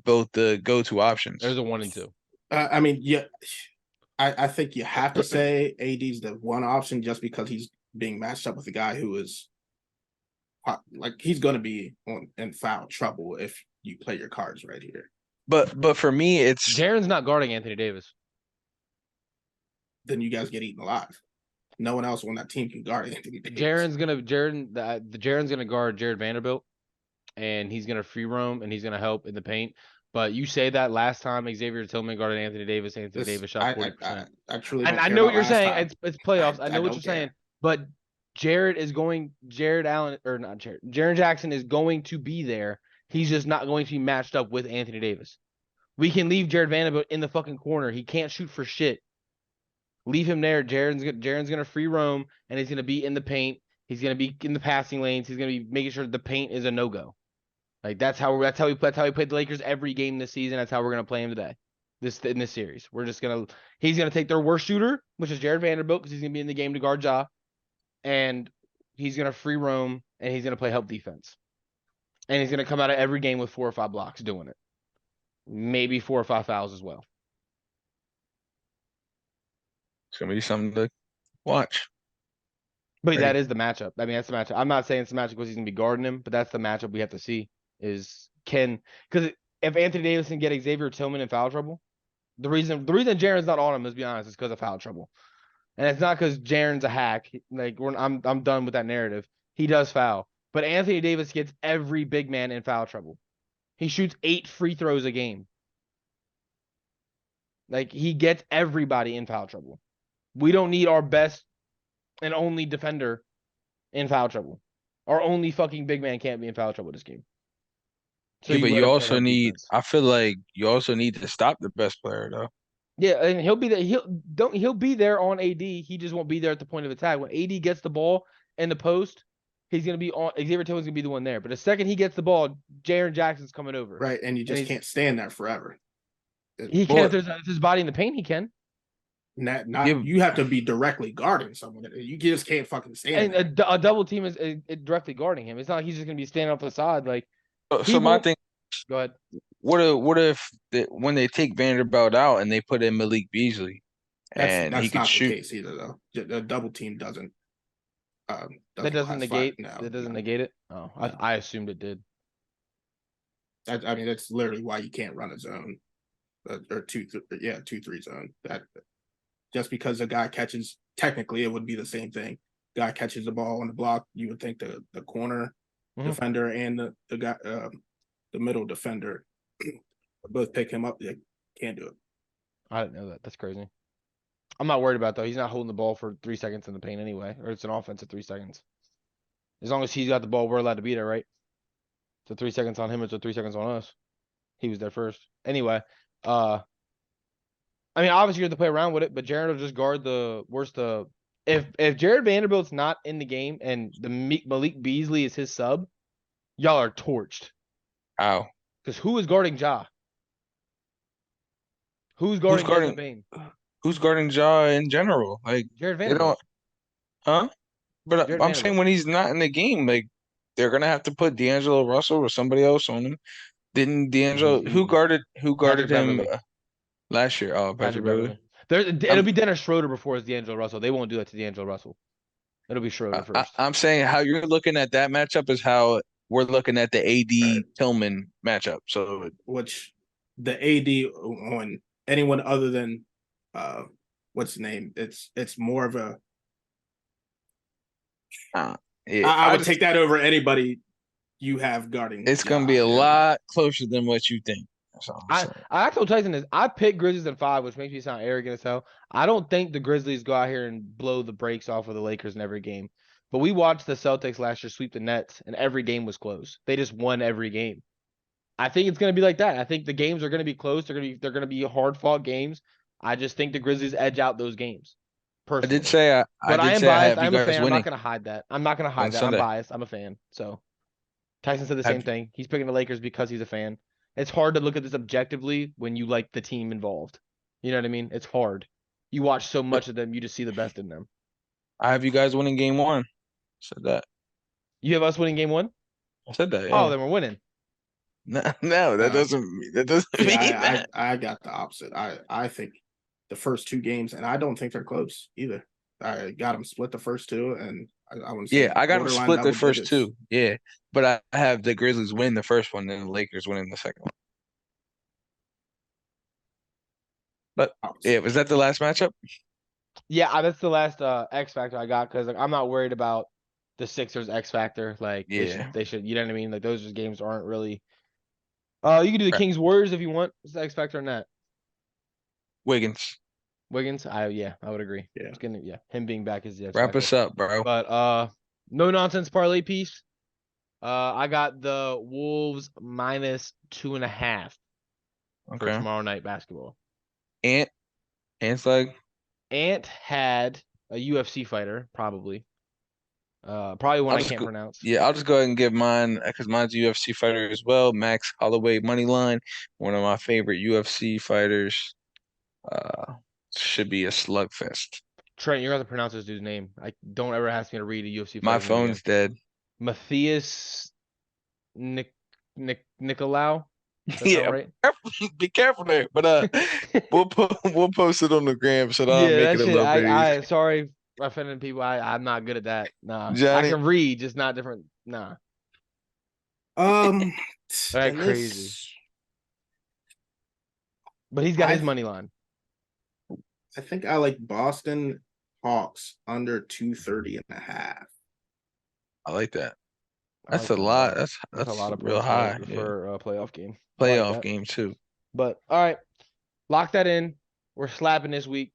both the go-to options. There's a 1 and 2. I mean, yeah, I think you have to say AD's the one option just because he's being matched up with a guy who is like he's going to be in foul trouble if you play your cards right here. But for me, it's Jaren's not guarding Anthony Davis. Then you guys get eaten alive. No one else on that team can guard Anthony Davis. Jaren's gonna guard Jared Vanderbilt, and he's gonna free roam and he's gonna help in the paint. But you say that last time Xavier Tillman guarded Anthony Davis shot 40%. I truly I know what you're saying. It's playoffs. I know what you're saying. But Jared Allen, or not Jared. Jaren Jackson is going to be there. He's just not going to be matched up with Anthony Davis. We can leave Jared Vanderbilt in the fucking corner. He can't shoot for shit. Leave him there. Jaren's gonna free roam, and he's gonna be in the paint. He's gonna be in the passing lanes. He's gonna be making sure the paint is a no-go. Like that's how we played the Lakers every game this season. That's how we're gonna play him today. In this series, he's gonna take their worst shooter, which is Jared Vanderbilt, because he's gonna be in the game to guard Ja, and he's gonna free roam, and he's gonna play help defense, and he's gonna come out of every game with 4 or 5 blocks doing it, maybe 4 or 5 fouls as well. It's gonna be something to watch. But that is the matchup. I mean, that's the matchup. I'm not saying it's the matchup because he's gonna be guarding him, but that's the matchup we have to see. Because if Anthony Davis can get Xavier Tillman in foul trouble, the reason Jaren's not on him, let's be honest, is because of foul trouble, and it's not because Jaren's a hack. Like I'm done with that narrative. He does foul, but Anthony Davis gets every big man in foul trouble. He shoots 8 free throws a game. Like he gets everybody in foul trouble. We don't need our best and only defender in foul trouble. Our only fucking big man can't be in foul trouble this game. So yeah, but you also need. I feel like you also need to stop the best player though. Yeah, and he'll be there. He'll be there on AD. He just won't be there at the point of attack. When AD gets the ball in the post, he's gonna be on. Xavier Tillman's gonna be the one there. But the second he gets the ball, Jaren Jackson's coming over. Right, and you just can't stand there forever. He can if there's his body in the paint. He can. You have to be directly guarding someone. You just can't fucking stand. And a double team is directly guarding him. It's not like he's just gonna be standing off the side like. So my thing. Go ahead. What if when they take Vanderbilt out and they put in Malik Beasley, and that's he could not shoot? The case either though. The double team doesn't. That doesn't negate. That doesn't negate it. Oh, I assumed it did. I mean, that's literally why you can't run a zone, or 2-3 zone. That just because a guy catches, technically it would be the same thing. Guy catches the ball on the block, you would think the corner defender and the guy, the middle defender, both pick him up. They can't do it. I didn't know that. That's crazy. I'm not worried about it, though. He's not holding the ball for 3 seconds in the paint anyway, or it's an offensive 3 seconds. As long as he's got the ball, we're allowed to be there, right? So 3 seconds on him, it's 3 seconds on us. He was there first. Anyway, I mean, obviously you have to play around with it, but Jared will just guard the worst. If Jared Vanderbilt's not in the game and the Malik Beasley is his sub, y'all are torched. How? Because who is guarding Ja? Who's guarding Desmond Bane? Who's guarding Ja in general? Like Jared Vanderbilt. Huh? But Jared I'm saying when he's not in the game, like they're gonna have to put D'Angelo Russell or somebody else on him. Didn't D'Angelo who guarded him last year? Oh, Patrick Beverley. It'll be Dennis Schroeder before it's D'Angelo Russell. They won't do that to D'Angelo Russell. It'll be Schroeder first. I'm saying how you're looking at that matchup is how we're looking at the AD Tillman matchup. So which the AD on anyone other than what's the name? It's more of a I would take that over anybody you have guarding. It's gonna be a lot closer than what you think. I told Tyson this. I picked Grizzlies in 5, which makes me sound arrogant as hell. I don't think the Grizzlies go out here and blow the brakes off of the Lakers in every game. But we watched the Celtics last year sweep the Nets, and every game was close. They just won every game. I think it's going to be like that. I think the games are going to be close. They're going to be hard fought games. I just think the Grizzlies edge out those games. Personally. I did say I am biased. I'm a fan. Winning. I'm not going to hide that. I'm biased. I'm a fan. So Tyson said the same thing. He's picking the Lakers because he's a fan. It's hard to look at this objectively when you like the team involved. You know what I mean? It's hard. You watch so much of them, you just see the best in them. I have you guys winning game 1. I said that. You have us winning game 1? I said that. Yeah. Oh, then we're winning. No, that doesn't mean that. I got the opposite. I think the first 2 games, and I don't think they're close either. I got them split the first 2, and I want to say I got them split the first 2. Yeah, but I have the Grizzlies win the first one, and the Lakers winning the second one. But yeah, was that the last matchup? Yeah, that's the last X factor I got because I'm not worried about the Sixers X factor. Like they should, you know what I mean? Like those just games aren't really. You can do the Kings Warriors if you want. What's the X factor on that? Wiggins. Wiggins. I would agree. Yeah. It's gonna him being back is the X Wrap factor. us up, bro. But no nonsense parlay piece. I got the Wolves -2.5 for Okay. tomorrow night basketball. Ant's leg. Ant had a UFC fighter, probably. Probably one I can't pronounce. Yeah, I'll just go ahead and give mine because mine's a UFC fighter as well. Max Holloway money line, one of my favorite UFC fighters. Should be a slugfest. Trent, you're gonna have to pronounce this dude's name. I don't ever ask me to read a UFC My fighter's name again. phone's dead. Matthias Nicolau. That Yeah, sound right? be careful there. But we'll post it on the gram so that I'll Yeah, make that it a shit. little bit easier. I sorry for offending people. I'm not good at that. Nah, I Johnny, can read, just not different. Nah, That that crazy. But he's got his money line. I think I like Boston Hawks under 230.5. I like that. I That's like a that lot. lot. That's a lot of real points high. for a playoff game. I like Playoff that. game too. But all right, lock that in. We're slapping this week.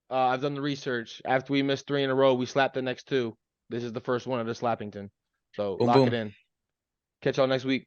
I've done the research. After we missed 3 in a row, we slapped the next 2. This is the first one of the Slappington. So Boom, lock boom. it in. Catch y'all next week.